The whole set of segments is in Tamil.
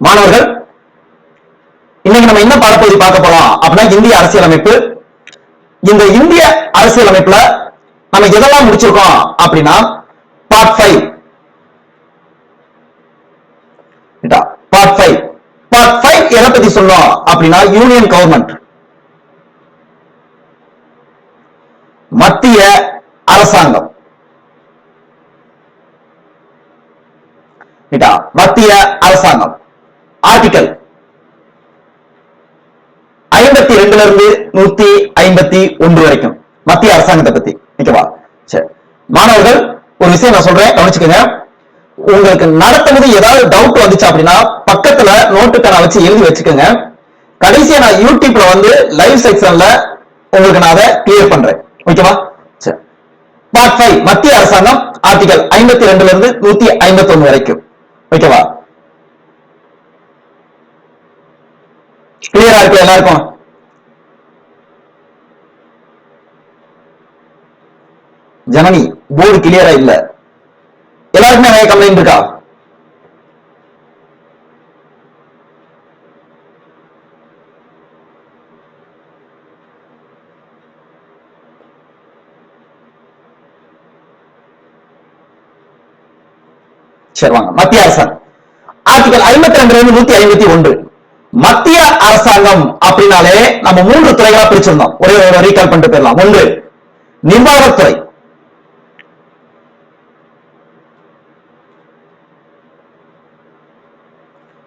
மாணவர்கள், இன்னைக்கு நம்ம என்ன பாடப்பகுதி பார்க்க போறோம் அப்படின்னா இந்திய அரசியலமைப்பு. இந்த இந்திய அரசியலமைப்புல நம்ம எதெல்லாம் முடிச்சிருக்கோம் அப்படின்னா பார்ட் 5. பார்ட் 5 எதை பத்தி சொன்னோம் அப்படின்னா யூனியன் கவர்மெண்ட், மத்திய அரசாங்கம். மத்திய அரசாங்கம் ஆர்டிகல் 52 இருந்து 151 வரைக்கும் மத்திய அரசாங்கத்தை பத்தி. ஓகேவா? சரி மாணவர்கள், ஒரு விஷயம் நான் சொல்றேன், கவனிச்சுக்கோங்க. உங்களுக்கு நடத்தும்போது ஏதாவது டவுட் வந்துச்சு அப்படின்னா பக்கத்துல நோட்டுக்கான வச்சு எழுதி வச்சுக்கோங்க. கடைசியா நான் யூடியூப்ல வந்து லைவ் செக்ஷன்ல உங்களுக்கு நான் அதை கிளியர் பண்றேன். ஓகேவா? சரி, பார்ட் 5 மத்திய அரசாங்கம் ஆர்டிகல் 52 இருந்து 151 வரைக்கும். ஓகேவா? கிளியரா இருக்கு எல்லாருக்கும்? ஜனனி, போர்டு கிளியரா இல்ல. எல்லாருக்குமே நிறைய கம்ப்ளைண்ட் இருக்கா? சரி வாங்க. மத்திய அரசாங்கம் ஆர்டிகல் 52 இருந்து 151. மத்திய அரசாங்கம் அப்படின்னாலே நம்ம 3 துறைகளா பிரிச்சிருந்தோம். ஒரே ஒரு ரீகால் பண்ணிட்டு போயிடலாம். 1 நிர்வாகத்துறை,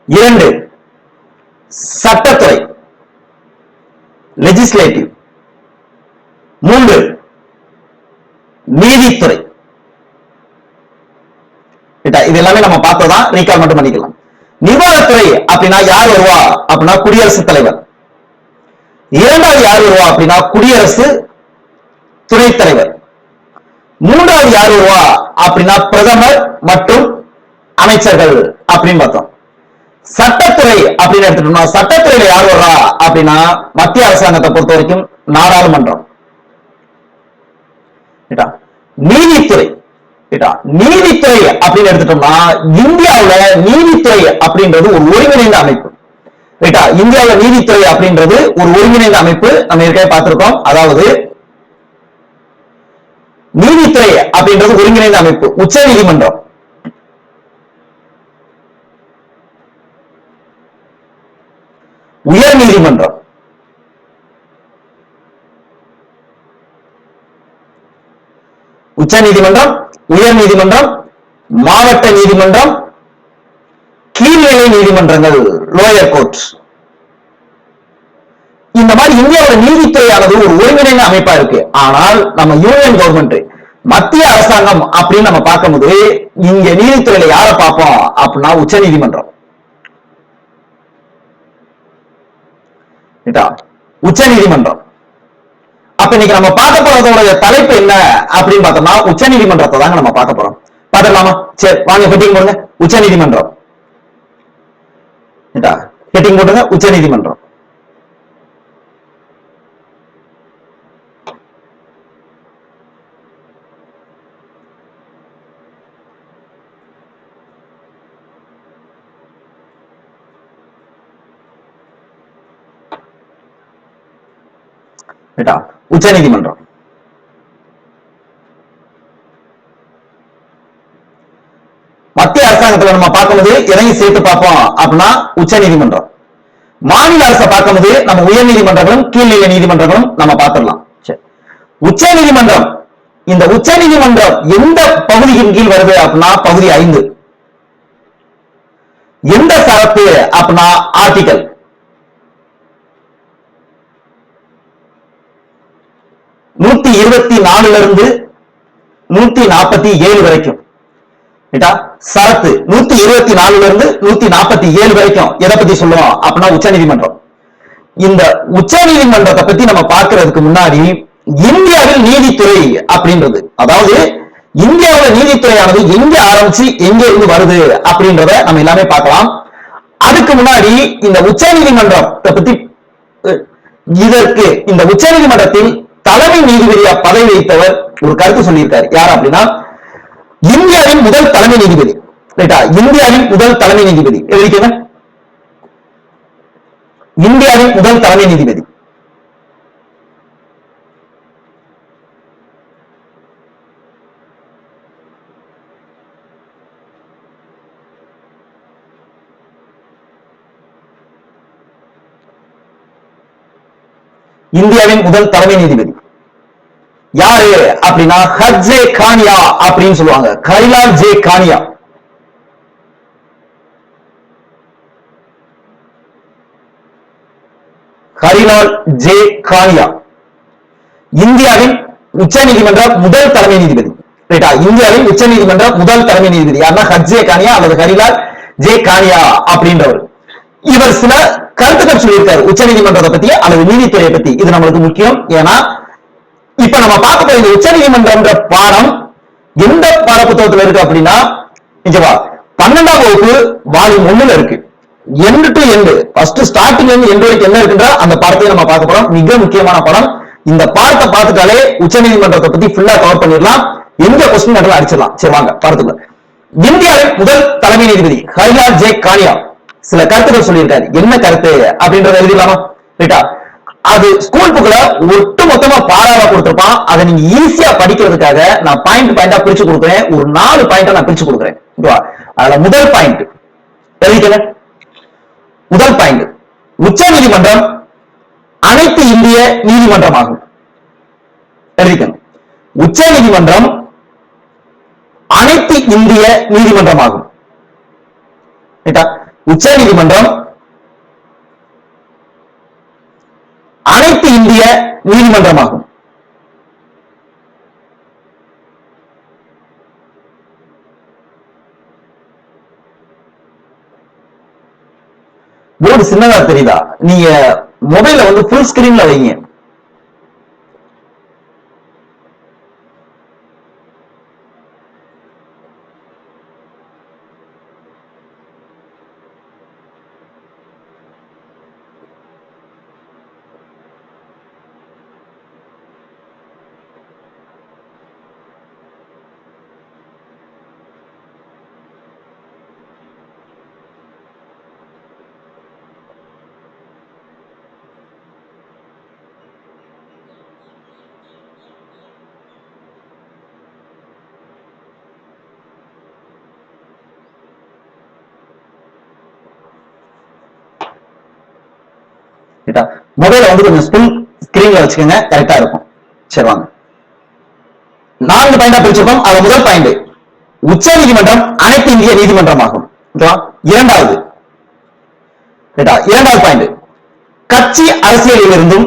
2 சட்டத்துறை லெஜிஸ்லேட்டிவ், 3 நீதித்துறை. இது எல்லாமே நம்ம பார்த்ததான், ரீகால் மட்டும் பண்ணிக்கலாம். நிர்வாகத்துறை அப்படின்னா யார் வருவா அப்படின்னா குடியரசுத் தலைவர். 2வது யார் வருவா அப்படின்னா குடியரசு துணைத் தலைவர். 3வது யார் வருவா அப்படின்னா பிரதமர் மற்றும் அமைச்சர்கள் அப்படின்னு பார்த்தோம். சட்டத்துறை அப்படின்னு எடுத்துட்டோம்னா சட்டத்துறையில யார் வர்றா அப்படின்னா மத்திய அரசாங்கத்தை பொறுத்த வரைக்கும் நாடாளுமன்றம். நீதித்துறை, நீதித்துறை அப்படின்னு எடுத்துட்டோம்னா இந்தியாவுல நீதித்துறை அப்படின்றது ஒரு ஒருங்கிணைந்த அமைப்பு. இந்தியாவுல நீதித்துறை அப்படின்றது ஒரு ஒருங்கிணைந்த அமைப்பு. நம்ம ஏற்கனவே பார்த்திருக்கோம். அதாவது நீதித்துறை அப்படின்றது ஒருங்கிணைந்த அமைப்பு. உச்ச நீதிமன்றம், உயர் நீதிமன்றம், உச்ச நீதிமன்றம், உயர் நீதிமன்றம், மாவட்ட நீதிமன்றம், கீழ்நிலை நீதிமன்றங்கள், லோயர் கோர்ட். இந்த மாதிரி இந்தியாவோட நீதித்துறையானது ஒரு ஒருங்கிணைந்த அமைப்பா இருக்கு. ஆனால் நம்ம யூனியன் கவர்மெண்ட், மத்திய அரசாங்கம் அப்படின்னு நம்ம பார்க்கும்போது இங்க நீதித்துறையில யாரை பார்ப்போம் அப்படின்னா உச்ச நீதிமன்றம். உச்ச நீதிமன்றம். அப்ப இன்னைக்கு நம்ம பார்க்க போறதோட தலைப்பு என்ன அப்படின்னு பார்த்தோம்னா உச்ச நீதிமன்றத்தை தாங்க நம்ம பார்க்க போறோம். பார்த்துக்கலாமா? சரி வாங்க, ஹெட்டிங் போடுங்க. உச்ச நீதிமன்றம். ஹெட்டிங் போடுங்க. உச்ச நீதிமன்றம். உச்ச நீதிமன்றம். மத்திய அரசாங்கத்துல நம்ம பார்க்கும்போது எதையும் சேர்த்து பார்ப்போம் அப்படின்னா உச்ச நீதிமன்றம். மாநில அரசை பார்க்கும்போது நம்ம உயர் நீதிமன்றங்களும் கீழ்நிலை நீதிமன்றங்களும் நம்ம பார்த்துடலாம். உச்ச நீதிமன்றம், இந்த உச்ச நீதிமன்றம் எந்த பகுதியின் கீழ் வருது அப்படின்னா பகுதி 5. எந்த சரத்து அப்படின்னா ஆர்டிகல் 124 இருந்து 147 வரைக்கும். சரத்து 124 இருந்து 147 வரைக்கும் எதை பத்தி சொல்லுவோம் அப்படின்னா உச்ச நீதிமன்றம். இந்த உச்ச நீதிமன்றத்தை பத்தி நம்ம பார்க்கிறதுக்கு முன்னாடி இந்தியாவில் நீதித்துறை அப்படின்றது, அதாவது இந்தியாவில் நீதித்துறையானது எங்க ஆரம்பிச்சு எங்க இருந்து வருது அப்படின்றத நம்ம எல்லாமே பார்க்கலாம். அதுக்கு முன்னாடி இந்த உச்ச நீதிமன்றத்தை பத்தி, இதற்கு இந்த உச்ச நீதிமன்றத்தில் தலைமை நீதிபதியா பதவி வைத்தவர் ஒரு கருத்து சொல்லியிருக்காரு. யார் அப்படின்னா இந்தியாவின் முதல் தலைமை நீதிபதி. இந்தியாவின் முதல் தலைமை நீதிபதி எழுதிக்கங்க. இந்தியாவின் முதல் தலைமை நீதிபதி. இந்தியாவின் முதல் தலைமை நீதிபதி யாரு அப்படின்னா ஹர்ஜே கானியா அப்படின்னு சொல்லுவாங்க. ஹரிலால் ஜே கானியா. ஹரிலால் ஜே கானியா இந்தியாவின் உச்ச நீதிமன்ற முதல் தலைமை நீதிபதி. ரைட்டா? இந்தியாவின் உச்ச நீதிமன்ற முதல் தலைமை நீதிபதி யாருன்னா ஹர்ஜே கானியா அல்லது ஹரிலால் ஜே கானியா அப்படின்றவர். இவர் சில கருத்துக்கள் சொல்லியிருக்காரு உச்ச நீதிமன்றத்தை பத்தி அல்லது நீதித்துறையை பத்தி. இது நம்மளுக்கு முக்கியம். ஏன்னா இப்ப நம்ம பார்க்க போற இந்த உச்ச நீதிமன்றம் பாடம் எந்த பாட புத்தகத்துல இருக்கு அப்படின்னா 12ஆம் வகுப்பு வால்யூம் 1ல இருக்கு. எண்டு டு எண்டு, ஃபர்ஸ்ட் ஸ்டார்டிங்ல இருந்து எண்டு வரைக்கும் என்ன இருக்குன்ற அந்த பாடத்தை நம்ம பார்க்க போறோம். மிக முக்கியமான பாடம். இந்த பாடத்தை பார்த்துட்டாலே உச்ச நீதிமன்றத்தை பத்தி ஃபுல்லா கவர் பண்ணிடலாம். எந்த கொஸ்டின் நடுவில் அடிச்சிடலாம். சரி வாங்க பாடத்துக்குள்ள. இந்தியாவின் முதல் தலைமை நீதிபதி ஹரிலால் ஜே கானியா சில கருத்துக்கள் சொல்லியிருக்காரு. என்ன கருத்து அப்படின்றத எழுதிடலாமா? ரைட்டா? அது ஸ்கூல் புக்ல ஒட்டு மொத்தமா பாராவா கொடுத்திருப்பான். அதை நீங்க ஈஸியா படிக்கிறதுக்காக நான் பாயிண்டா பிரிச்சு கொடுக்குறேன். ஒரு 4 பாயிண்டா நான் பிரிச்சு கொடுக்குறேன். அதுல முதல் பாயிண்ட் எழுதிக்கங்க. முதல் பாயிண்ட், உச்ச நீதிமன்றம் அனைத்து இந்திய நீதிமன்றமாகும். எழுதிக்கங்க. உச்ச நீதிமன்றம் அனைத்து இந்திய நீதிமன்றமாகும். உச்ச நீதிமன்றம் அனைத்து இந்திய நீதிமன்றமாகும். போர்டு சின்னதா தெரியுதா? நீங்க மொபைல வந்து ஃபுல் ஸ்கிரீன்ல வைங்க. மொபைல வந்து கொஞ்சம் ஃபுல் ஸ்கிரீன்ல வச்சுக்கோங்க, கரெக்டா இருக்கும். சரி வாங்க. 4 பாயிண்டா பிரிச்சிருக்கோம். அது முதல் பாயிண்ட், உச்ச நீதிமன்றம் அனைத்து இந்திய நீதிமன்றமாகும். இரண்டாவது பாயிண்ட், கட்சி அரசியலில் இருந்தும்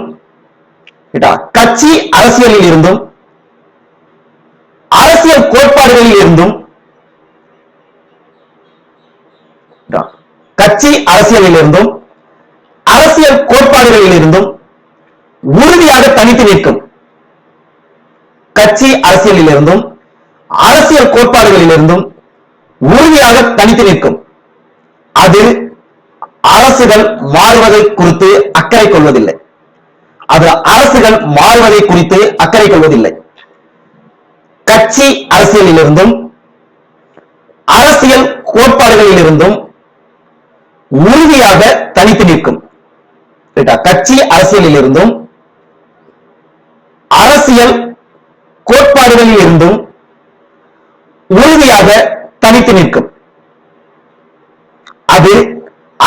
அரசியல் கோட்பாடுகளில் இருந்தும் அரசியல் கோட்பாடுகளில் இருந்தும் உறுதியாக தனித்து நிற்கும். கட்சி அரசியலில் இருந்தும் அரசியல் கோட்பாடுகளில் இருந்தும் உறுதியாக தனித்து நிற்கும். அது அரசுகள் மாறுவதை குறித்து அக்கறை கொள்வதில்லை. கட்சி அரசியலில் இருந்தும் அரசியல் கோட்பாடுகளில் இருந்தும் உறுதியாக தனித்து நிற்கும். கட்சி அரசியலில் இருந்தும் அரசியல் கோட்பாடுகளில் இருந்தும் உறுதியாக தனித்து நிற்கும். அது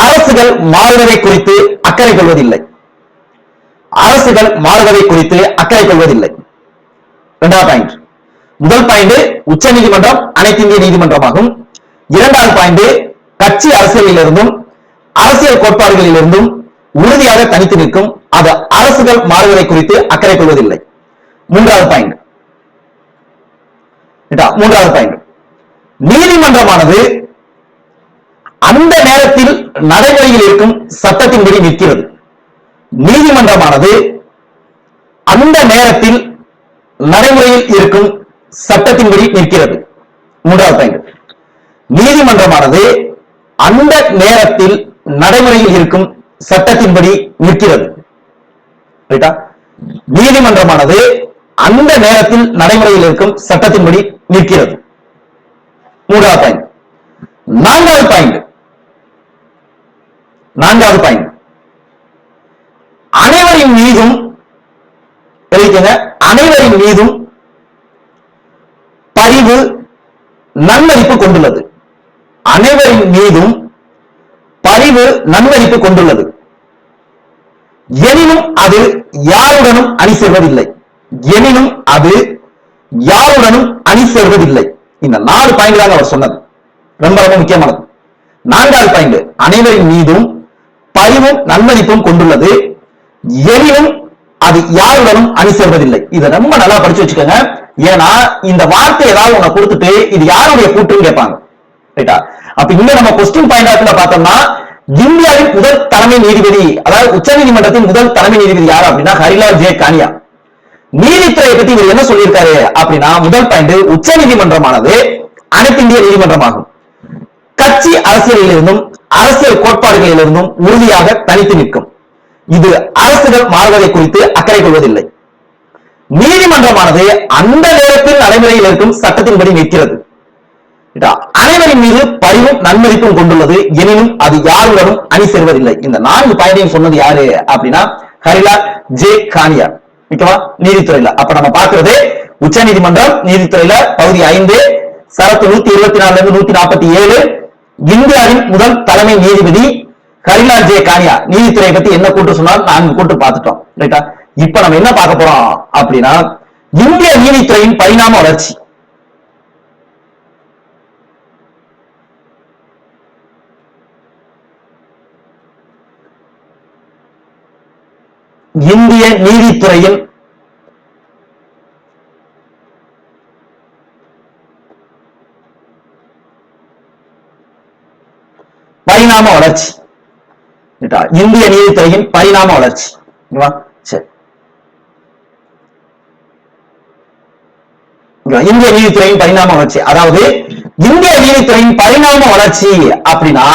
அரசுகள் மாறுவதை குறித்து அக்கறை கொள்வதில்லை. இரண்டாவது பாயிண்ட், முதல் பாயிண்ட் உச்ச நீதிமன்றம் அனைத்து இந்திய நீதிமன்றமாகும். இரண்டாவது பாயிண்ட், கட்சி அரசியலில் இருந்தும் அரசியல் கோட்பாடுகளில் இருந்தும் உறுதியாக தனித்து நிற்கும். அது அரசுகள் மாறுவதை குறித்து அக்கறை கொள்வதில்லை. மூன்றாவது பாயிண்ட், நீதிமன்றமானது அந்த நேரத்தில் நடைமுறையில் இருக்கும் சட்டத்தின்படி நிற்கிறது. நீதிமன்றமானது அந்த நேரத்தில் நடைமுறையில் இருக்கும் சட்டத்தின்படி நிற்கிறது. மூன்றாவது பாயிண்ட், நீதிமன்றமானது அந்த நேரத்தில் நடைமுறையில் இருக்கும் சட்டத்தின்படி நிற்கிறது. நீதிமன்றமானது அந்த நேரத்தில் நடைமுறையில் இருக்கும் சட்டத்தின்படி நிற்கிறது. மூன்றாவது பாயிண்ட். நான்காவது பாயிண்ட், அனைவரின் மீதும் அனைவரின் மீதும் பரிவு நன்மதிப்பு கொண்டுள்ளது. அனைவரின் மீதும் பரிவு நன்மதிப்பு கொண்டுள்ளது. எனினும் அது யாருடனும் அணி சேர்வதில்லை. எனினும் அது யாருடனும் அணி சேர்வதில்லை. இந்த 4 பாயிண்ட் அவர் சொன்னது ரொம்ப ரொம்ப முக்கியமானது. 4வது பாயிண்ட், அனைவரின் மீதும் பரிவும் நன்மதிப்பும் கொண்டுள்ளது. எனினும் அது யாருடனும் அணி சேர்வதில்லை. இதை ரொம்ப நல்லா படிச்சு வச்சுக்கோங்க. ஏன்னா இந்த வார்த்தை ஏதாவது உன்னை கொடுத்துட்டு இது யாருடைய கூட்டுன்னு கேட்பாங்க. ரைட்டா? அப்ப இங்க நம்ம கொஸ்டின் பாயிண்ட் ஆஃப்ல பார்த்தோம்னா, இந்தியாவின் முதல் தலைமை நீதிபதி, அதாவது உச்ச நீதிமன்றத்தின் முதல் தலைமை நீதிபதி யார் அப்படின்னா ஹரிலால் ஜே கானியா. நீதித்துறையை பத்தி இவர் என்ன சொல்லியிருக்காரு அப்படின்னா, முதல் பாயிண்ட், உச்ச நீதிமன்றமானது அனைத்து இந்திய நீதிமன்றமாகும். கட்சி அரசியலிலிருந்தும் அரசியல் கோட்பாடுகளிலிருந்தும் உறுதியாக தனித்து நிற்கும். இது அரசுகள் மாறுவதை குறித்து அக்கறை கொள்வதில்லை. நீதிமன்றமானது அந்த நேரத்தில் நடைமுறையில் இருக்கும் சட்டத்தின்படி நிற்கிறது. அனைவரின் மீது பரிவும் நன்மதிப்பும் கொண்டுள்ளது. எனினும் அது யாருடனும் அணி சேர்வதில்லை. இந்த 4 பாயிண்டையும் சொன்னது யாரு அப்படின்னா ஹரிலால் ஜே கானியா. நீதித்துறையில அப்ப நம்ம பார்க்கிறது உச்ச நீதிமன்றம் நீதித்துறையில பகுதி 5 சரத்து 124 இருந்து 147 இந்தியாவின் முதல் தலைமை நீதிபதி ஹரிலால் ஜே கானியா. நீதித்துறையை பத்தி என்ன கூட்டு சொன்னார்? 4 கூட்டு பார்த்துட்டோம். ரைட்டா? இப்ப நம்ம என்ன பார்க்க போறோம் அப்படின்னா, இந்திய நீதித்துறையின் பரிணாம வளர்ச்சி. இந்திய நீதித்துறையின் பரிணாம வளர்ச்சி. இந்திய நீதித்துறையின் பரிணாம வளர்ச்சி. சரி, இந்திய நீதித்துறையின் பரிணாம வளர்ச்சி, அதாவது இந்திய நீதித்துறையின் பரிணாம வளர்ச்சி அப்படின்னா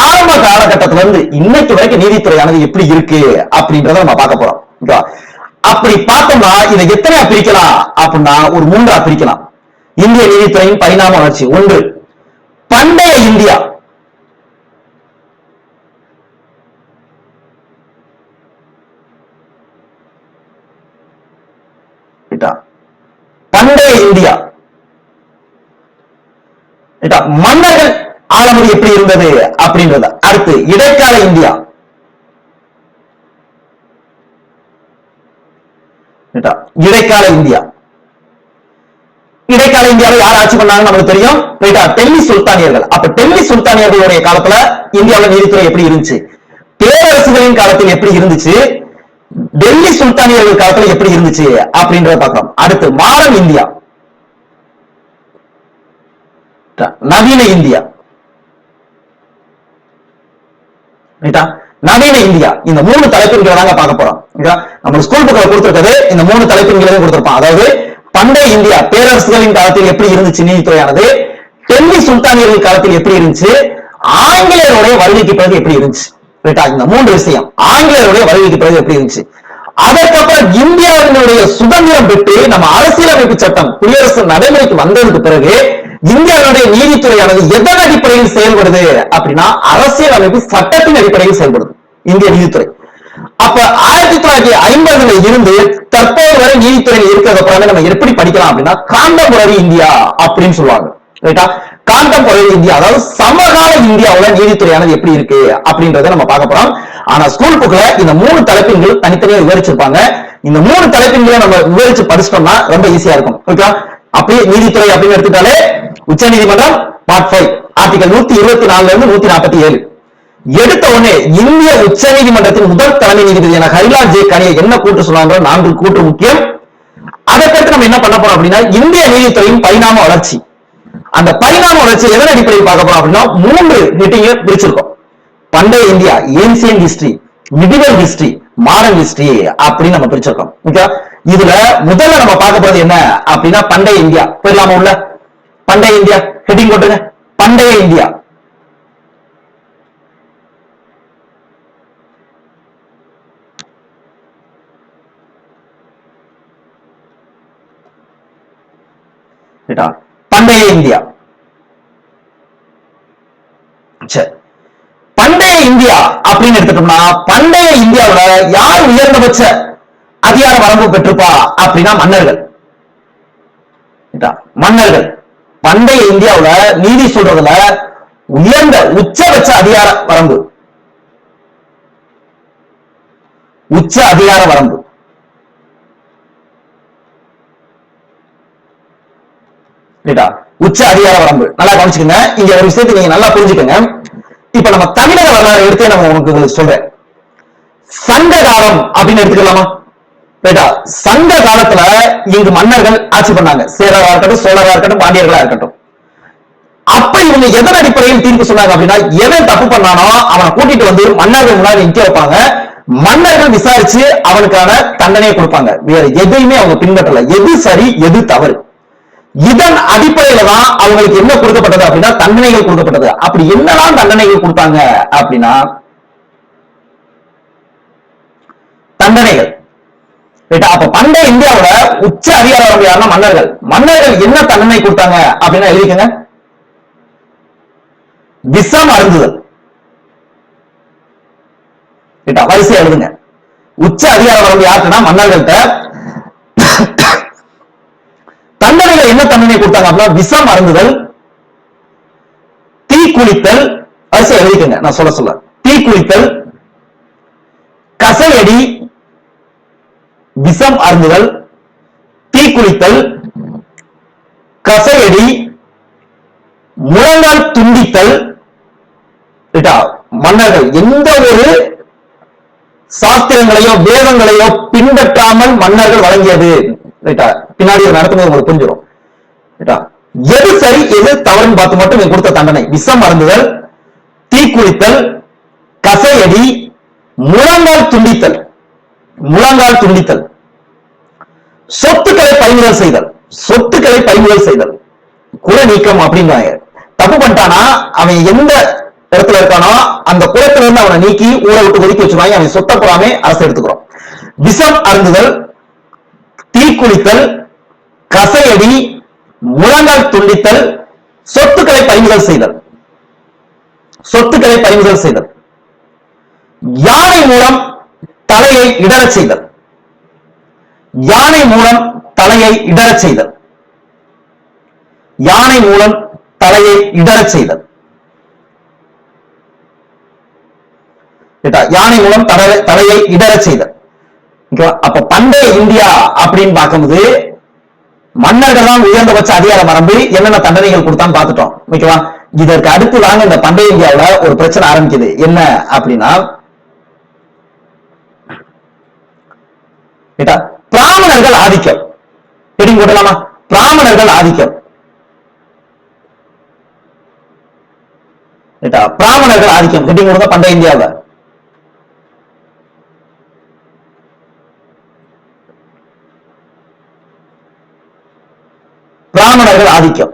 ஆரம்ப காலகட்டத்தில இருந்து இன்னைக்கு வரைக்கும் நீதித்துறையானது எப்படி இருக்கு அப்படின்றத நம்ம பார்க்க போறோம். அப்படி பார்த்தோம்னா இதை எத்தனையா பிரிக்கலாம் அப்படின்னா ஒரு 3ஆ பிரிக்கலாம். இந்திய நீதித்துறையின் பரிணாம வளர்ச்சி. 1, பண்டைய இந்தியா. பண்டைய இந்தியா மன்னர்கள் ஆளுமுறை எப்படி இருந்தது அப்படின்றது. அடுத்து இடைக்கால இந்தியா. இடைக்கால இந்தியா. இடைக்கால இந்தியாவில் யார் ஆட்சி பண்ணாங்க நமக்கு தெரியும். டெல்லி சுல்தானியர்கள். அப்ப டெல்லி சுல்தானியர்களுடைய காலத்துல இந்தியாவில் நீதித்துறை எப்படி இருந்துச்சு, பேரரசுகளின் காலத்தில் எப்படி இருந்துச்சு, டெல்லி சுல்தானியர்கள் காலத்துல எப்படி இருந்துச்சு அப்படின்றத பார்க்கலாம். அடுத்து மாடர்ன் இந்தியா, நவீன இந்தியா. நவீன இந்தியா. இந்த 3 தலைப்புகளை தாங்க பார்க்க போறோம். நம்ம ஸ்கூல் புக்ல கொடுத்திருக்கிறது இந்த 3 தலைப்புகளை கொடுத்திருப்பான். அதாவது பண்டைய இந்தியா பேரரசுகளின் காலத்தில் எப்படி இருந்துச்சு நீதித்துறையானது, டெல்லி சுல்தானியர்கள் காலத்தில் எப்படி இருந்துச்சு, ஆங்கிலேயருடைய வருகைக்கு பிறகு எப்படி இருந்துச்சு. இந்த 3 விஷயம். ஆங்கிலேயருடைய வருகைக்கு பிறகு எப்படி இருந்துச்சு, அதற்கப்புறம் இந்தியாவினுடைய சுதந்திரம் பெற்று நம்ம அரசியலமைப்பு சட்டம் குடியரசு நடைமுறைக்கு வந்ததுக்கு பிறகு இந்தியாவுடைய நீதித்துறையானது எதன் அடிப்படையில் செயல்படுது அப்படின்னா அரசியலமைப்பு சட்டத்தின் அடிப்படையில் செயல்படுது இந்திய நீதித்துறை. அப்ப 1950 இருந்து தற்போது வரை நீதித்துறையில் இருக்கிறத நம்ம எப்படி படிக்கலாம் அப்படின்னா கான்டெம்பரரி இந்தியா அப்படின்னு சொல்லுவாங்க. ரைட்டா? கான்டெம்பரரி இந்தியா, அதாவது சமகால இந்தியாவுல நீதித்துறையானது எப்படி இருக்கு அப்படின்றத நம்ம பார்க்க போறோம். ஆனா ஸ்கூல் புக்ல இந்த 3 தலைப்புகள் தனித்தனியா விவரிச்சிருப்பாங்க. இந்த 3 தலைப்புகளை நம்ம விவரிச்சு படிச்சிட்டோம்னா ரொம்ப ஈஸியா இருக்கும். ஓகே? அப்படியே நீதித்துறை அப்படின்னு எடுத்துட்டாலே உச்ச நீதிமன்றம் பார்ட் 5 ஆர்டிகல் 124 இருந்து 147. எடுத்த உடனே இந்திய உச்ச நீதிமன்றத்தின் முதல் தலைமை நீதிபதியான ஹரிலால் ஜே கானியா என்ன கூட்டு சொன்னாங்க? 4 கூட்டு முக்கியம். அதற்கடுத்து நம்ம என்ன பண்ண போறோம் அப்படின்னா இந்திய நீதித்துறையின் பரிணாம வளர்ச்சி. அந்த பரிணாம வளர்ச்சி எதன் அடிப்படையில் பார்க்க போறோம் அப்படின்னா 3 ஹெட்டிங்க பிரிச்சிருக்கோம். பண்டைய India, ancient history, medieval history, modern history அப்படின்னு நம்ம பிரிச்சிருக்கோம். இதுல முதல்ல நம்ம பார்க்க போறது என்ன அப்படின்னா பண்டைய இந்தியா. போயிடலாமா உள்ள? பண்டைய இந்தியா ஹெட்டிங் போட்டுங்க. பண்டைய இந்தியா. பண்டைய இந்தியா. சரி, பண்டைய இந்தியா அப்படின்னு எடுத்துட்டோம்னா பண்டைய இந்தியாவுல யார் உயர்ந்தபட்ச அதிகார வரம்பு பெற்றிருப்பா அப்படின்னா மன்னர்கள். மன்னர்கள் பண்டைய இந்தியாவுல நீதி சொல்றதுல உயர்ந்த உச்சபட்ச அதிகார வரம்பு, உச்ச அதிகார வரம்பு உச்ச அதிகார வரம்பு. நல்லா கவனிச்சுக்கங்க. இங்க ஒரு விஷயத்தை நீங்க நல்லா புரிஞ்சுக்கங்க. இப்ப நம்ம தமிழக வரலாறு எடுத்து நம்ம உங்களுக்கு சொல்றேன். சங்க காலம் அப்படின்னு எடுத்துக்கலாமா? சங்க காலத்துல இங்கு மன்னர்கள் ஆட்சி பண்ணாங்க. சேரரா இருக்கட்டும், சோழரா இருக்கட்டும், பாண்டியர்களா இருக்கட்டும். அப்ப இவங்க எதன் அடிப்படையில் தீர்ப்பு சொன்னாங்க அப்படின்னா, எவன் தப்பு பண்ணானோ அவனை கூட்டிட்டு வந்து மன்னர்கள் முன்னாடி நிக்க வைப்பாங்க. மன்னர்கள் விசாரிச்சு அவனுக்கான தண்டனையை கொடுப்பாங்க. வேற எதையுமே அவங்க பின்பற்றல. எது சரி எது தவறு, இதன் அடிப்படையில தான் அவங்களுக்கு என்ன கொடுக்கப்பட்டது அப்படின்னா தண்டனைகள் கொடுக்கப்பட்டது. அப்படி என்னதான் தண்டனைகள் கொடுத்தாங்க அப்படின்னா, தண்டனைகள். அப்ப பண்டைய இந்தியாவோட உச்ச அதிகார வரம்பு யாருன்னா மன்னர்கள். மன்னர்கள் என்ன தண்டனை கொடுத்தாங்க அப்படின்னா எழுதிக்கங்க. விஷம் அருந்துதல். வரிசை எழுதுங்க. உச்ச அதிகார வரம்பு யாருக்குன்னா மன்னர்கள்ட்ட. தண்டனைகள் என்ன தண்டனை கொடுத்தாங்க அப்படின்னா விஷம் அருந்துதல், தீ குளித்தல். வரிசை எழுதிக்கங்க, நான் சொல்ல தீ குளித்தல், கசையடி, விஷம் அருந்துதல், தீக்குளித்தல், கசையடி, முழங்கால் துண்டித்தல். மன்னர்கள் எந்த ஒரு சாஸ்திரங்களையோ வேதங்களையோ பின்பற்றாமல் மன்னர்கள் வழங்கியது. பின்னாடி நடத்தும்போது உங்களுக்கு புரிஞ்சிடும். எது சரி எது தவறுன்னு பார்த்து மட்டும் கொடுத்த தண்டனை விஷம் அருந்துதல், தீக்குளித்தல், கசையடி, முழங்கால் துண்டித்தல். முழங்கால் துண்டித்தல், சொத்துக்களை பறிமுதல் செய்தல். சொத்துக்களை பறிமுதல் செய்தல், குல நீக்கம் அப்படின்றாங்க. தப்பு பண்ணிட்டானா அவன் எந்த இடத்துல இருக்கானோ அந்த குலத்துல இருந்து அவனை நீக்கி ஊரை விட்டு ஒதுக்கி வச்சிருவாங்க. அவன் சொத்தை புறாமே அரசு எடுத்துக்கிறோம். விஷம் அருந்துதல், தீக்குளித்தல், கசையடி, முழங்கால் துண்டித்தல், சொத்துக்களை பறிமுதல் செய்தல். சொத்துக்களை பறிமுதல் செய்தல், யானை மூலம் தலையை இடறச் செய்தல். யானை மூலம் தலையை இடறச் செய்தல். யானை மூலம் தலையை இடறச் செய்தல். யானை மூலம் தலையை இடறச் செய்தல். அப்ப பண்டைய இந்தியா அப்படின்னு பார்க்கும்போது மன்னர்கள் தான் உயர்ந்தபட்ச அதிகார வரம்பு. என்னென்ன தண்டனைகள் கொடுத்தான்னு பார்த்துட்டோம். ஓகேவா? இதற்கு அடுத்து தாங்க இந்த பண்டைய இந்தியாவில் ஒரு பிரச்சனை ஆரம்பிக்குது. என்ன அப்படின்னா, பிராமணர்கள் ஆதிக்கம். ஹெட்டிங் போடலாமா? பிராமணர்கள் ஆதிக்கம். பிராமணர்கள் ஆதிக்கம் ஹெட்டிங் போடுங்க. பண்டைய இந்தியாவில் பிராமணர்கள் ஆதிக்கம்.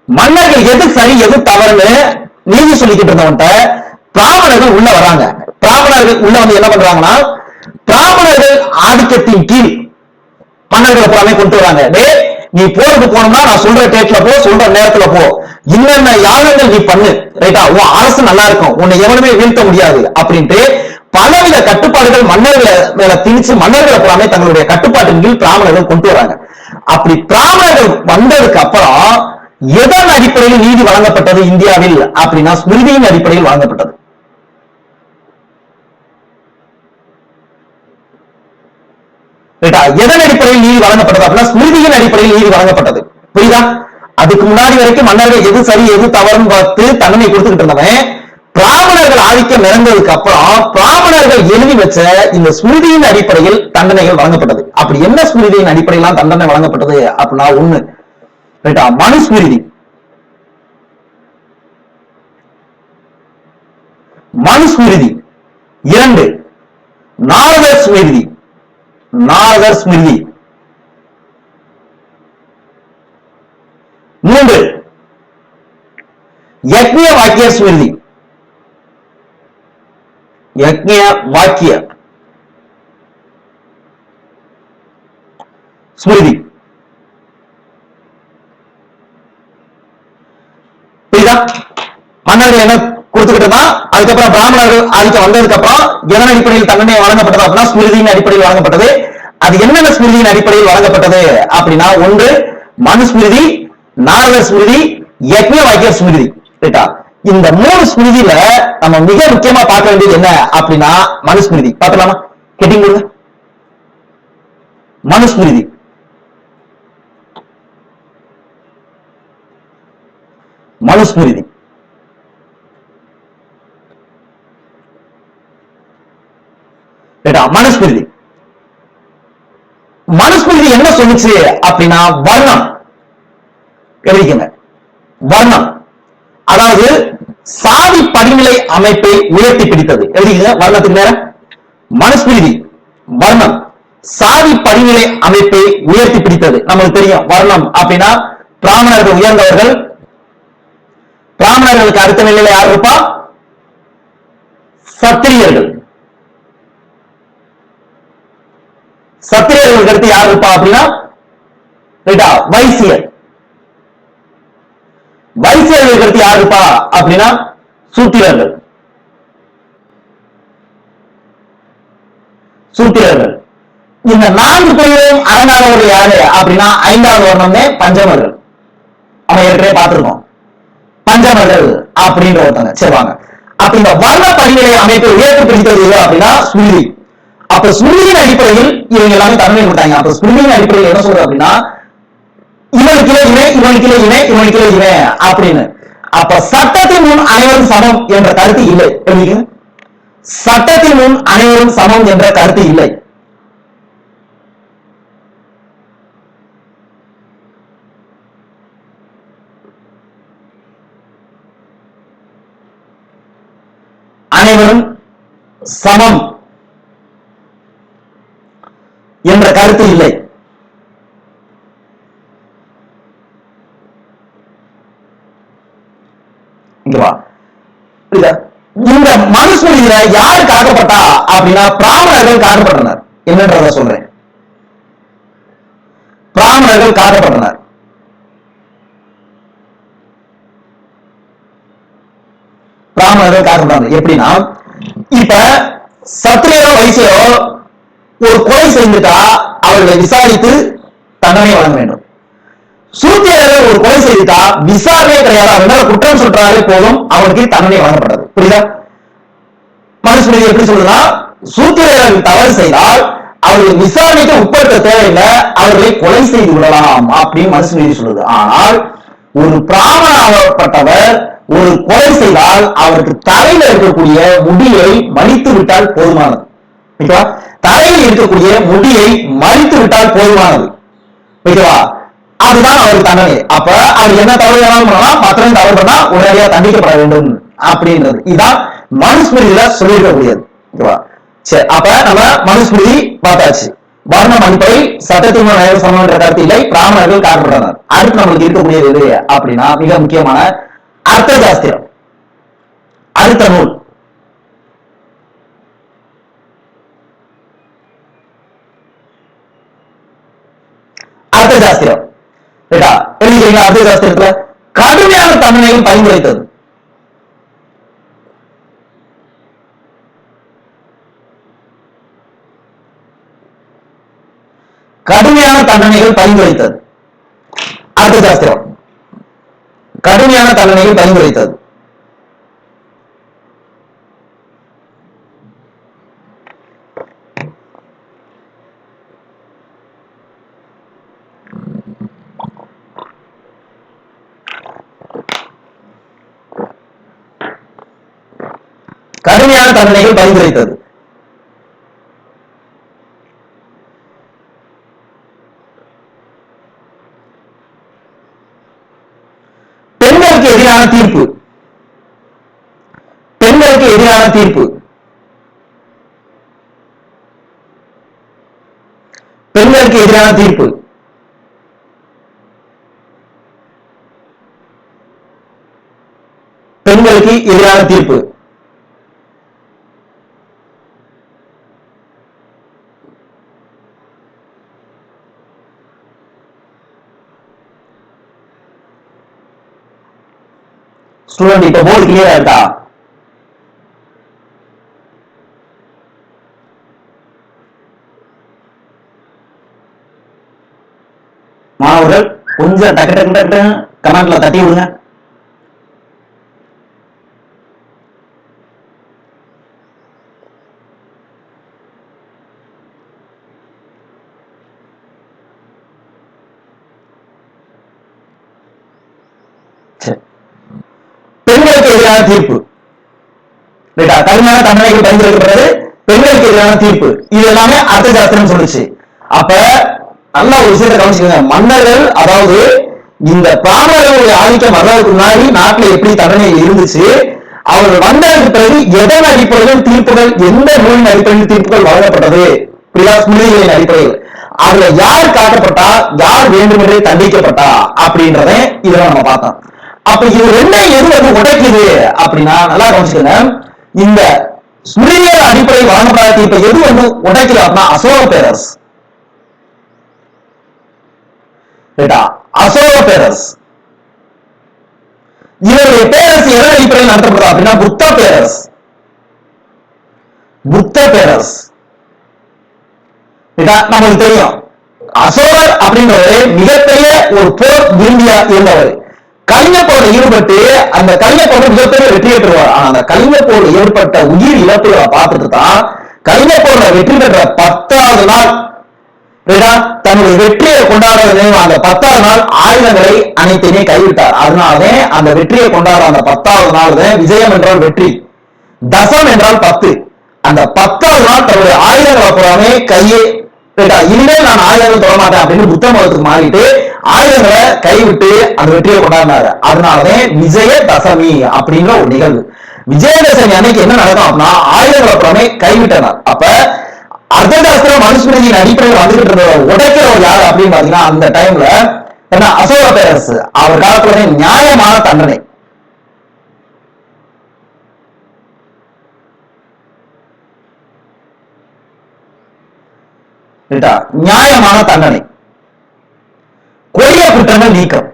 மன்னர்கள் எது சரி எது தவறுன்னு நீதி சொல்லிக்கிட்டு இருந்தவன்ட்ட பிராமணர்கள் உள்ள வராங்க. பிராமணர்கள் உள்ள வந்து என்ன பண்றாங்கன்னா, பிராமணர்கள் ஆதிக்கத்தின் கீழ் மன்னர்களை புறாமே கொண்டு வராங்க. நீ போருக்கு போனோம்னா நான் சொல்ற டேட்ல போ, சொல்ற நேரத்துல போ, இன்னென்ன யாகங்கள் நீ பண்ணு, ரைட்டா, உன் அரசு நல்லா இருக்கும், உன்னை எவனுமே வீழ்த்த முடியாது அப்படின்ட்டு பலவித கட்டுப்பாடுகள் மன்னர்களை மேல திணிச்சு மன்னர்களை புறாமே தங்களுடைய கட்டுப்பாட்டின் கீழ் பிராமணர்கள் கொண்டு வராங்க. அப்படி பிராமணர்கள் வந்ததுக்கு அப்புறம் எதன் அடிப்படையில் நீதி வழங்கப்பட்டது இந்தியாவில் அப்படின்னா ஸ்மிருதியின் அடிப்படையில் வழங்கப்பட்டது. எதன் அடிப்படையில் நீதி வழங்கப்பட்டது அப்படின்னா ஸ்மிருதியின் அடிப்படையில் நீதி வழங்கப்பட்டது. புரியுதா? அதுக்கு முன்னாடி வரைக்கும் மன்னர்கள் எது சரி எது தவறுன்னு பார்த்து தண்டனை கொடுத்துக்கிட்டு இருந்தவன் பிராமணர்கள் ஆதிக்கம் நிறைந்ததுக்கு அப்புறம் பிராமணர்கள் எழுதி வச்ச இந்த ஸ்மிருதியின் அடிப்படையில் தண்டனைகள் வழங்கப்பட்டது. அப்படி என்ன ஸ்மிருதியின் அடிப்படையில் தண்டனை வழங்கப்பட்டது அப்படின்னா, ஒண்ணு மனுஸ்மிருதி, மனுஸ்மிருதி. இரண்டு நாரதர் ஸ்மிருதி, நாரதர் ஸ்மிருதி. மூன்று யக்ஞ வாக்கிய ஸ்மிருதி, யக்ஞ வாக்கிய ஸ்மிருதி. புரியுதா? மன்னர்கள் என்ன கொடுத்துக்கிட்டு தான் அதுக்கப்புறம் பிராமணர்கள் ஆதிக்கம் வந்ததுக்கு அப்புறம் எதன் அடிப்படையில் தண்டனை வழங்கப்பட்டது அப்படின்னா ஸ்மிருதியின் அடிப்படையில் வழங்கப்பட்டது. அது என்னென்ன ஸ்மிருதியின் அடிப்படையில் வழங்கப்பட்டது அப்படின்னா, ஒன்று மனுஸ்மிருதி, நாரத ஸ்மிருதி, யக்ஞ வாக்கிய ஸ்மிருதி. ரைட்டா? இந்த 3 ஸ்மிருதியில நம்ம மிக முக்கியமா பார்க்க வேண்டியது என்ன அப்படின்னா மனுஸ்மிருதி. பார்க்கலாமா? கேட்டிங் கொடுங்க. மனுஸ்மிருதி மனுஸ்மிருதி மனுஸ்மிருதி மனுஸ்மிருதி என்ன சொல்லுச்சு அப்படின்னா வர்ணம் எழுதிக்கங்க. வர்ணம் அதாவது சாதி படிநிலை அமைப்பை உயர்த்தி பிடித்தது. எழுதிக்கங்க. வர்ணத்துக்கு நேரம் மனுஸ்மிருதி வர்ணம் சாதி படிநிலை அமைப்பை உயர்த்தி பிடித்தது. நமக்கு தெரியும் வர்ணம் அப்படின்னா பிராமணர்கள் உயர்ந்தவர்கள். பிராமணர்களுக்கு அடுத்த நிலையில யார் இருப்பா? சத்திரியர்கள். சத்திரியர்களுக்கு அடுத்து யார் இருப்பா அப்படின்னா வைசியர். வைசியர்களுக்கு அடுத்து யார் இருப்பா அப்படின்னா சூத்திரர்கள். சூத்திரர்கள். இந்த 4 பேரையும் அடங்காதவர்கள் யாரு அப்படின்னா 5வது வர்ணமே பஞ்சமர்கள். அவன் ஏற்கனவே பார்த்திருக்கோம். பஞ்சமர்கள் அப்படின்ற ஒருத்தங்க. சரி வாங்க. அப்ப இந்த வர்ண படிநிலை அமைப்பை உயர்த்தி பிடித்தது அப்படின்னா ஸ்மிருதி. அப்ப ஸ்மிருதியின் அடிப்படையில் இவங்க எல்லாமே தன்மை கொடுத்தாங்க. அப்ப ஸ்மிருதியின் அடிப்படையில் என்ன சொல்றது அப்படின்னா இவனுக்கு இவன், இவனுக்கு இவன், இவனுக்கு இவன் அப்படின்னு. அப்ப சட்டத்தின் முன் அனைவரும் சமம் என்ற கருத்து இல்லை. சட்டத்தின் முன் அனைவரும் சமம் என்ற கருத்து இல்லை. அனைவரும் சமம் என்ற கருத்து இல்லை. இந்த மனுஸ்மிருதியில யார் காக்கப்பட்டா அப்படின்னா பிராமணர்கள் காக்கப்பட்டனர். என்னன்றத சொல்றேன். பிராமணர்கள் காக்கப்பட்டனர். பிராமணர்கள் காக்கப்பட்டனர் எப்படின்னா, இப்ப சத்திரியரோ வைசியரோ ஒரு கொலை செய்துட்டா அவர்களை விசாரித்து தண்டனை வழங்க வேண்டும். சூத்திரர்கள் ஒரு கொலை செய்துட்டா விசாரணை கிடையாது. அவன் குற்றம் சொல்றாலே போதும், அவனுக்கு தண்டனை வழங்கப்பட்டது. புரியுதா? மனுஸ்மிருதி எப்படி சொல்றா? சூத்திரர்கள் தவறு செய்தால் அவர்களை விசாரணைக்கு உட்படுத்த தேவையில்லை, அவர்களை கொலை செய்து விடலாம் அப்படின்னு மனுஸ்மிருதி சொல்லுது. ஆனால் ஒரு பிராமணப்பட்டவர் ஒரு கொலை செய்தால் அவருக்கு தலையில இருக்கக்கூடிய முடியை மடித்து விட்டால் போதுமானது. தலையில் இருக்கக்கூடிய முடியை மடித்து விட்டால் போதுமானது. ஓகேவா? அதுதான் அவருக்கு தண்டனை. அப்ப அவர் என்ன தவறு பண்ணலாம், மற்றவங்க தவறு பண்ணா உடனடியாக தண்டிக்கப்பட வேண்டும் அப்படின்றது இதுதான் மனுஸ்மிருதியில சொல்லியிருக்கக்கூடியது. ஓகேவா? சரி, அப்ப நம்ம மனுஸ்மிருதி பார்த்தாச்சு. வர்ணம் அடிப்படை சட்டத்தின் முன் சமம் என்ற கருத்து இல்லை, பிராமணர்கள் காரணப்பட்டனர். அடுத்து நம்மளுக்கு இருக்கக்கூடியது எது அப்படின்னா மிக முக்கியமான அர்த்த சாஸ்திரம். அடுத்த நூல் அர்த்த சாஸ்திரம். அர்த்த சாஸ்திரத்துல கடுமையான தண்டனையும் பரிந்துரைத்தது. கடுமையான தண்டனைகள் பரிந்துரைத்தது. அர்த்த சாஸ்திரம் கடுமையான தண்டனைகள் பரிந்துரைத்தது. கடுமையான தண்டனைகள் பரிந்துரைத்தது. பெண்களுக்கு எதிரான தீர்ப்பு. பெண்களுக்கு எதிரான தீர்ப்பு. பெண்களுக்கு எதிரான தீர்ப்பு. பெண்களுக்கு எதிரான தீர்ப்பு. ஸ்டூடெண்ட் இப்ப போர்டு கிளியரா இருக்கா? மாணவர்கள் கொஞ்சம் டக்கு டக்கு டக்கு கமெண்ட்ல தட்டி விடுங்க. பெண்களுக்கு எதிரான தீர்ப்பு, கடுமையான தண்டனைகள் பரிந்துரைக்கப்படுறது, பெண்களுக்கு எதிரான தீர்ப்பு, இது எல்லாமே அர்த்த சாஸ்திரம் சொல்லுச்சு. அப்ப நல்ல ஒரு விஷயத்தை கவனிச்சுக்கோங்க. மன்னர்கள், அதாவது இந்த பிராமணர்களுடைய ஆதிக்கம் வர்றதுக்கு முன்னாடி நாட்டுல எப்படி தண்டனை இருந்துச்சு, அவர்கள் வந்ததற்கு பிறகு எதன் அடிப்படையில் தீர்ப்புகள், எந்த நூலின் அடிப்படையில் தீர்ப்புகள் வழங்கப்பட்டது, ஸ்மிருதிகளின் அடிப்படையில் அதுல யார் காட்டப்பட்டா, யார் வேண்டுமென்றே தண்டிக்கப்பட்டா அப்படின்றத இதுல நம்ம பார்த்தோம். அப்ப இது ரெண்டையும் எது வந்து உடைக்குது அப்படின்னா நல்லா கவனிச்சுக்கோங்க. இந்த ஸ்மிருதிகள் அடிப்படையில் வழங்கப்படாத தீர்ப்பை எது வந்து உடைக்குது அப்படின்னா அசோக பேரரசு. அசோக பேரரசு இவருடைய பேரரசு எதன் அடிப்படையில் நடத்தப்படுதா அப்படின்னா புத்த பேரரசு. புத்த பேரரசு நமக்கு தெரியும். அசோகர் அப்படின்றவரு மிகப்பெரிய ஒரு போர் விரும்பியா இருந்தவர். கலிங்கப்போர்ல ஈடுபட்டு அந்த கலிங்கப்போர்ல மிகப்பெரிய வெற்றி பெற்றுவார். ஆனா அந்த கலிங்கப்போர்ல ஏற்பட்ட உயிர் இழப்புகளை பார்த்துட்டு தான் கலிங்கப்போர்ல வெற்றி பெற்ற 10வது நாள் தன்னுடைய வெற்றியை கொண்டாட அந்த 10வது நாள் ஆயுதங்களை அனைத்தையுமே கைவிட்டார். அதனாலே அந்த வெற்றியை கொண்டாட அந்த 10வது நாள் விஜயம் என்றால் வெற்றி, தசம் என்றால் 10. அந்த 10வது நாள் தன்னுடைய ஆயுதங்களை புறாமே கையை இனிமேல் நான் ஆயுதங்கள் தொட மாட்டேன் அப்படின்னு புத்த மதத்துக்கு மாறிட்டு ஆயுதங்களை கைவிட்டு அந்த வெற்றியை கொண்டாடினாரு. அதனாலதான் விஜய தசமி அப்படிங்கிற ஒரு நிகழ்வு. விஜயதசமி அன்னைக்கு என்ன நடக்கும் அப்படின்னா ஆயுதங்களை புறமே கைவிட்டனர். அப்ப அர்த்தசாஸ்திர மனுஸ்மிருதியின் அடிப்படையில் வந்துகிட்டு இருந்த உடைக்கிறவர் யாரு அப்படின்னு பாத்தீங்கன்னா அந்த டைம்ல என்ன அசோக பேரரசு. அவர் காலத்துல நியாயமான தண்டனை, நியாயமான தண்டனை, கொடிய குற்றங்கள் நீக்கம்.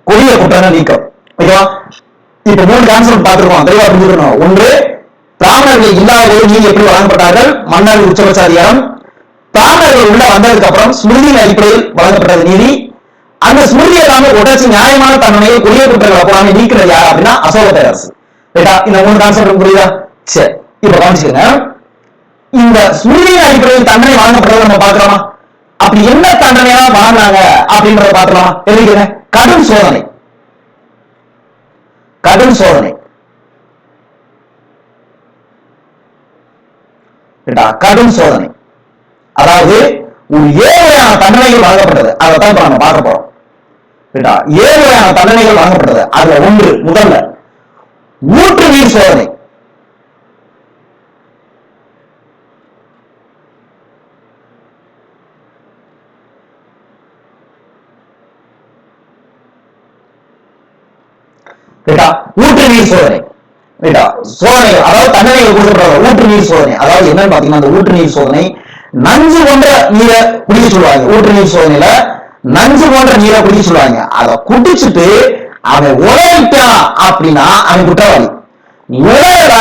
கொடிய குற்றங்கள் நீக்கம். ஓகேவா? இப்ப 3 கான்செப்ட் பார்த்திருக்கோம், தெளிவா புரிஞ்சுக்கணும். ஒன்று, பிராமணர்கள் இல்லாத போது நீதி எப்படி வழங்கப்பட்டார்கள், மன்னர்கள் உச்சபட்ச அதிகாரம். பிராமணர்கள் உள்ள வந்ததுக்கு அப்புறம் ஸ்மிருதியின் அடிப்படையில் வழங்கப்பட்டது நீதி. அந்த ஸ்மிருதி எல்லாமே உடச்சு நியாயமான தண்டனையை கொடிய குற்றங்களை போடாம நீக்கிறது யார் அப்படின்னா அசோக பேரரசு. இந்த 3 கான்செப்ட் புரியுதா? சரி, இப்ப கவனிச்சுக்கோங்க. இந்த ஸ்மிருதியின் அடிப்படையில் தண்டனை வழங்கப்படுறத நம்ம பார்க்கலாமா? அப்படி என்ன தண்டனையா வழங்கினாங்க அப்படின்றத பார்க்கலாமா? எழுதிக்கிறேன். கடும் சோதனை. கடும் சோதனை. கடும் சோதனை அதாவது ஒரு 7 வகையான தண்டனைகள் வழங்கப்பட்டது. அதைத்தான் இப்ப நம்ம பார்க்க போறோம். 7 வகையான தண்டனைகள் வழங்கப்பட்டது. அதுல ஒன்று, முதல்ல ஊற்று நீர் சோதனை. ஊற்று நீர் சோதனை சோதனைகள், அதாவது தண்டனைகள் கொடுக்கப்படுற ஊற்று நீர் சோதனை. அதாவது என்னன்னு பாத்தீங்கன்னா அந்த ஊற்று நீர் சோதனை நஞ்சு போன்ற நீரை குடிக்க சொல்லுவாங்க. ஊற்று நீர் சோதனையில நஞ்சு போன்ற நீரை குடிக்க சொல்லுவாங்க. அதை குடிச்சுட்டு அவன் உழைட்டான் அப்படின்னா அவன் குற்றவாளி, உழையல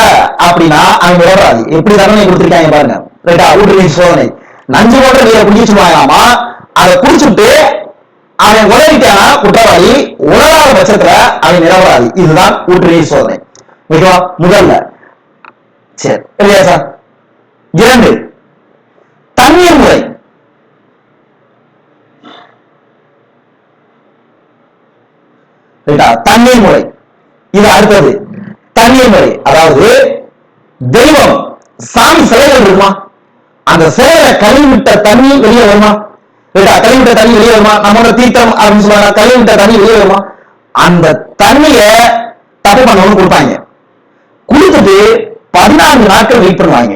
அப்படின்னா அவன் நிரபராதி. எப்படி தண்டனை கொடுத்திருக்காங்க பாருங்க. ஊற்று நீர் சோதனை நஞ்சு போன்ற நீரை குடிக்க சொல்லுவாங்களாமா. அதை குடிச்சுட்டு அவன் உழைட்டானா குற்றவாளி, உணராத பட்சத்துல அவன் நிரபராதி. இதுதான் ஊற்று நீர் சோதனை. ஓகேவா? முதல்ல சரி இல்லையா சார்? 2, தண்ணீர் முறை. தண்ணீர் முறை இது அடுத்தது. தண்ணீர் முறை அதாவது தெய்வம் சாமி சிலைகள் இருக்குமா, அந்த சிலையை கழுவிட்ட தண்ணி வெளியே வருமா? கழுவிட்ட தண்ணி வெளியே வருமா? நம்மளோட தீர்த்தம் அப்படின்னு சொல்லுவாங்க. கழுவிட்ட தண்ணி வெளியே வருமா? அந்த தண்ணிய தப்பு பண்ணவங்க கொடுப்பாங்க. குளித்துட்டு 14 நாட்கள் வெயிட் பண்ணுவாங்க.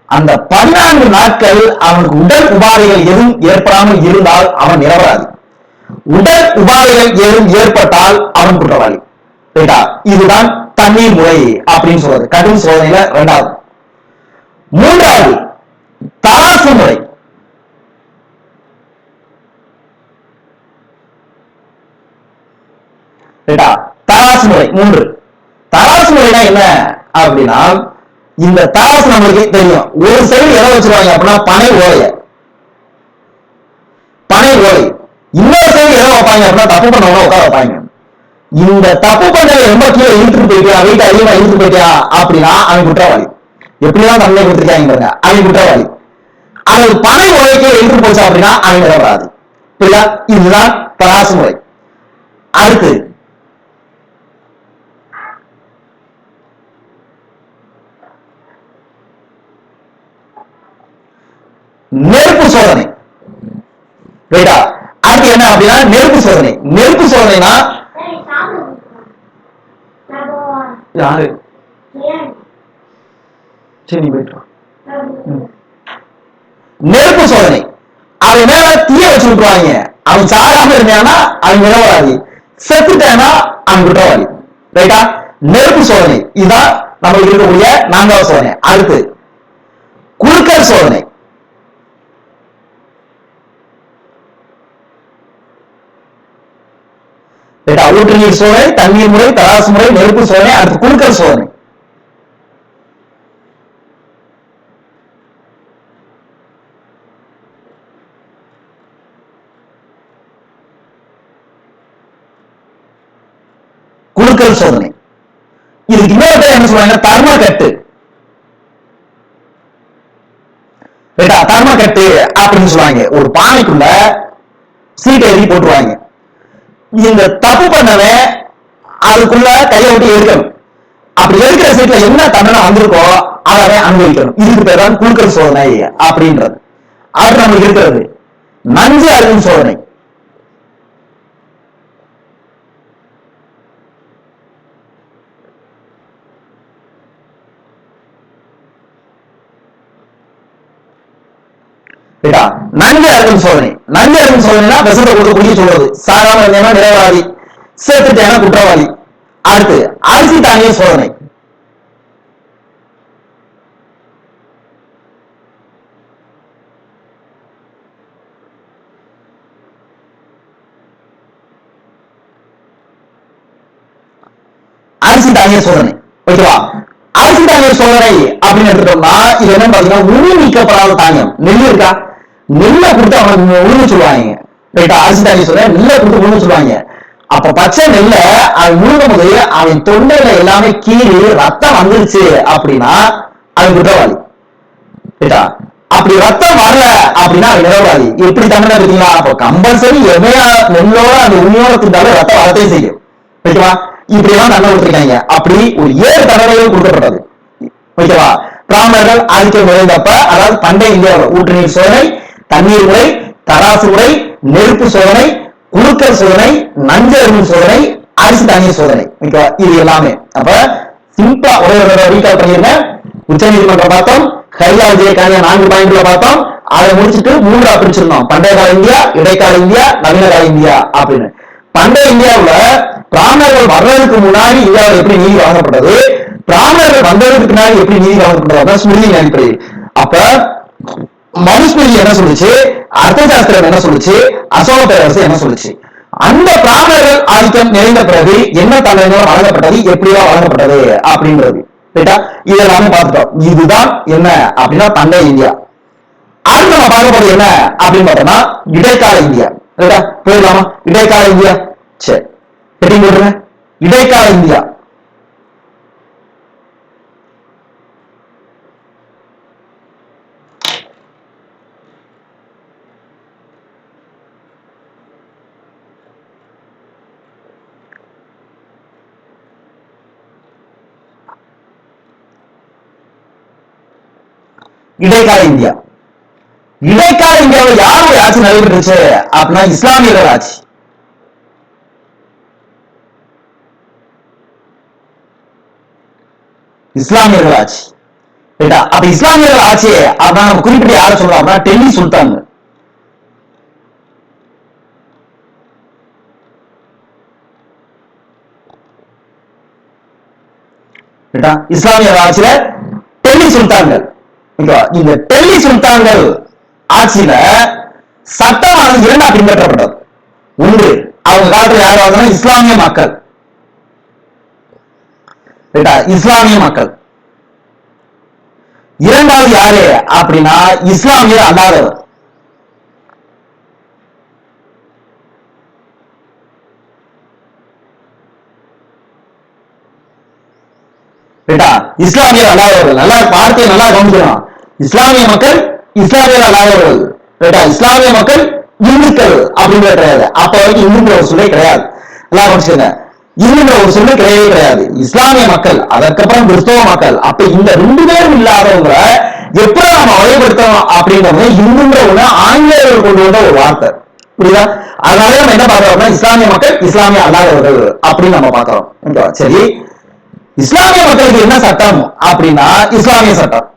அந்த 14 நாட்கள் அவனுக்கு உடல் உபாதைகள் எதுவும் ஏற்படாமல் இருந்தால் அவன் நிரபராதி. உடல் உபாதைகள் எதுவும் ஏற்பட்டால் அவன் குற்றவாளி. இதுதான் தண்ணீர் முறை அப்படின்னு சொல்றது கடும் சோதனையில 2வது. 3வது தராசு முறை. தராசு முறை 3. தராசு முறைனா என்ன அப்படின்னா, இந்த தராசு நம்மளுக்கு தெரியும். ஒரு சைடு எதை வச்சிருவாங்க அப்படின்னா பனை ஓலை. இன்னொரு சைடு எதை வைப்பாங்க அப்படின்னா தப்பு பண்ணவங்க உட்கார வைப்பாங்க. இந்த தப்பு பண்ண ரொம்ப கீழே இழுத்துட்டு போயிட்டியா, வெயிட் அதிகமா இழுத்துட்டு போயிட்டியா அப்படின்னா அவன் குற்றவாளி. எப்படிதான் தண்டனை கொடுத்துருக்காங்க பாருங்க, அவன் குற்றவாளி. அது பனை ஓலைக்கு இழுத்து போச்சு அப்படின்னா அவன் நிரபராதி. புரியுதா? இதுதான் தராசு முறை. அடுத்து நெருப்பு சோதனை. ரைட்டா? அடுத்து என்ன அப்படின்னா நெருப்பு சோதனை. நெருப்பு சோதனைனா யாரு சரி போயிட்டு நெருப்பு சோதனை. அவன் மேல தீய வச்சு விட்டுருவாங்க. அவன் சாகாம இருந்தானா அவன் நிரபராதி, செத்துட்டானா அவன் குற்றவாளி. ரைட்டா? நெருப்பு சோதனை இதுதான் நம்மளுக்கு இருக்கக்கூடிய 4வது சோதனை. அடுத்து குழுக்கள் சோதனை. ஊற்று நீர் சோதனை, தண்ணீர் முறை, தராசு முறை, நெருப்பு சோதனை. அடுத்து குழுக்கள் சோதனை. குழுக்கள் சோதனை இதுக்கு இன்னொரு பேர் என்ன சொல்றாங்க, தர்மக்கட்டு. தர்மக்கட்டு அப்படின்னு சொல்லுவாங்க. ஒரு பானைக்குள்ள சீட்டை எழுதி போட்டுருவாங்க. இந்த தப்பு பண்ணவன் அதுக்குள்ள கையை விட்டு எடுக்கணும். அப்படி எடுக்கிற சீட்ல என்ன தண்டனை வந்திருக்கோ அதை அனுபவிக்கணும். இதுக்கு பேர் தான் குழுக்கள் சோதனை அப்படின்றது. அது நமக்கு இருக்கிறது நஞ்சு அறிவும் சோதனை. நன்கு அறிவும் சோதனை. நன்கு அறிவும் சோதனை விஷத்தை கொடுத்து குடிக்க சொல்றது. சாதாரண இருந்தேன்னா நிரபராதி, சேர்த்துட்டேனா குற்றவாளி. அடுத்து அரிசி தானிய சோதனை. அரிசி தானிய சோதனை ஓகேவா? அரிசி தானிய சோதனை அப்படின்னு எடுத்துட்டோம்னா இது என்ன பாத்தீங்கன்னா, உணவு நீக்கப்படாத தானியம். நெல் இருக்கா, நெல்லை கொடுத்து அவனுக்கு உழுவு சொல்லுவாங்க. ரைட்டா? அரிசி தானிய சோதனை நெல்லை கொடுத்து உழுவு சொல்லுவாங்க. அப்ப பச்சை நெல்ல அவன் முழுகும் போது அவன் தொண்டையில எல்லாமே கீறி ரத்தம் வந்துருச்சு அப்படின்னா அவன் குற்றவாளி. ரைட்டா? அப்படி ரத்தம் வரல அப்படின்னா அவன் நிரபராதி. எப்படி தண்டனை இருக்கீங்களா? அப்ப கம்பல்சரி எவையா நெல்லோட அந்த உண்மையோட திண்டாலும் ரத்தம் வரத்தையும் செய்யும். ஓகேவா? இப்படி எல்லாம் தண்டனை கொடுத்திருக்காங்க. அப்படி ஒரு 7 தண்டனைகள் கொடுக்கப்பட்டது. ஓகேவா? பிராமணர்கள் ஆதிக்கம் நிறைந்தப்ப, அதாவது பண்டைய இந்தியாவில் ஊற்று நீர் சோதனை, தண்ணீர் முறை, தராசு முறை, நெருப்பு சோதனை, குழுக்கள் சோதனை, நஞ்சு அறிவு சோதனை, அரிசி தானிய சோதனை. ஓகேவா? இது எல்லாமே அப்ப சிம்பிளா ஒரே ரீகால் பண்ணிருங்க. உச்ச நீதிமன்றம் பார்த்தோம், கையால் ஜெயக்கான 4 பாயிண்ட்ல பார்த்தோம். அதை முடிச்சுட்டு 3ஆ பிரிச்சிருந்தோம். பண்டைய கால இந்தியா, இடைக்கால இந்தியா, நவீன கால இந்தியா அப்படின்னு. பண்டைய இந்தியாவுல பிராமணர்கள் வர்றதுக்கு முன்னாடி இந்தியாவில் எப்படி நீதி வழங்கப்பட்டது, பிராமணர்கள் வந்ததுக்கு பின்னாடி எப்படி நீதி வழங்கப்பட்டது ஸ்மிருதியின் அடிப்படையில். அப்ப மனுஸ்மிருதி என்ன சொல்லுச்சு, அர்த்த சாஸ்திரம் என்ன சொல்லுச்சு, அசோக பேரரசு என்ன சொல்லுச்சு, அந்த பிராமணர்கள் ஆதிக்கம் நிறைந்த பிறகு என்ன தண்டனைகள் வழங்கப்பட்டது, எப்படியா வழங்கப்பட்டது அப்படின்றது. இதெல்லாமே பார்த்துட்டோம். இதுதான் என்ன அப்படின்னா பண்டைய இந்தியா. அடுத்து நம்ம பார்க்க போறது என்ன அப்படின்னு பார்த்தோம்னா இடைக்கால இந்தியா. போயிடலாமா? இடைக்கால இந்தியா. சரி, எப்படி போட்டுருங்க. இடைக்கால இந்தியா இடைக்கால இந்தியா. இடைக்கால இந்தியாவில் யாருடைய ஆட்சி நடைபெற்றுச்சு அப்படின்னா இஸ்லாமியர்கள் ஆட்சி. இஸ்லாமியர்கள் ஆட்சி. அப்ப இஸ்லாமியர்கள் ஆட்சி அப்படின்னா நம்ம குறிப்பிட்டு யார சொல்றோம் அப்படின்னா டெல்லி சுல்தான். இஸ்லாமியர் ஆட்சியில டெல்லி சுல்தான்கள். இந்த டெல்லி சுல்தான்கள் ஆட்சியில சட்டமானது 2ஆ பின்பற்றப்பட்டது. ஒன்று, அவங்க காலத்தில் யார் வாழ்ந்தா இஸ்லாமிய மக்கள். இஸ்லாமிய மக்கள். இரண்டாவது யாரு அப்படின்னா இஸ்லாமியர் அல்லாதவர். இஸ்லாமியர் அல்லாதவர்கள். நல்லா வார்த்தையை நல்லா கவனிக்கணும். இஸ்லாமிய மக்கள், இஸ்லாமியர் அல்லாதவர்கள். இஸ்லாமிய மக்கள் இந்துக்கள் அப்படிங்கிற கிடையாது. அப்ப வரைக்கும் இந்துங்கிற ஒரு சொல்லே கிடையாது. நல்லா கவனிச்சுங்க. இந்துங்கிற ஒரு சொல்லு கிடையவே கிடையாது. இஸ்லாமிய மக்கள், அதற்கப்புறம் கிறிஸ்தவ மக்கள். அப்ப இந்த ரெண்டு பேரும் இல்லாதவங்க எப்படி நம்ம வகைப்படுத்தணும் அப்படின்றது இந்துங்கிற ஒண்ணு ஆங்கிலேயர்கள் கொண்டு வந்த ஒரு வார்த்தை. புரியுதா? அதனால நம்ம என்ன பாக்குறோம்னா இஸ்லாமிய மக்கள், இஸ்லாமிய அல்லாதவர்கள் அப்படின்னு நம்ம பாக்குறோம். சரி, இஸ்லாமிய மக்களுக்கு என்ன சட்டம் அப்படின்னா இஸ்லாமிய சட்டம்.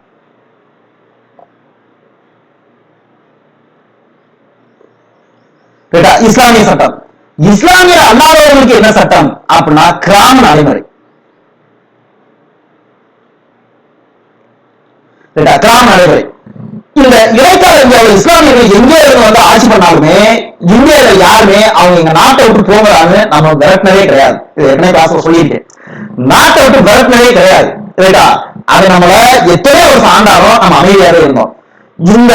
இஸ்லாமிய சட்டம். இஸ்லாமிய அல்லாதவர்களுக்கு என்ன சட்டம் அப்படின்னா கிராம நடைமுறை. கிராம நடைமுறை. இந்த இடைக்கால இந்தியாவில் இஸ்லாமியர்கள் எங்கே வந்து ஆட்சி பண்ணாலுமே இந்தியாவில யாருமே அவங்க எங்க நாட்டை விட்டு போகிறான்னு நம்ம விரட்டினதே கிடையாது. ஏற்கனவே கிளாஸ்ல சொல்லியிருக்கேன். நாட்டை விட்டு விரட்டினதே கிடையாது. அது நம்மள எத்தனை வருஷம் ஆண்டாலும் நம்ம அமைதியாக இருந்தோம். இந்த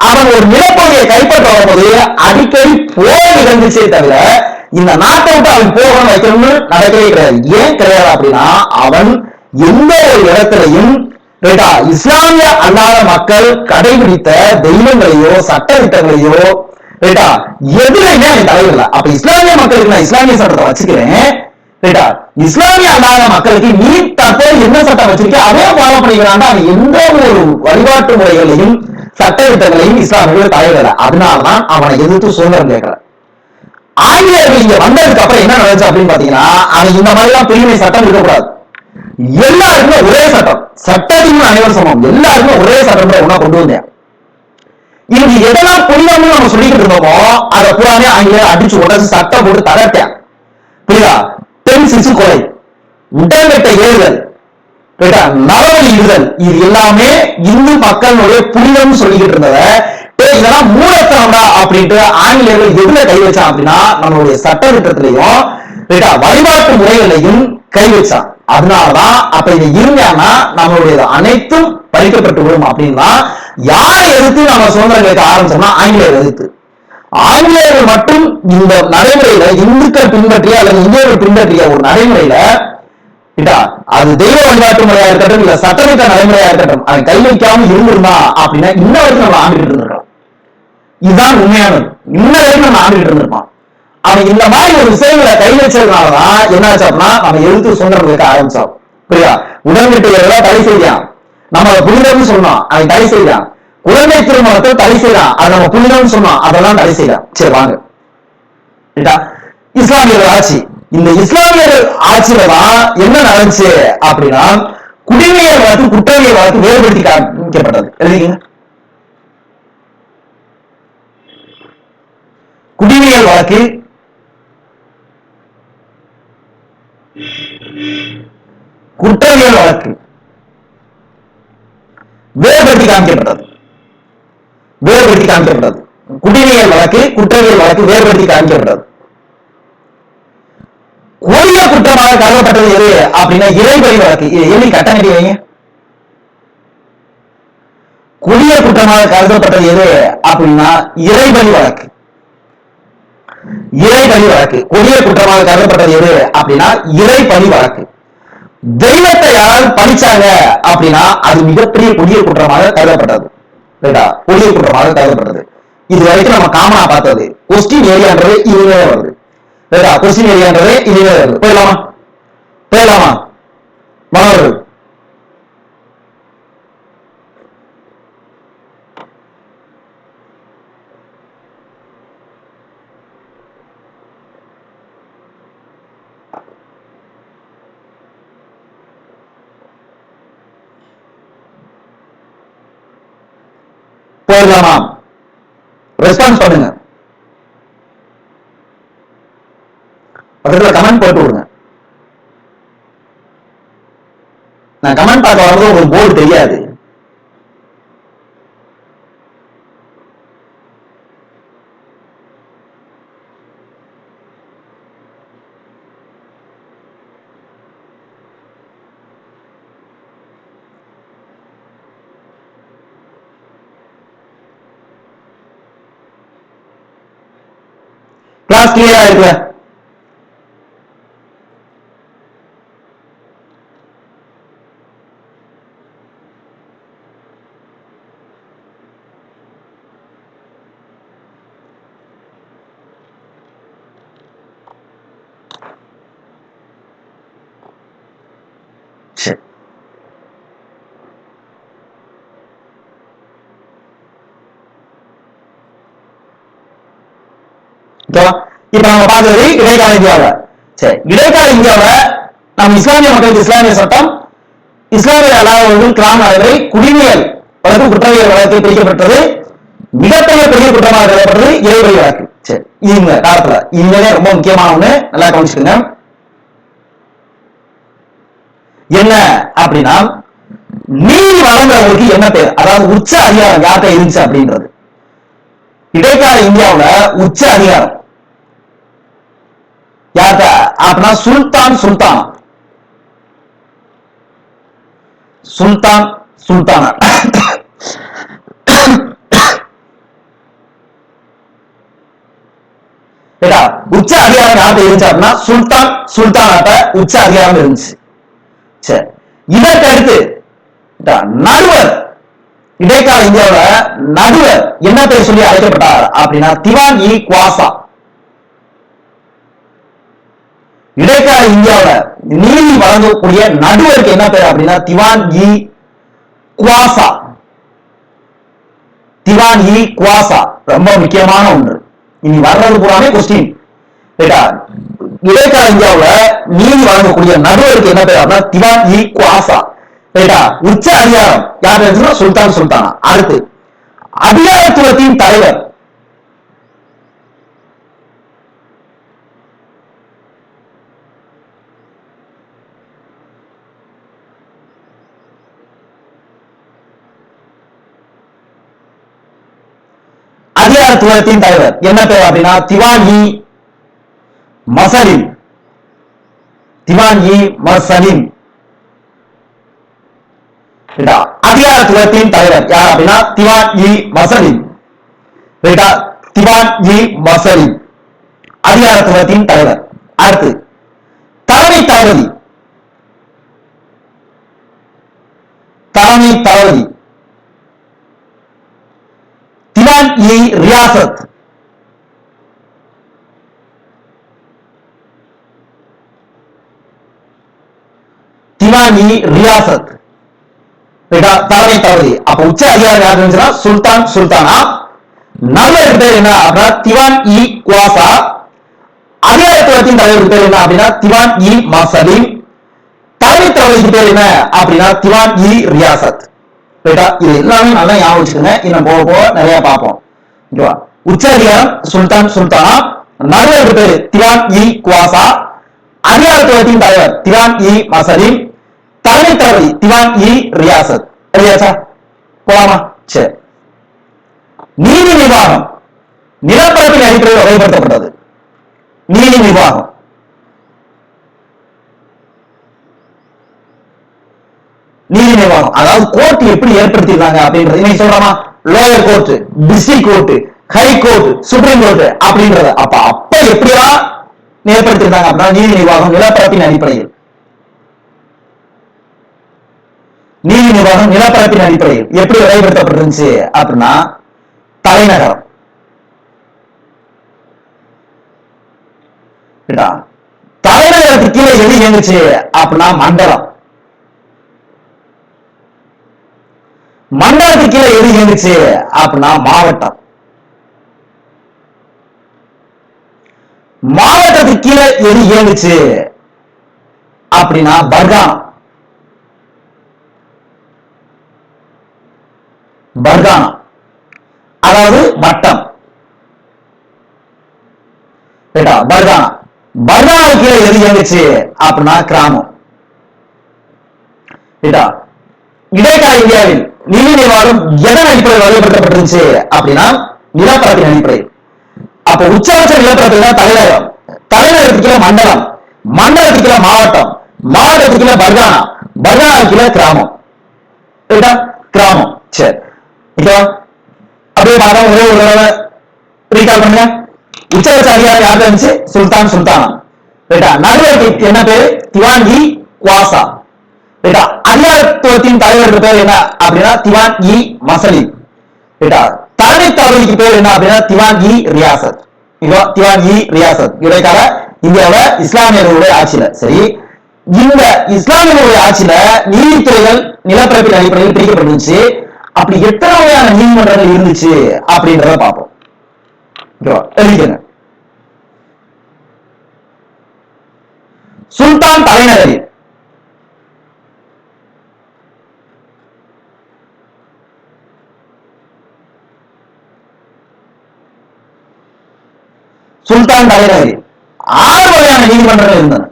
அவன் ஒரு நிலப்பகுதியை கைப்பற்ற வரும்போது அடிக்கடி போர் நிகழ்ந்துச்சே தவிர இந்த நாட்டை விட்டு அவன் போகணும் வைக்கணும்னு நடக்கவே கிடையாது. ஏன் கிடையாது அப்படின்னா அவன் எந்த ஒரு இடத்திலையும் இஸ்லாமிய அல்லாத மக்கள் கடைபிடித்த தெய்வங்களையோ சட்ட திட்டங்களையோ எதுலையுமே அவன் தலையிடல. அப்ப இஸ்லாமிய மக்களுக்கு நான் இஸ்லாமிய சட்டத்தை வச்சுக்கிறேன். இஸ்லாமிய அல்லாத மக்களுக்கு நீ தற்போது என்ன சட்டம் வச்சிருக்க அதே ஃபாலோ பண்ணிக்கிறான். அவன் எந்த ஒரு வழிபாட்டு முறைகளையும் சட்ட திட்டங்களையும் இஸ்லாமியர்கள் தலையிடல. அதனாலதான் அவனை எதிர்த்து சுதந்திரம் கேட்கல. ஆங்கிலேயர்கள் இங்க வந்ததுக்கு அப்புறம் என்ன நடந்துச்சு அப்படின்னு பாத்தீங்கன்னா அவன் இந்த மாதிரி எல்லாம் பிரிவினை சட்டம் இருக்கக்கூடாது. எல்லாருக்குமே ஒரே சட்டம், சட்டத்தின் அனைவரும் சமம், எல்லாருக்குமே ஒரே சட்டம் ஒன்னா கொண்டு வந்தேன். இவங்க எதெல்லாம் புரியாம நம்ம சொல்லிக்கிட்டு இருந்தோமோ அதை பூராமே ஆங்கிலேயர் அடிச்சு உடச்சு சட்டம் போட்டு தகர்த்தேன். புரியுதா? பெண் சிசு கொலை, உடல்வெட்ட ஏறுதல், நரபலி இடுதல், இது எல்லாமே இந்து மக்களுடைய புனிதம் சொல்லிக்கிட்டு இருந்தத இதெல்லாம் மூலத்தனம்டா அப்படின்ட்டு ஆங்கிலேயர்கள் எதுல கை வச்சான் அப்படின்னா நம்மளுடைய சட்ட திட்டத்திலையும் வழிபாட்டு முறைகளையும் கை வச்சான். அதனாலதான் அப்ப இது இருந்தாங்கன்னா நம்மளுடைய அனைத்தும் பறிக்கப்பட்டு விடும். அப்படின்னா யாரை எதிர்த்து நம்ம சுதந்திரம் கேட்க ஆரம்பிச்சோம்னா ஆங்கிலேயர் எதிர்த்து. ஆங்கிலேயர்கள் மட்டும் இந்த நடைமுறையில இந்துக்கள் பின்பற்றிய அல்லது இந்தியர்கள் பின்பற்றிய ஒரு நடைமுறையில அது தெய்வ வழிபாட்டு முறையா இருக்கட்டும் இல்ல சட்டத்திட்ட நடைமுறையா இருக்கட்டும் அதை கை வைக்காம இருந்திருந்தா அப்படின்னா இன்ன வரைக்கும் நம்ம ஆண்டுகிட்டு இருந்திருக்கோம். இதுதான் உண்மையானது. இன்ன வரைக்கும் நம்ம ஆண்டுகிட்டு இருந்திருப்பான். அவன் இந்த மாதிரி ஒரு விஷயங்களை கை வச்சதுனாலதான் என்னாச்சு அப்படின்னா நம்ம எழுத்து சுதந்திரம் கேட்க ஆரம்பிச்சோம். புரியா? உடன்கட்டை தடை செய்யான், நம்ம அதை புனிதம்னு சொன்னோம், அவன் தடை செய்யான். குழந்தை திருமணத்தை தடை செய்யலாம், அதை நம்ம புனிதம்னு சொன்னோம், அதெல்லாம் தடை செய்யலாம். சரி வாங்க, இஸ்லாமியர்கள் ஆட்சி. இந்த இஸ்லாமியர்கள் ஆட்சியில தான் என்ன நடந்துச்சு அப்படின்னா குடிமையல் வழக்கு குற்றவியல் வழக்கு வேறுபடுத்தி காமிக்கப்பட்டது. எழுதிங்க. குடிமையல் வழக்கு குற்றவியல் வழக்கு வேறுபடுத்தி காமிக்கப்பட்டது. வேறுபடுத்தி காமிக்கப்பட்டது. குடிமையல் வழக்கு குற்றவியல் வழக்கு வேறுபடுத்தி காமிக்கப்பட்டது. கொடிய குற்றமாக கருதப்பட்டது எது அப்படின்னா இறைபலி வழக்கு. எண்ணி கட்டணி வைங்க. கொடிய குற்றமாக கருதப்பட்டது எது அப்படின்னா இறைபலி வழக்கு. இறைபலி வழக்கு கொடிய குற்றமாக கருதப்பட்டது எது அப்படின்னா இறைபலி வழக்கு. தெய்வத்தை யாராவது பழிச்சாங்க அப்படின்னா அது மிகப்பெரிய கொடிய குற்றமாக கருதப்பட்டது. கொடிய குற்றமாக கருதப்பட்டது. இது வரைக்கும் நம்ம காமனா பார்த்தது. கொஸ்டின் ஏரியான்றது இதுவே வருது. கொஸ்டின் ஏரியான்றது இதுவே வருது. போயிடலாமா? போயிடலாமா மாணவர்கள்? போயிடலாமா? ரெஸ்பான்ஸ் பண்ணுங்க. பக்கத்துல கமெண்ட் போட்டு விடுங்க. நான் கமெண்ட் பார்க்க வரது உங்களுக்கு போர்டு தெரியாது. கிளாஸ் கிளியரா இருக்குல்ல? சரி, இப்ப நம்ம பார்க்கிறது இடைக்கால இந்தியாவில். சரி, இடைக்கால இந்தியாவில் நம்ம இஸ்லாமிய மக்களுக்கு இஸ்லாமிய சட்டம், இஸ்லாமிய அல்லாதவர்கள் கிராம அளவை குடிமையல் வழக்கு குற்றவியல் வழக்கில் பிரிக்கப்பட்டது. மிகப்பெரிய பெரிய குற்றமாக கருதப்பட்டது இறைவழி வழக்கு. சரி, இந்த காலத்துல இதுவே ரொம்ப முக்கியமான ஒண்ணு, நல்லா கவனிச்சுக்கோங்க. என்ன அப்படின்னா, நீதி வழங்குறவங்களுக்கு என்ன பேர், அதாவது உச்ச அதிகாரம் யார்கிட்ட இருந்துச்சு அப்படின்றது. இடைக்கால இந்தியாவுல உச்ச அதிகாரம் யார்கிட்ட அப்படின்னா சுல்தான் சுல்தானா, சுல்தான் சுல்தானா. உச்ச அதிகாரம் யார்கிட்ட இருந்துச்சு அப்படின்னா சுல்தான் சுல்தானாட்ட உச்ச அதிகாரம் இருந்துச்சு. சரி, இதற்கு அடுத்து நடுவர், இடைக்கால இந்தியாவில் நடுவர் என்ன பேர் சொல்லி அழைக்கப்பட்டார் அப்படின்னா திவான் இ குவாசா. இடைக்கால இந்தியாவில் நீதி வழங்கக்கூடிய நடுவருக்கு என்ன பேர் அப்படின்னா திவான் இ குவாசா. திவான் இ குவாசா ரொம்ப முக்கியமான ஒன்று, இனி வர்றது பூராமே கொஸ்டின். இடைக்கால இந்தியாவில் நீதி வழங்கக்கூடிய நடுவருக்கு என்ன பேர் அப்படின்னா திவான் இ குவாசா. உச்ச அதிகாரம் யார் இருந்துச்சுன்னா சுல்தான் சுல்தானா. அடுத்து அதிகாரத்துவத்தின் தலைவர் அதிகாரத்துவத்தின் தலைவர் என்ன பேர் அப்படின்னா திவான் இ மசலிம். திவான் இ மசலிம் அதிகாரத்துவத்தின் தலைவர் யார் அப்படின்னா திவான் இ மசலிம். திவான் இ மசலிம் அதிகாரத்துவத்தின் தலைவர். அடுத்து தலைமை தளபதி, தலைமை தளபதி திவான் இ ரியாசத். திவான் இ ரியாசத் தலைமை தளபதி. அப்ப உச்ச அதிகாரம் யார் இருந்துச்சுன்னா சுல்தான் சுல்தானா. நடுவர் பேர் என்ன அப்படின்னா திவான் இ குவாசா. அதிகாரத்துவத்தின் தலைவர் பேர் என்ன அப்படின்னா திவான் இ மசலிம். தலைமை தளபதிக்கு பேர் என்ன அப்படின்னா திவான் இ ரியாசத். இது எல்லாமே நல்லா ஞாபகம் வச்சுக்கோங்க, இன்னும் போக போக நிறைய பார்ப்போம். உச்ச அதிகாரம் சுல்தான் சுல்தானா, நடுவர் பேர் திவான் இ குவாசா, அதிகாரத்துவத்தின் தலைவர் திவான் இ மசலிம், தலைமை தளபதி திவான் இ ரியாசத். சரியாச்சா? போலாமா? சரி. நீதி நிர்வாகம் நிலப்பரப்பின் அடிப்படையில் வகைப்படுத்தப்பட்டது. நீதி நிர்வாகம் நீதி நிர்வாகம் அதாவது கோர்ட் எப்படி ஏற்படுத்திருக்காங்க அப்படின்றது இன்னைக்கு சொல்றோமா? Lower court, district court, high court, supreme court அப்படின்றத அப்ப எப்படியெல்லாம் ஏற்படுத்திருக்காங்க அப்படின்னா நீதி நிர்வாகம் நிலப்பரப்பின் அடிப்படையில். நீதி நிர்வாகம் நிலப்பரப்பின் அடிப்படையில் எப்படி வகைப்படுத்தப்பட்டிருந்துச்சு அப்படின்னா தலைநகரம், தலைநகரத்துக்கு கீழே எது இயங்குச்சு அப்படின்னா மண்டலம், மண்டலத்துக்கு கீழே எது இயங்குச்சு அப்படின்னா மாவட்டம், மாவட்டத்துக்கு கீழே எது இயங்குச்சு அப்படின்னா பர்கானா, பர்கானா அதாவது வட்டம். பர்கானா பர்கானா கீழே எது இயங்குச்சு அப்படின்னா கிராமம். இடைக்கால இந்தியாவில் நீதி நிர்வாகம் எதன் அடிப்படையில் வகைப்படுத்தப்பட்டிருந்துச்சு அப்படின்னா நிலப்பரப்பின் அடிப்படையில். அப்ப உச்சபட்ச நிலப்பரப்பில் தான் தலைநகரம், தலைநகரத்துக்கு மண்டலம், மண்டலத்துக்கு மாவட்டம், மாவட்டத்துக்கு பர்கானா, பர்கானாவுக்கு கிராமம். கிராமம். சரி, அப்படியே ஒரே ஒரு ரீகால் பண்ணுங்க. உச்சபட்ச அதிகாரம் யார்கிட்ட இருந்துச்சு? சுல்தான் சுல்தானா. ரைட்டா. நடுவருக்கு என்ன பேரு? திவான் இ குவாசா. ரைட்டா. அதிகாரத்துவத்தின் தலைவருக்கு பேர் என்ன அப்படின்னா திவான் இ மசலி. ரைட்டா. தலைமை தளபதிக்கு பேர் என்ன அப்படின்னா திவான் இ ரியாசத். திவான் இ ரியாசத். இடைக்கால இந்தியாவில இஸ்லாமியர்களுடைய ஆட்சியில. சரி, இந்த இஸ்லாமியர்களுடைய ஆட்சியில நீதித்துறைகள் நிலப்பரப்பின் அடிப்படையில் பிரிக்கப்பட்டுச்சு. அப்படி எத்தனை வகையான நீதிமன்றங்கள் இருந்துச்சு அப்படின்றத பார்ப்போம். எழுதிக்கங்க. சுல்தான் தலைநகரில் சுல்தான் தலைநகரில் 6 வகையான நீதிமன்றங்கள் இருந்தன.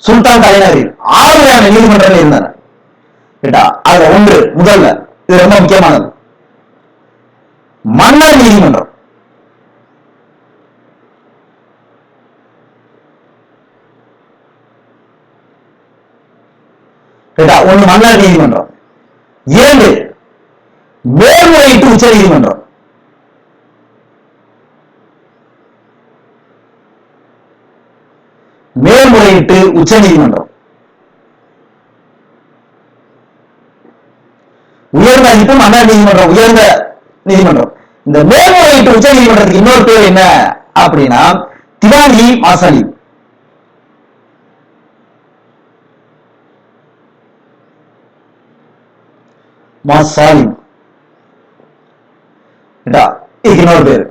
சுல்தான் தலைநகரில் 6 வகையான நீதிமன்றங்கள் இருந்தன. அதுல ஒன்று, முதல்ல இது ரொம்ப முக்கியமானது, மன்னர் நீதிமன்றம். ஒன்று மன்னர் நீதிமன்றம். 2 மேல்முறையீட்டு உச்ச நீதிமன்றம். மேல்முறையீட்டு உச்ச நீதிமன்றம். உயர்ந்த மதிப்பு மன்னர் நீதிமன்றம், உயர்ந்த நீதிமன்றம். இந்த மேல்முறையீட்டு உச்ச நீதிமன்றத்துக்கு இன்னொரு பேர் என்ன அப்படின்னா திவான் இ மசலி. மசாலி இதுக்கு இன்னொரு பேர்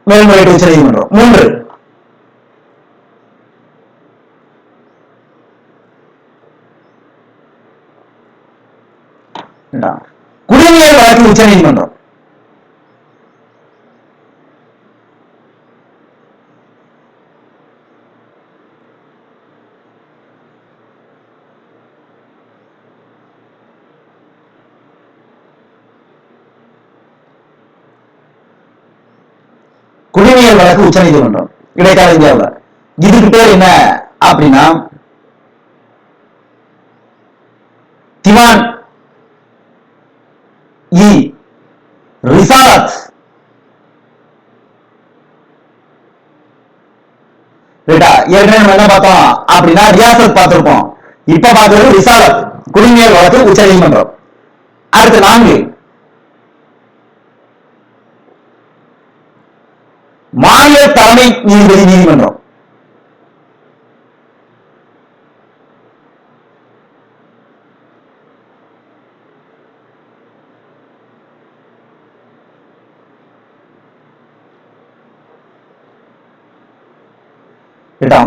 மேல்முறையீட்டு உச்ச நீதிமன்றம். 3 குடிமையியல் வழக்கு உச்ச நீதிமன்றம். குடிமையியல் வழக்கு உச்ச நீதிமன்றம் இடைக்கால இந்தியாவில். இதுக்கு பேர் என்ன அப்படின்னா திவான் இ ரிசாலத். ஏற்கனவே நம்ம என்ன பார்த்தோம் அப்படின்னா ரியாசத் பார்த்திருப்போம். இப்ப பார்க்கிறது ரிசாலத், குடிமையியல் வழக்கு உச்ச நீதிமன்றம். அடுத்து 4 மாநில தலைமை நீதிபதி நீதிமன்றம்.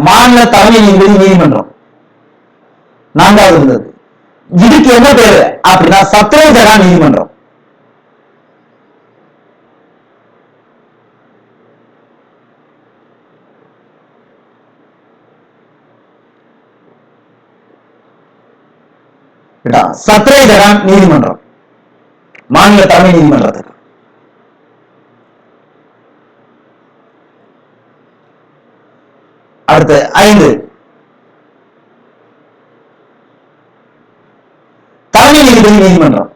மாநில தலைமை நீதிபதி நீதிமன்றம் 4வது இருந்தது. இதுக்கு என்ன பேரு அப்படின்னா சத்ரேஜரா நீதிமன்றம். சத்ரேஜரா நீதிமன்றம் மாநில தலைமை நீதிமன்றத்துக்கு. அடுத்து 5 தலைமை நீதிபதி நீதிமன்றம்.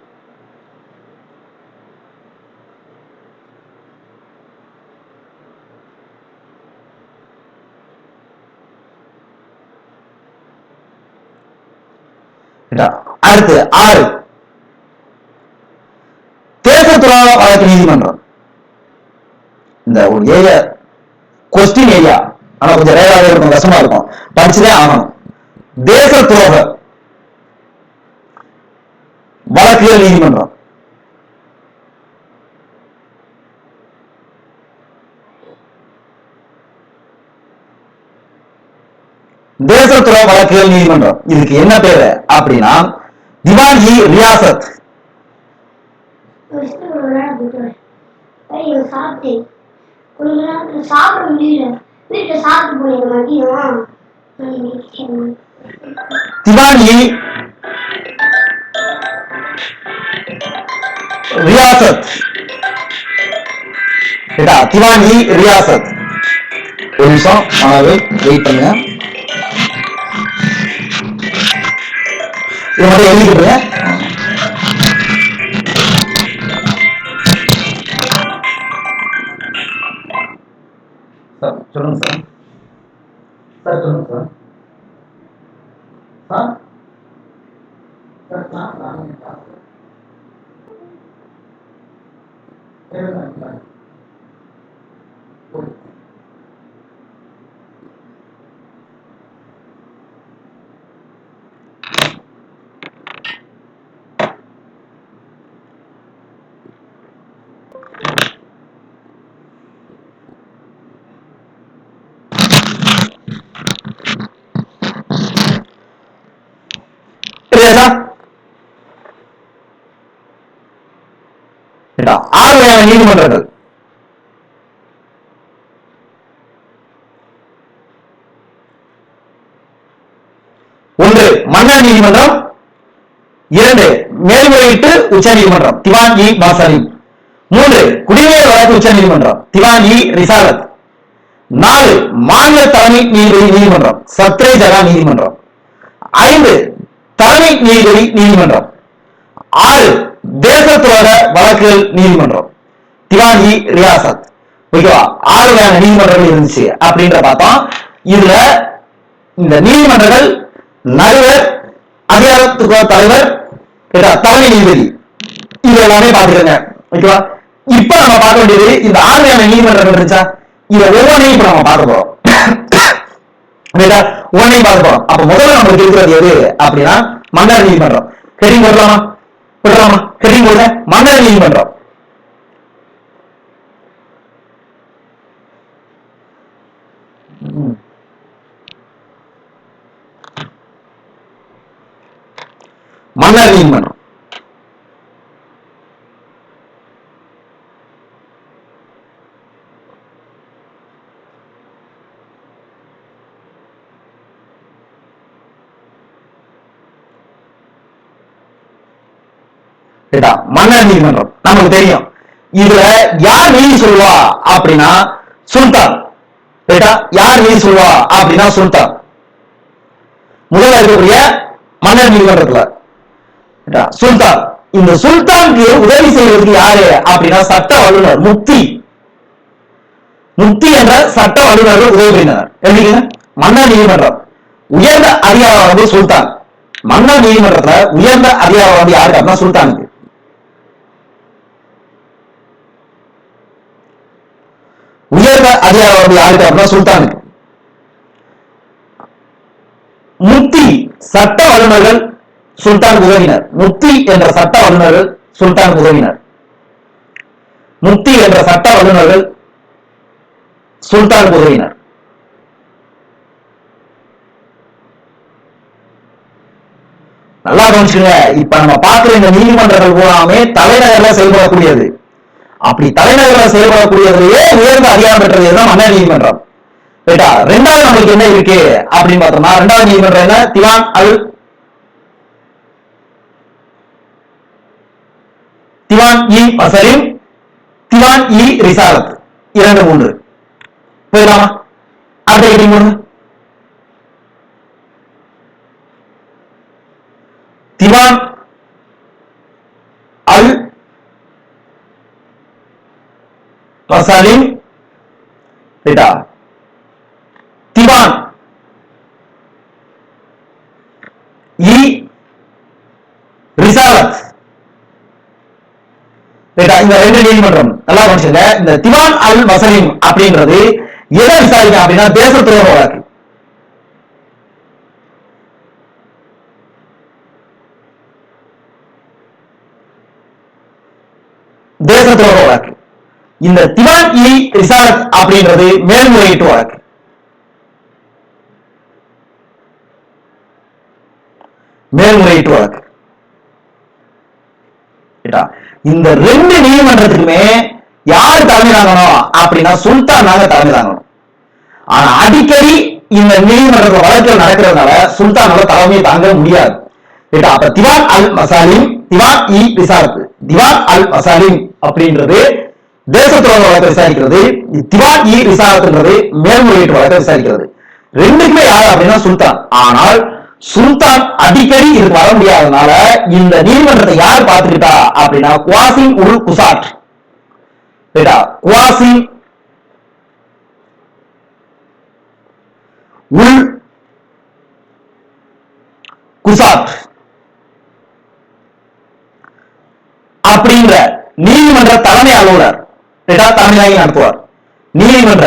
அடுத்து 6 தேச துரோக வழக்கு நீதிமன்றம். இந்த ஒரு ஏரியா கொஸ்டின் ஏரியா, ஆனா கொஞ்சம் ரேராக இருக்கும், கஷ்டமா இருக்கும், படிச்சுதே ஆகணும். தேச துரோக வழக்குகள் நீதிமன்றம். தேச துரோக வழக்குகள் நீதிமன்றம். இதுக்கு என்ன பேரு அப்படின்னா திவான் இ ரியாசத். திவான் இ ரியாசத் திவான் இ ரியாசத். ஒரு நிமிஷம் வெயிட் பண்ணுங்க. இது மட்டும் எழுதிக்கிட்டுங்க. சொல்லுங்க சார். சார் சொல்லுங்க சார். ஆறு வகையான நீதிமன்றங்கள். ஒன்று மன்னர் நீதிமன்றம், இரண்டு மேல்முறையீட்டு உச்ச நீதிமன்றம் திவான் இ பாசலிம், மூன்று குடிநீர் வழக்கு உச்ச நீதிமன்றம் திவான் இ ரிசாலத், நாலு மாநில தலைமை நீதிபதி நீதிமன்றம் சத்ரே ஜகா நீதிமன்றம், ஐந்து தலைமை நீதிபதி நீதிமன்றம், ஆறு தேச துரோக வழக்குகள் நீதிமன்றம் திவான் இ ரியாசத். ஓகேவா? ஆறு வகையான நீதிமன்றங்கள் இருந்துச்சு அப்படின்ற பார்த்தோம். இதுல இந்த நீதிமன்றங்கள் நடுவர், அதிகாரத்துவ தலைவர், தலைமை நீதிபதி, இது எல்லாமே பாத்துக்கோங்க. ஓகேவா? இப்ப நம்ம பார்க்க வேண்டியது இந்த ஆறு வகையான நீதிமன்றங்கள் இருந்துச்சா, இதை ஒவ்வொன்றையும் இப்ப நம்ம பார்க்க போறோம். ஒன்னையும் பார்க்க போறோம். அப்ப முதல்ல நம்மளுக்கு இருக்கிறது எது அப்படின்னா மன்னர் நீதிமன்றம். ஹெட்டிங் போடலாமா? விடலாமா? ஹெட்டிங் போடுங்க. மன்னர் நீதிமன்றம். மன்னர் நீதிமன்றம் மன்னர் நீதிமன்றம் நமக்கு தெரியும். இதுல யார் நீதி சொல்வா அப்படின்னா சுல்தான். யார் நீதி சொல்வா அப்படின்னா சுல்தான். முதல்ல இருக்கக்கூடிய மன்னர் நீதிமன்றத்துல சுல்தான். இந்த சுல்தானுக்கு உதவி செய்வதற்கு யாரு அப்படின்னா சட்ட வல்லுநர் முக்தி. முக்தி என்ற சட்ட வல்லுநர்கள் உதவி புரிந்தனர். எப்படிங்க? மன்னர் நீதிமன்றம் உயர்ந்த அதிகாரம் வந்து சுல்தான். மன்னர் நீதிமன்றத்துல உயர்ந்த அதிகாரம் வந்து யாருக்கு அப்படின்னா சுல்தானுக்கு. உயர்ந்த அதிகாரம் வந்து யாருக்கு அப்படின்னா சுல்தானுக்கு. முக்தி சட்ட வல்லுநர்கள் சுல்தான் உதவினர். முக்தி என்ற சட்ட வல்லுநர்கள் சுல்தான் உதவினர். முக்தி என்ற சட்ட வல்லுநர்கள் சுல்தான் உதவினர். நல்லா கவனிச்சுங்க. இப்ப நம்ம பார்க்கிற இந்த நீதிமன்றங்கள் பூராமே தலைநகர்ல செயல்படக்கூடியது. அப்படி தலைநகர்ல செயல்படக்கூடியதுலயே உயர்ந்த அதிகாரம் பெற்றது மன்னர் நீதிமன்றம். ரெண்டாவது நம்மளுக்கு என்ன இருக்கு அப்படின்னு பார்த்தோம்னா, ரெண்டாவது நீதிமன்றம் என்ன? திவான் இ பசலிம், திவான் இ ரிசாலத், 2, 3 போயிடலாமா? அடுத்த ஹெட்டிங் போடுங்க. திவான் அல் பசலிம், திவான் இ ரிசாலத். இந்த ரெண்டு நீதிமன்றம் நல்லா கவனிச்சுங்க. இந்த திவான் அல் வசலிம் அப்படின்றது எதை விசாரிக்க அப்படின்னா தேச துரோக வழக்கு. தேச துரோக வழக்கு. இந்த திவான் இ ரிசாலத் அப்படின்றது மேல்முறையீட்டு வழக்கு. மேல்முறையீட்டு வழக்கு. இந்த ரெண்டு நீதிமன்றத்துக்குமே யார் தலைமை தாங்கணும் அப்படின்னா சுல்தான் நாங்க தலைமை தாங்கணும். ஆனா அடிக்கடி இந்த நீதிமன்ற வழக்குகள் நடக்கிறதுனால சுல்தானால தலைமையை தாங்க முடியாது. அப்ப திவான் அல் மசாலிம், திவான் இ ரிசாலத். திவான் அல் மசாலிம் அப்படின்றது தேச துரோக வழக்கு விசாரிக்கிறது, திவான் இ ரிசாலத்ன்றது மேல்முறையீட்டு வழக்கு விசாரிக்கிறது. ரெண்டுக்குமே யாரு அப்படின்னா சுல்தான். ஆனால் சுல்தான் அடிக்கடி இதுக்கு வர முடியாதனால இந்த நீதிமன்றத்தை யார் பார்த்துக்கிட்டா அப்படின்னா குவாசிம் உல் குசாட். குவாசிம் உல் குசாட் அப்படிங்கிற நீதிமன்ற தலைமை அலுவலர் தலைமையாகி நடத்துவார். நீதிமன்ற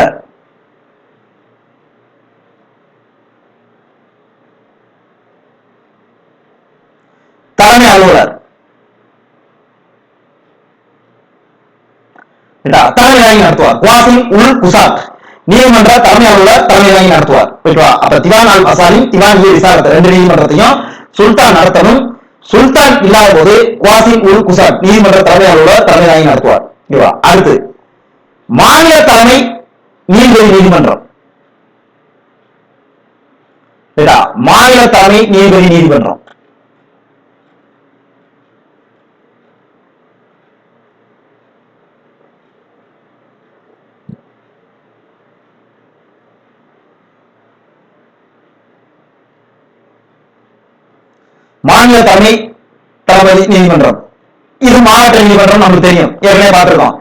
தலைமை அலுவலர் தலைமையாகி நடத்துவார். குவாசிம் உல் குசாட் நீதிமன்ற தலைமை அலுவலர் தலைமையாகி நடத்துவார். அப்ப திவான் அல் அசாலி, திவான் இ ரிசாலத் ரெண்டு நீதிமன்றத்தையும் சுல்தான் நடத்தணும். சுல்தான் இல்லாத போது குவாசிம் உல் குசாட் நீதிமன்ற தலைமை அலுவலர் தலைமையாகி நடத்துவார். அடுத்து மாநில தலைமை நீதிபதி நீதிமன்றம். மாநில தலைமை நீதிபதி நீதிமன்றம் மாநில தலைமை தளபதி நீதிமன்றம். இது மாவட்ட நீதிமன்றம் நமக்கு தெரியும், ஏற்கனவே பார்த்திருக்கோம்.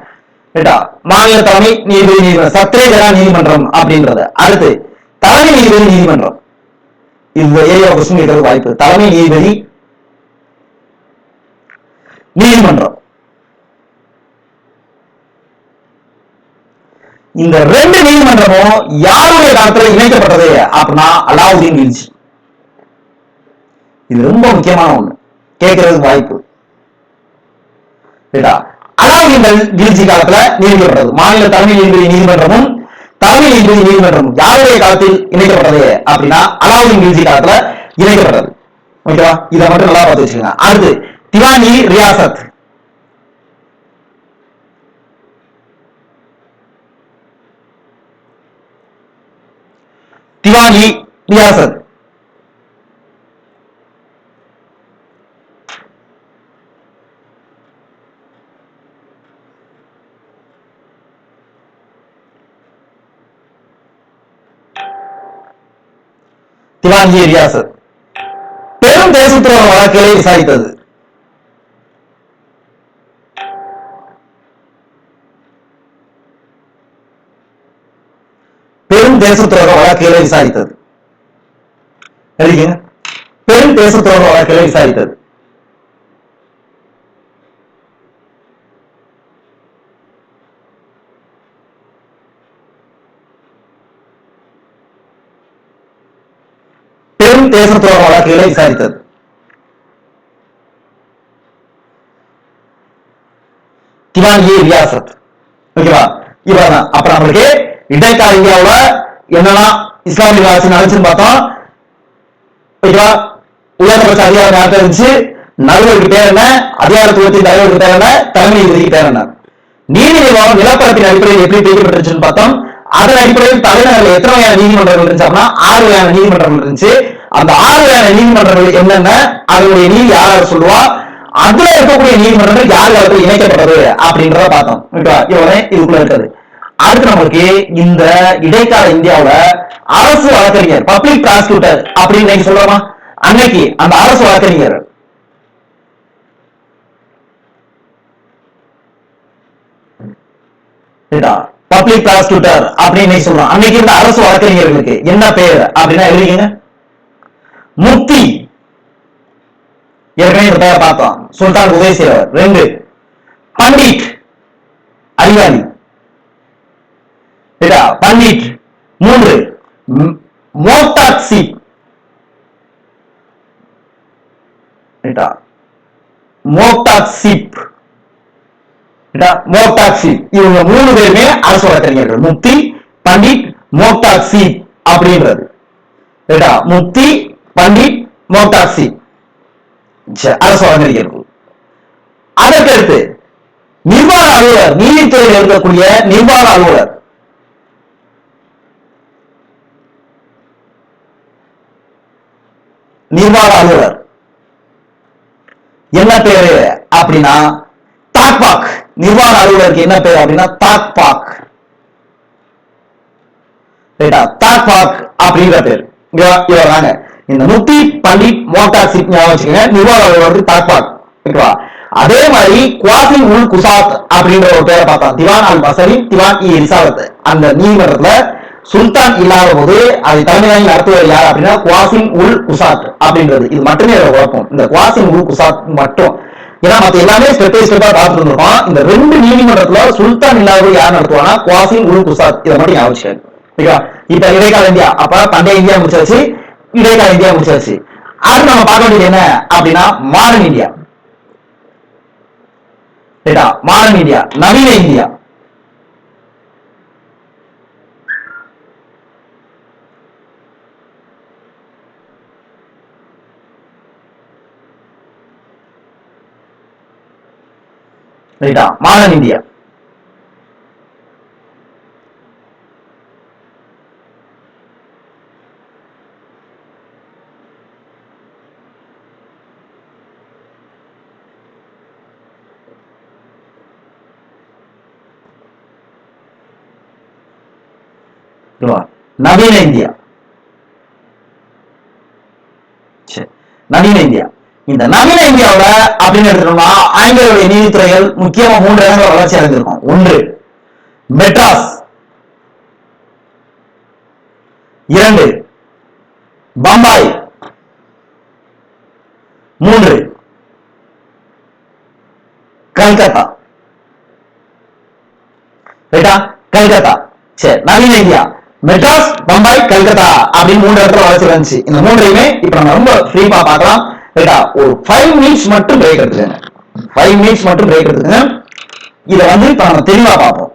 மாநில தலைமை நீதிபதி நீதிமன்றம், சத்ரேஜரா நீதிமன்றம் அப்படின்றது. அடுத்து தலைமை நீதிபதி நீதிமன்றம். இது ஏரியா கொஸ்டின் கேட்கறது வாய்ப்பு. தலைமை நீதிபதி நீதிமன்றம். இந்த ரெண்டு நீதிமன்றமும் யாருடைய காலத்துல இணைக்கப்பட்டது அப்படின்னா அலாவுதீன் கில்ஜி. இது ரொம்ப முக்கியமான ஒண்ணு, கேட்கறதுக்கு வாய்ப்பு. அலாவுதீன் கில்ஜி காலத்துல நியமிக்கப்பட்டது. மாநில தலைமை நீதிபதி நீதிமன்றமும் தலைமை நீதிபதி நீதிமன்றமும் யாருடைய காலத்தில் இணைக்கப்பட்டது அப்படின்னா அலாவுதீன் கில்ஜி காலத்துல இணைக்கப்பட்டது. ஓகேவா? இதை மட்டும் நல்லா பார்த்து வச்சுக்கோங்க. அடுத்து திவான் இ ரியாசத். திவான் இ ரியாசத் திவான் இ ரியாசத் பெரும் தேச துரோக வழக்குகளை விசாரித்தது. பெரும் தேச துரோக வழக்குகளை விசாரித்தது. பெரும் தேச துரோக வழக்குகளை விசாரித்தது. பெரும் தேச துரோக வழக்குகளை விசாரித்தது. திவான் இ ரியாசத். ஓகேவா? இவ்வளவுதான். அப்ப நம்மளுக்கு இடைக்கால இந்தியாவுல என்னெல்லாம் இஸ்லாமிய ஆட்சி நடந்துச்சுன்னு பார்த்தோம். ஓகேவா? உயர்ந்தபட்ச அதிகாரம் யார்கிட்ட இருந்துச்சு, நடுவருக்கு பேர் என்ன, அதிகாரத்துவத்தின் தலைவருக்கு பேர் என்ன, தலைமை நீதிபதிக்கு பேர் என்ன, நீதி நிர்வாகம் நிலப்பரப்பின் அடிப்படையில் எப்படி பிரிக்கப்பட்டுருச்சுன்னு பார்த்தோம். அதன் அடிப்படையில் தலைநகரில் எத்தனை வகையான நீதிமன்றங்கள் இருந்துச்சு அப்படின்னா 6 வகையான நீதிமன்றங்கள் இருந்துச்சு. அந்த 6 வகையான நீதிமன்றங்கள் என்னென்ன, அதனுடைய நீதி யார் சொல்லுவா, அதுல இருக்கக்கூடிய நீதிமன்றங்கள் யார் யாருக்கு இணைக்கப்பட்டது அப்படின்றத பார்த்தோம். இவ்வளவு இதுக்குள்ள இருக்குது. அடுத்து நம்மளுக்கு இந்த இடைக்கால இந்தியாவுல அரசு வழக்கறிஞர், பப்ளிக் ப்ராசிக்யூட்டர் அப்படின்னு சொல்றோமா, அன்னைக்கு அந்த அரசு வழக்கறிஞர் பப்ளிக் ப்ராசிக்யூட்டர் அப்படின்னு சொல்றோம். அன்னைக்கு இந்த அரசு வழக்கறிஞர்களுக்கு என்ன பேர் அப்படின்னா எழுதிக்கங்க. முக்தி, ஏற்கனவே பார்த்தோம், சுல்தான் உதயசேகர். 2 பண்டிட், அறிவாளி. பண்டிட். 3 மோக்தாக் மோக்தாக் இவங்க 3 பேருமே அரசு வழக்கறிஞர்கள். முக்தி, பண்டிட், மோக்தாக் அப்படின்றது. முக்தி, பண்டிட், மோக்தாக் அரசு வழக்கறிஞர்கள். அதற்கடுத்து நிர்வாக அலுவலர், நீதித்துறையில் இருக்கக்கூடிய நிர்வாக அலுவலர். நிர்வாக அலுவலர் என்ன பேரு அப்படின்னா தாக்பாக். நிர்வாக அலுவலருக்கு என்ன பேர் அப்படின்னா தாக்பாக். ரைட்டா, தாக்பாக் அப்படிங்கிற பேர் இவர் தாங்க. இந்த முஃப்தி பண்டிட் மோக்தார் சிங் ஞாபகம் வச்சுக்கோங்க, நிர்வாக அலுவலருக்கு தாக்பாக். ஓகேவா? அதே மாதிரி குவாசிம் உல் குசாத் அப்படின்ற ஒரு பேரை பார்த்தோம். திவான் அல் பசரின் திவான் இ ரிசாலத். அந்த நீதிமன்றத்துல சுல்தான் இல்லாத போது அதை தலைமையாக நடத்துவது யார் அப்படின்னா குவாசிம் உல் குசாத் அப்படின்றது. இது மட்டுமே குழப்பம், இந்த குவாசிம் உல் குசாத் மட்டும். ஏன்னா மத்த எல்லாமே ஸ்டெப் பை ஸ்டெப்பா பார்த்துட்டு இருந்திருக்கோம். இந்த ரெண்டு நீதிமன்றத்துல சுல்தான் இல்லாத யார் நடத்துவானா குவாசிம் உல் குசாத். இதை மட்டும் ஞாபகம். இப்ப இடைக்கால இந்தியா, அப்ப பண்டைய இந்தியா முடிச்சாச்சு, இடைக்கால இந்தியா முடிச்சாச்சு. அடுத்து நம்ம பார்க்க வேண்டியது என்ன அப்படின்னா மாடர்ன் இந்தியா. மாடர்ன் இந்தியா, நவீன இந்தியா. Modern India. நவீன இந்தியா. நவீன இந்தியா. இந்த நவீன இந்தியாவில அப்படின்னு எடுத்துட்டோம்னா ஆங்கிலேயருடைய நீதித்துறைகள் முக்கியமா 3 இடங்கள் வளர்ச்சி அடைந்திருக்கும். 1 மெட்ராஸ், 2 பம்பாய், 3 கல்கத்தா. கல்கத்தா. சரி, நவீன இந்தியா மெட்ராஸ், பம்பாய், கல்கத்தா அப்படின்னு 3 இடத்துல வளர்ச்சி வந்துச்சு. இந்த 3ஐயுமே இப்ப நம்ம ரொம்ப ஃப்ரீமா பார்க்கலாம். ஒரு 5 மினிட்ஸ் மட்டும் பிரேக் எடுத்துக்கங்க. 5 மினிட்ஸ் மட்டும் பிரேக் எடுத்துக்கங்க. இதை வந்து இப்ப நம்ம தெளிவா பார்ப்போம்.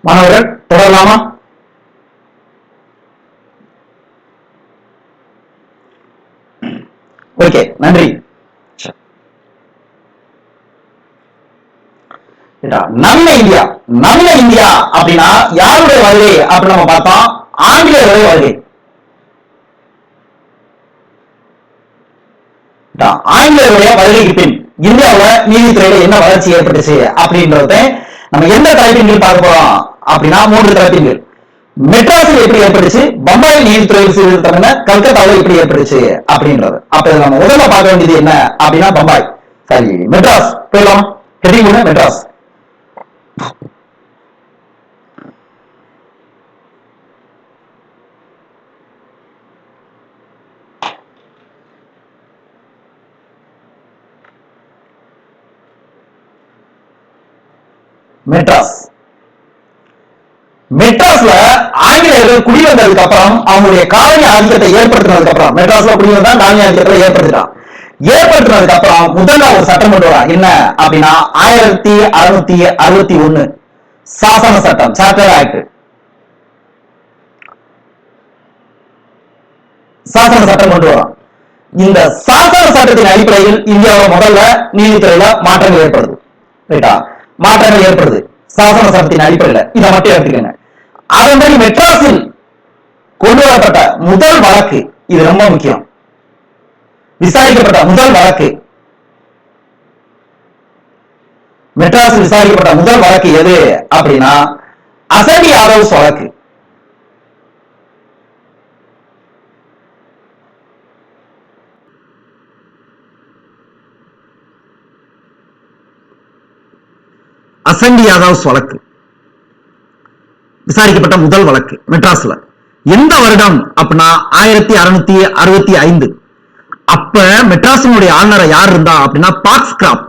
மாணவர்கள் தொடரலாமா? ஓகே, நன்றி. நவீன இந்தியா, நவீன இந்தியா அப்படின்னா யாருடைய வருகை அப்படின்னு நம்ம பார்த்தோம், ஆங்கிலேயருடைய வருகை. ஆங்கிலேயருடைய வருகைக்கு பின் இந்தியாவில் நீதித்துறையில என்ன வளர்ச்சி ஏற்பட்டுச்சு அப்படின்றத நம்ம எந்த தலைப்பின் கீழ் பார்க்க போறோம் அப்படின்னா 3 தலைப்பின் கீழ். மெட்ராஸில் எப்படி ஏற்பட்டுச்சு, பம்பாயில் நீதித்துறையில் சீர்திருத்தம், கல்கத்தாவில் எப்படி ஏற்பட்டுச்சு அப்படின்றது. அப்ப நம்ம முதல்ல பார்க்க வேண்டியது என்ன அப்படின்னா பம்பாய், சரி மெட்ராஸ் போயிடலாம். ஹெட்டிங் மெட்ராஸ். மெட்ராஸ், மெட்ராஸ்ல ஆங்கிலேயர்கள் குடிவந்ததுக்கு அப்புறம் அவங்களுடைய காலனி ஆதிக்கத்தை ஏற்படுத்தினதுக்கு அப்புறம், மெட்ராஸ்ல குடிவந்தா காலனி ஆதிக்கத்தை ஏற்படுத்தினதுக்கு அப்புறம் முதல்ல ஒரு சட்டம் கொண்டு வரா. என்ன அப்படின்னா 1661 சாசன சட்டம், சார்ட்டர் ஆக்ட். சாசன சட்டம் கொண்டு வரா. இந்த சாசன சட்டத்தின் அடிப்படையில் இந்தியாவில் முதல்ல நீதித்துறையில மாற்றங்கள் ஏற்படுது. ரைட்டா, மாற்றங்கள் ஏற்படுது சாசன சட்டத்தின் அடிப்படையில். இதை மட்டும் எடுத்துக்கங்க. அதன்படி மெட்ராஸில் கொண்டு வரப்பட்ட முதல் வழக்கு, இது ரொம்ப முக்கியம், விசாரிக்கப்பட்ட முதல் வழக்கு, மெட்ராஸில் விசாரிக்கப்பட்ட முதல் வழக்கு எது அப்படின்னா அசண்டி ஆரோஸ் வழக்கு. அசண்டி யாதவ்ஸ் வழக்கு விசாரிக்கப்பட்ட முதல் வழக்கு மெட்ராஸ்ல. எந்த வருடம் அப்படின்னா 1665. அப்ப மெட்ராஸினுடைய ஆளுநர் யார் இருந்தா அப்படின்னா பாக்ஸ்கிராப்.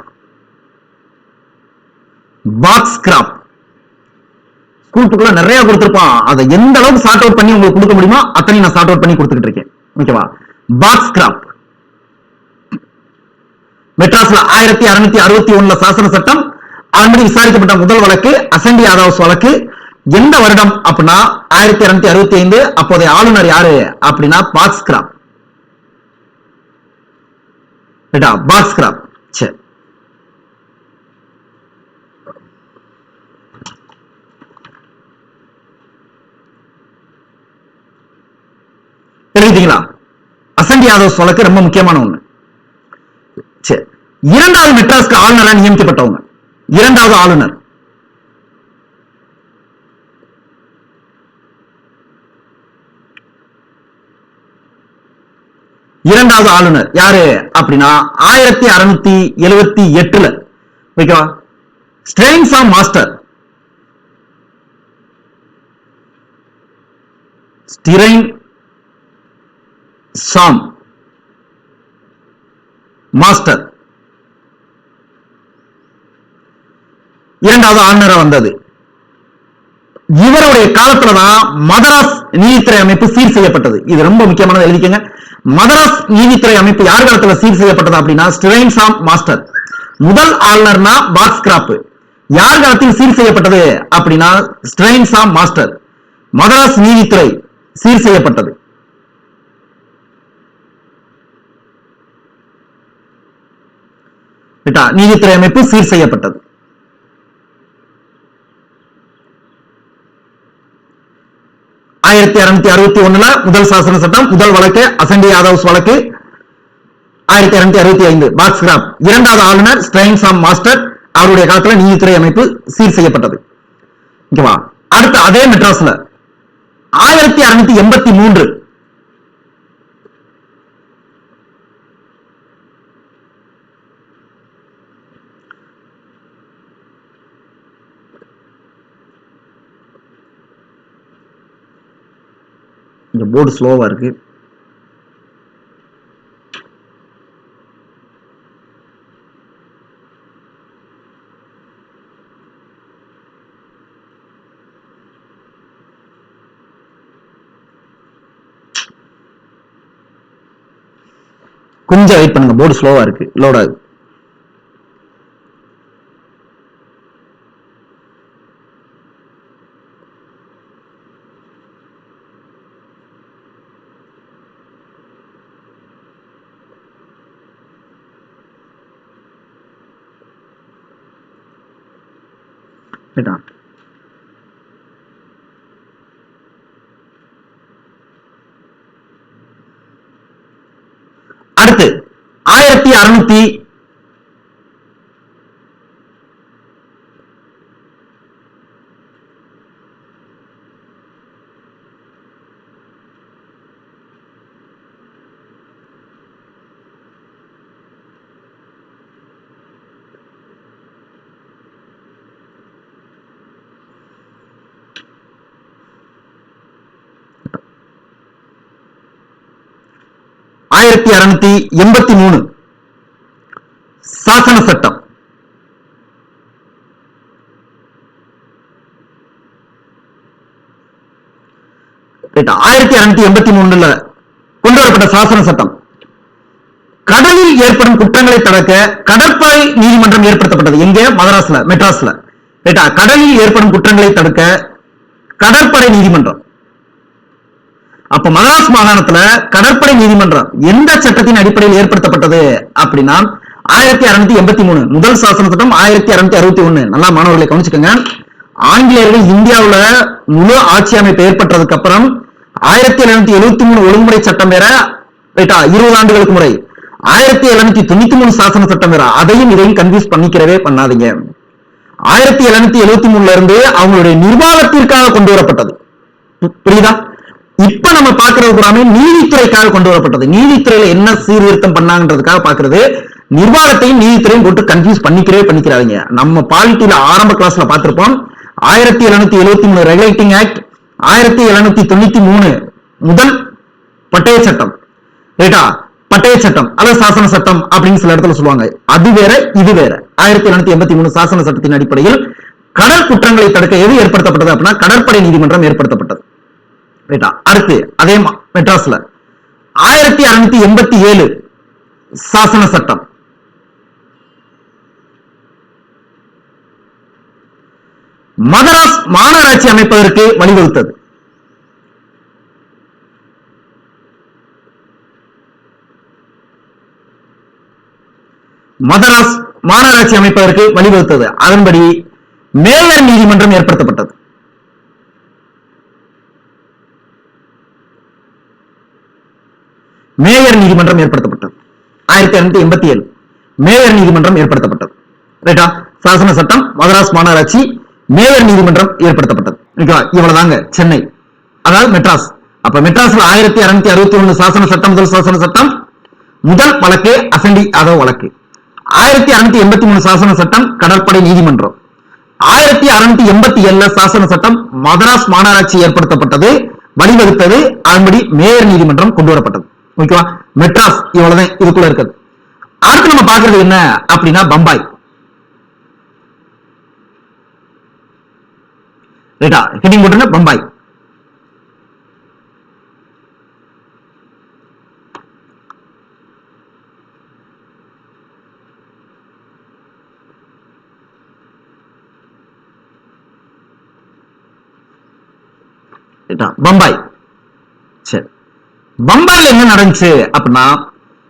ஸ்கூல் புக்ல நிறைய கொடுத்திருப்பான். அதை எந்த அளவுக்கு சார்ட் அவுட் பண்ணி உங்களுக்கு கொடுக்க முடியுமோ அத்தனை நான் சார்ட் அவுட் பண்ணி கொடுத்துக்கிட்டு இருக்கேன். ஓகேவா? பாக்ஸ்கிராப் மெட்ராஸ்ல 1661 சாசன சட்டம். அதன்படி விசாரிக்கப்பட்ட முதல் வழக்கு அசண்டி யாதவ்ஸ் வழக்கு. எந்த வருடம் அப்படின்னா 1665. அப்போதைய ஆளுநர் யாரு அப்படின்னா பாக்ஸ்கிராப். பாக்ஸ்கிராப். சரி, எழுதிங்களா? அசண்டி யாதவ்ஸ் வழக்கு ரொம்ப முக்கியமான ஒண்ணு. சரி, இரண்டாவது மெட்ராஸ்க்கு ஆளுநராக நியமிக்கப்பட்டவங்க, இரண்டாவது ஆளுநர் யாரு அப்படின்னா 1678. ஓகேவா? ஸ்ட்ரெயின்சாம் மாஸ்டர். இரண்டாவது ஆளுநரா வந்தது. இவருடைய காலத்துலதான் மதராஸ் நீதித்துறை அமைப்பு சீர் செய்யப்பட்டது. இது ரொம்ப முக்கியமானது, எழுதிக்கங்க. மதராஸ் நீதித்துறை அமைப்பு யார் காலத்துல சீர் செய்யப்பட்டது அப்படின்னா ஸ்ட்ரெயின்சாம் மாஸ்டர். முதல் ஆளுநர்னா பாக்ஸ்கிராப். யார் காலத்தில் சீர் செய்யப்பட்டது அப்படின்னா ஸ்ட்ரெயின்சாம் மாஸ்டர். மதராஸ் நீதித்துறை சீர் செய்யப்பட்டது. நீதித்துறை அமைப்பு சீர் செய்யப்பட்டது. 1661 முதல் சாசன சட்டம், முதல் வழக்கு அசண்டி யாதவ்ஸ் வழக்கு. 1665 பாக்ஸ்கிராப். இரண்டாவது ஆளுநர் ஸ்ட்ரெயின்சாம் மாஸ்டர். அவருடைய காலத்துல நீதித்துறை அமைப்பு சீர் செய்யப்பட்டது. ஓகேவா? அடுத்து அதே மெட்ராஸ்ல 1683 இந்த போர்டு ஸ்லோவா இருக்கு. கொஞ்சம் வெயிட் பண்ணுங்க, போர்டு ஸ்லோவா இருக்கு, லோட் ஆகுது. அடுத்து 1600 1683 சாசன சட்டம். ரைட்டா? 1683 கொண்டு வரப்பட்ட சாசன சட்டம் கடலில் ஏற்படும் குற்றங்களை தடுக்க கடற்படை நீதிமன்றம் ஏற்படுத்தப்பட்டது. எங்க? மதராஸ்ல, மெட்ராஸ்ல. ரைட்டா? கடலில் ஏற்படும் குற்றங்களை தடுக்க கடற்படை நீதிமன்றம். அப்ப மதராஸ் மாகாணத்துல கடற்படை நீதிமன்றம் எந்த சட்டத்தின் அடிப்படையில் ஏற்படுத்தப்பட்டது அப்படின்னா 1683 முதல் சாசன சட்டம் 1661. நல்லா மாணவர்களை கவனிச்சுக்கோங்க. ஆங்கிலேயர்கள் இந்தியாவுல முழு ஆட்சி அமைப்பு ஏற்பட்டதுக்கு அப்புறம் 1773 ஒழுங்குமுறை சட்டம் வேற, ரைட்டா? 20 ஆண்டுகளுக்கு முறை 1793 சாசன சட்டம் வேற. அதையும் இதையும் கன்ஃபியூஸ் பண்ணிக்கிறவே பண்ணாதீங்க. 1773 இருந்து அவங்களுடைய நிர்வாகத்திற்காக கொண்டு வரப்பட்டது. புரியுதா? இப்ப நம்ம பாக்குறது கூடாமே நீதித்துறைக்காக கொண்டு வரப்பட்டது. நீதித்துறையில என்ன சீர்திருத்தம் பண்ணாங்கன்றதுக்காக பாக்குறது. நிர்வாகத்தையும் நீதித்துறையும் போட்டு கன்ஃபியூஸ் பண்ணிக்கிறாங்க. நம்ம பாலிட்டியில ஆரம்ப கிளாஸ்ல பார்த்திருப்போம். 1773 ரெகுலேட்டிங் ஆக்ட், 1793 முதல் பட்டய சட்டம், ரைட்டா? பட்டய சட்டம் அல்லது சாசன சட்டம் அப்படின்னு சில இடத்துல சொல்லுவாங்க. அது வேற, இது வேற. 1783 சாசன சட்டத்தின் அடிப்படையில் கடல் குற்றங்களை தடுக்க எது ஏற்படுத்தப்பட்டது அப்படின்னா கடற்படை நீதிமன்றம் ஏற்படுத்தப்பட்டது. அடுத்து அதே மெட்ராஸ்ல 1687 சாசன சட்டம் மதராஸ் மாநகராட்சி அமைப்பதற்கு வழிவகுத்தது. மதராஸ் மாநகராட்சி அமைப்பதற்கு வழிவகுத்தது. அதன்படி மேயர் நீதிமன்றம் ஏற்படுத்தப்பட்டது. மேயர் நீதிமன்றம் ஏற்படுத்தப்பட்டது 1687. மேயர் நீதிமன்றம் ஏற்படுத்தப்பட்டது. ரைட்டா? சாசன சட்டம், மதராஸ் மாநகராட்சி, மேயர் நீதிமன்றம் ஏற்படுத்தப்பட்டது. இவ்வளவுதாங்க சென்னை, அதாவது மெட்ராஸ். அப்ப மெட்ராஸ்ல 1661 சாசன சட்டம் முதல் சாசன சட்டம், முதல் வழக்கு அசண்டி யாதவ் வழக்கு. 1683 சாசன சட்டம் கடற்படை நீதிமன்றம். 1687 சாசன சட்டம் மதராஸ் மாநகராட்சி ஏற்படுத்தப்பட்டது, வழிவகுத்தது. அதன்படி மேயர் நீதிமன்றம் கொண்டு வரப்பட்டது. ஓகேவா? மெட்ராஸ் இவ்வளவுதான் இதுக்குள்ள இருக்குது. அடுத்து நம்ம பாக்குறது என்ன அப்படின்னா பம்பாய். ரைட்டா? ஹெட்டிங் போட்டுங்க பம்பாய். பம்பாய். சரி, பம்பாயில என்ன நடந்துச்சு அப்படின்னா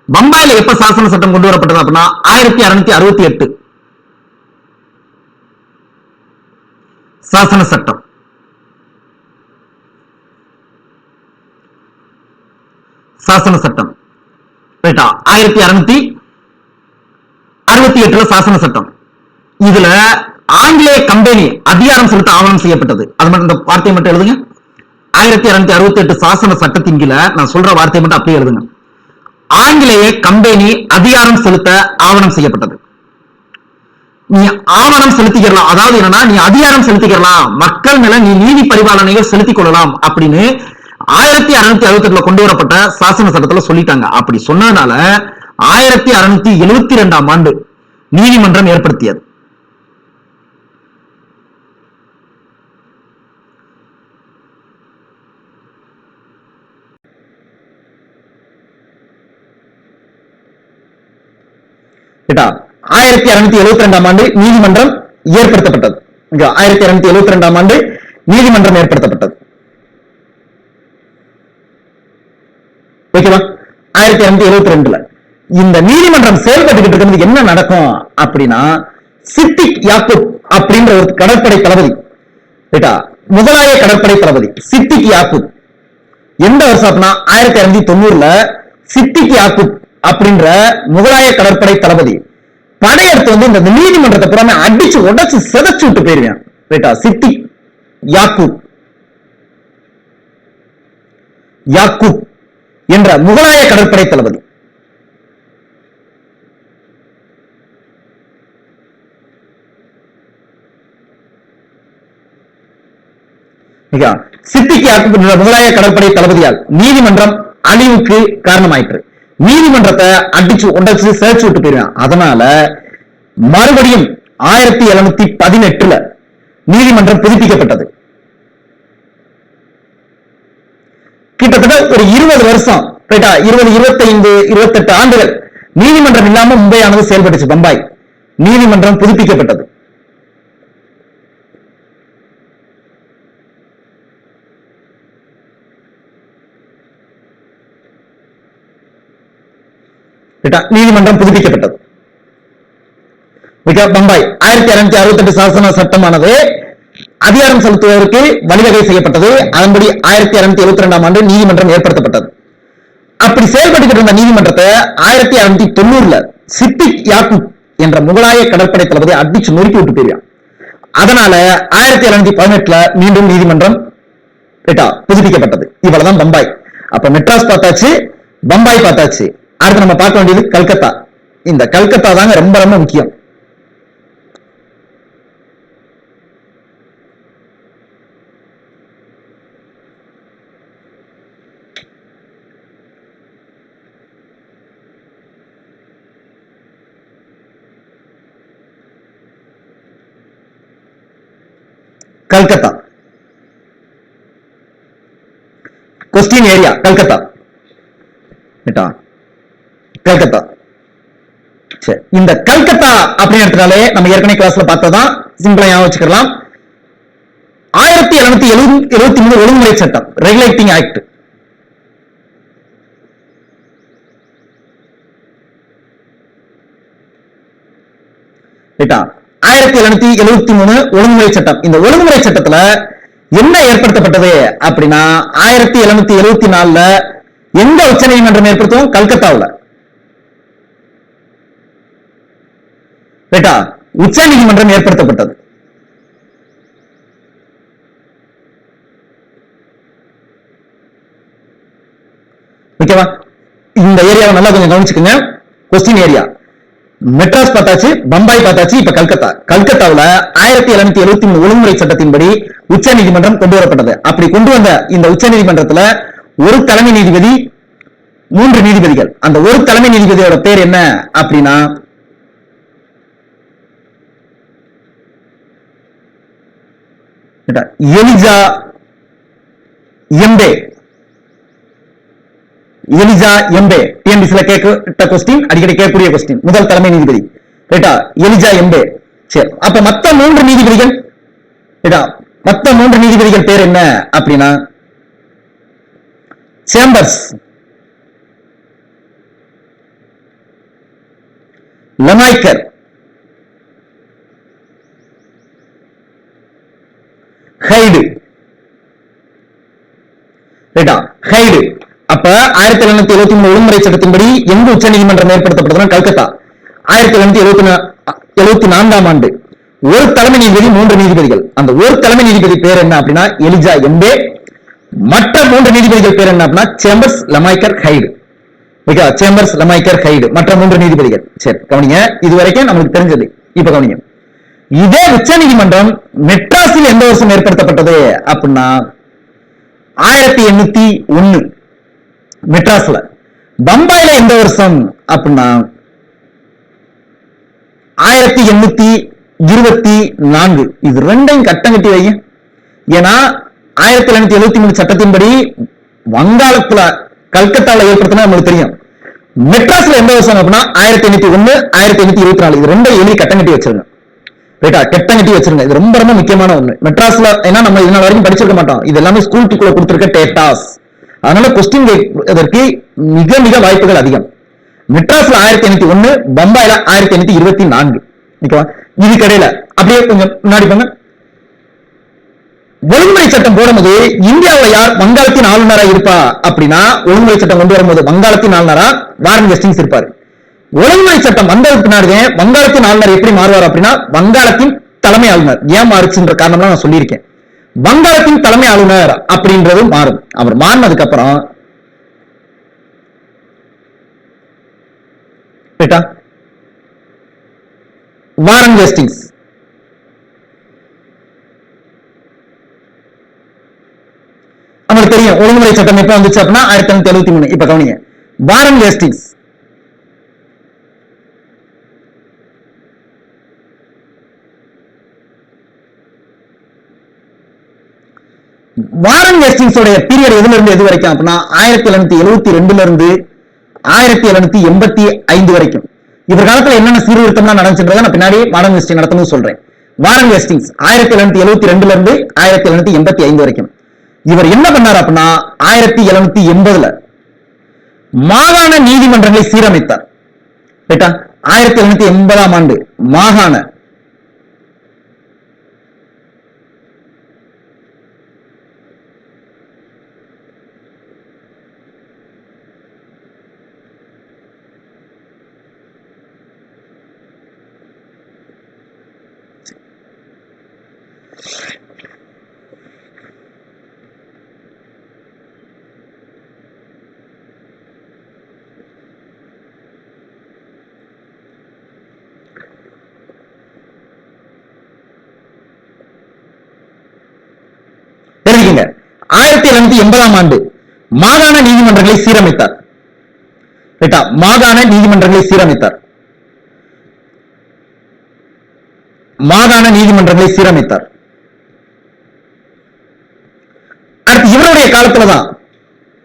பம்பாயில எப்ப சாசன சட்டம் கொண்டு வரப்பட்டது அப்படின்னா 1668 சாசன சட்டம். சாசன சட்டம் ரைட்டா? 1668 சாசன சட்டம். இதுல ஆங்கிலேய கம்பெனி அதிகாரம் செலுத்த ஆவணம் செய்யப்பட்டது. அது மட்டும் இந்த வார்த்தையை மட்டும் எழுதுங்க. 1668 சாசன சட்டத்தின் கீழ நான் சொல்ற வார்த்தையை மட்டும் அப்படியே எழுதுங்க. ஆங்கிலேய கம்பெனி அதிகாரம் செலுத்த ஆவணம் செய்யப்பட்டது. நீ ஆவணம் செலுத்திக்கலாம், அதாவது என்னன்னா நீ அதிகாரம் செலுத்திக்கலாம், மக்கள் மேல நீ நீதி பரிபாலனைகள் செலுத்திக் கொள்ளலாம் அப்படின்னு 1668 கொண்டு வரப்பட்ட சாசன சட்டத்துல சொல்லிட்டாங்க. அப்படி சொன்னதுனால 1672 ஆண்டு நீதிமன்றம் ஏற்படுத்தியது. கேட்டா 1672 ஆண்டு நீதிமன்றம் ஏற்படுத்தப்பட்டது. 1672 ஆண்டு நீதிமன்றம் ஏற்படுத்தப்பட்டது. ஓகேவா? 1672 இந்த நீதிமன்றம் செயல்பட்டு இருக்கிறது என்ன நடக்கும் அப்படின்னா சித்திக் யாக்கூப் அப்படின்ற ஒரு கடற்படை தளபதி, முகலாய கடற்படை தளபதி சித்திக் யாக்கூப் எந்த வருஷம் அப்படின்னா 1290 சித்திக் யாக்கூப் அப்படின்ற முகலாய கடற்படை தளபதி படையெடுத்து வந்து இந்த நீதிமன்றத்தை புறாம அடிச்சு உடைச்சு சிதைச்சு விட்டு போயிருவேன். சித்திக் யாக்கூப் யாக்கூப் என்ற முகலாய கடற்படை தளபதி. சித்திக் யாக்கூப் என்ற முகலாய கடற்படை தளபதியால் நீதிமன்றம் அழிவுக்கு காரணமாயிற்று. நீதிமன்றத்தை அடிச்சு உடைச்சு சேர்ச்சு விட்டு போயிருவேன். அதனால மறுபடியும் 1718 நீதிமன்றம் புதுப்பிக்கப்பட்டது. கிட்டத்தட்ட ஒரு 20 வருஷம் 20, 25, 28 ஆண்டுகள் நீதிமன்றம் இல்லாம மும்பையானது செயல்பட்டுச்சு. பம்பாய் நீதிமன்றம் புதுப்பிக்கப்பட்டது. நீதிமன்றம் புதுப்பிக்கப்பட்டது. பம்பாய் 1268 சாசன சட்டமானது அதிகாரம் செலுத்துவதற்கு வழிவகை செய்யப்பட்டது. அதன்படி 1272 ஆண்டு நீதிமன்றம் ஏற்படுத்தப்பட்டது. அப்படி செயல்பட்டு இருந்த நீதிமன்றத்தை 1690 சித்திக் யாக்கூப் என்ற முகலாய கடற்படை தளபதி அடிச்சு நொறுக்கி விட்டு போயிருக்கான். அதனால 1718 மீண்டும் நீதிமன்றம் புதுப்பிக்கப்பட்டது. இவ்வளவுதான் பம்பாய். அப்ப மெட்ராஸ் பார்த்தாச்சு, பம்பாய் பார்த்தாச்சு. அடுத்து நம்ம பார்க்க வேண்டியது கல்கத்தா. இந்த கல்கத்தா தாங்க ரொம்ப ரொம்ப முக்கியம். Calcutta question area Calcutta. கல்கத்தா இந்த கல்கத்தா அப்படின்றதுனாலே நம்ம ஏற்கனவே கிளாஸ்ல பார்த்ததான் சிம்பிளா ஞாபகம் வச்சுக்கலாம். 1773 ஒழுங்குமுறை சட்டம் ரெகுலேட்டிங் ஆக்ட். ரைட்டா 1773 ஒழுங்குமுறை சட்டம். இந்த ஒழுங்குமுறை சட்டத்துல என்ன ஏற்படுத்தப்பட்டது அப்படின்னா 1774 எங்க உச்ச நீதிமன்றம் ஏற்படுத்தும்? கல்கத்தாவில். ரைட்டா உச்ச நீதிமன்றம் ஏற்படுத்தப்பட்டது. ஓகேவா? இந்த ஏரியாவை நல்லா கொஞ்சம் கவனிச்சுக்கோங்க. கொஸ்டின் ஏரியா மெட்ராஸ் பார்த்தாச்சு, பம்பாய் பார்த்தாச்சு, இப்ப கல்கத்தா. கல்கத்தாவில் 1773 ஒழுங்குமுறை சட்டத்தின்படி உச்ச நீதிமன்றம் கொண்டு வரப்பட்டது. அப்படி கொண்டு வந்த இந்த உச்ச நீதிமன்றத்துல ஒரு தலைமை நீதிபதி, 3 நீதிபதிகள். அந்த ஒரு தலைமை நீதிபதியோட பேர் என்ன அப்படின்னா எலிஜா எம்பே. எலிஜா எம்பே டிஎன்பிசில கேட்ட கொஸ்டின், அடிக்கடி கேட்கக்கூடிய கொஸ்டின். முதல் தலைமை நீதிபதி ரைட்டா எலிஜா எம்பே. சரி, அப்ப மத்த 3 நீதிபதிகள் மத்த 3 நீதிபதிகள் பேர் என்ன அப்படின்னா சேம்பர்ஸ், லெமாய்க்கர், ஹைடு. ரைட்டா ஹைடு. அப்ப 1773 ஒழுங்குமுறை சட்டத்தின்படி எங்க உச்ச நீதிமன்றம் ஏற்படுத்தப்பட்டதுன்னா கல்கத்தா. 1774 ஆண்டு ஒரு தலைமை நீதிபதி, 3 நீதிபதிகள். அந்த ஒரு தலைமை நீதிபதி பேர் என்ன அப்படின்னா எலிஜா எம்பே. மற்ற 3 நீதிபதிகள் பேர் என்ன அப்படின்னா சேம்பர்ஸ், லெமாய்க்கர், ஹைடு. சேம்பர்ஸ், லெமாய்க்கர், ஹைடு மற்ற 3 நீதிபதிகள். சரி கவனிங்க, இதுவரைக்கும் நமக்கு தெரிஞ்சது. இப்ப கவனிங்க, இதே உச்ச நீதிமன்றம் மெட்ராஸில் எந்த வருஷம் ஏற்படுத்தப்பட்டது அப்படின்னா 1801 மெட்ராஸ்ல. பம்பாயில எந்த வருஷம் அப்படின்னா 1824. இது ரெண்டையும் கட்டம் கட்டி வைங்க. ஏன்னா 1773 சட்டத்தின்படி வங்காளத்துல கல்கத்தாவில் ஏற்படுத்தினா நம்மளுக்கு தெரியும். மெட்ராஸ்ல எந்த வருஷம் அப்படின்னா 1801, 1824. இது ரெண்டையும் எழுதி கட்டம் கட்டி வச்சிருங்க. ரைட்டா கட்டம் கட்டி வச்சிருங்க. இது ரொம்ப ரொம்ப முக்கியமான ஒண்ணு. மெட்ராஸ்ல ஏன்னா நம்ம இதனால வரைக்கும் படிச்சிருக்க மாட்டோம். இது எல்லாமே ஸ்கூல் டூக்குள்ள கொடுத்திருக்க டேட்டாஸ். அதனால கொஸ்டின் கேட்பதற்கு மிக மிக வாய்ப்புகள் அதிகம். மெட்ராஸ்ல 1801, பம்பாயில 1824. இதுக்கடையில அப்படியே கொஞ்சம் முன்னாடி போங்க. ஒழுங்குமுறை சட்டம் போடும்போது இந்தியாவில் யார் வங்காளத்தின் ஆளுநரா இருப்பா அப்படின்னா, ஒழுங்குமுறை சட்டம் கொண்டு வரும்போது வங்காளத்தின் ஆளுநரா வாரன் ஹேஸ்டிங்ஸ் இருப்பாரு. ஒழுங்குமுறை சட்டம் வந்ததுக்கு பின்னாடி வங்காளத்தின் ஆளுநர் எப்படி மாறுவார் அப்படின்னா, வங்காளத்தின் தலைமை ஆளுநர். ஏன் மாறுச்சுன்ற காரணம் நான் சொல்லியிருக்கேன். வங்காளத்தின் தலைமை ஆளுநர் அப்படின்றது மாறும். அவர் மாறினதுக்கு அப்புறம் வாரன் ஹேஸ்டிங்ஸ் நமக்கு தெரியும். ஒழுங்குமுறை சட்டம் எப்ப வந்துச்சு அப்படின்னா 1873. இப்ப கவனிங்க, வாரன் ஹேஸ்டிங்ஸ் வாரன் ஹேஸ்டிங்ஸ் உடைய பீரியட் எதுல இருந்து எது வரைக்கும் அப்படின்னா 1772 இருந்து 1785 வரைக்கும். இவர் காலத்துல என்னென்ன சீர்திருத்தம்லாம் நடந்துச்சுன்றத நான் பின்னாடி மாடர்ன் ஹிஸ்டரி நடத்தணும் சொல்றேன். வாரன் ஹேஸ்டிங்ஸ் 1772 இருந்து 1785 வரைக்கும். இவர் என்ன பண்ணார் அப்படின்னா 1780 மாகாண நீதிமன்றங்களை சீரமைத்தார். 1780 ஆண்டு மாகாண தெரிஞ்சுக்கங்க. 1780 ஆண்டு மாகாண நீதிமன்றங்களை சீரமைத்தார். மாகாண நீதிமன்றங்களை சீரமைத்தார். மாகாண நீதிமன்றங்களை சீரமைத்தார். அடுத்து இவருடைய காலத்துலதான்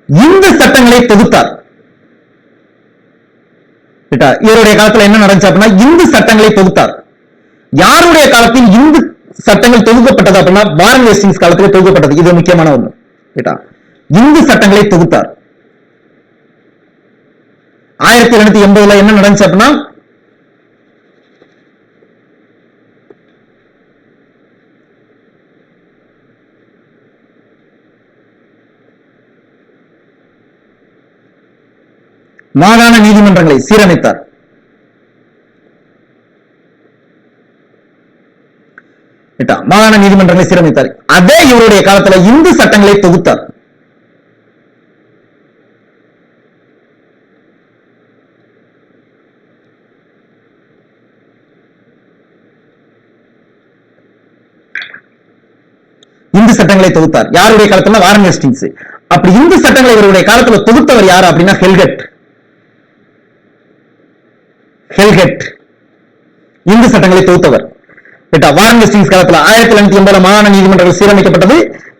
இந்து சட்டங்களை தொகுத்தார். இவருடைய காலத்துல என்ன நடந்துச்சு அப்படின்னா இந்து சட்டங்களை தொகுத்தார். யாருடைய காலத்தில் இந்து சட்டங்கள் தொகுக்கப்பட்டது அப்படின்னா வாரன் ஹேஸ்டிங்ஸ் காலத்தில் தொகுக்கப்பட்டது. இது முக்கியமான ஒண்ணு. இந்து சட்டங்களை தொகுத்தார். 1780 என்ன நடந்துச்சு அப்படின்னா மாகாண நீதிமன்றங்களை சீரமைத்தார். மாகாண நீதிமன்றங்களை சீரமைத்தார். அதே இவருடைய காலத்துல இந்து சட்டங்களை தொகுத்தார். இந்து சட்டங்களை தொகுத்தார். யாருடைய காலத்துல வாரன் ஹேஸ்டிங்ஸ். அப்படி இந்து சட்டங்களை இவருடைய காலத்துல தொகுத்தவர் யாரு அப்படின்னா ஹெல்கட். ஹெல்கட் இந்து சட்டங்களை தொகுத்தவர். வாரன் ஹேஸ்டிங்ஸ் காலத்துல 1780 மாகாண நீதிமன்றங்கள் சீரமைக்கப்பட்டது,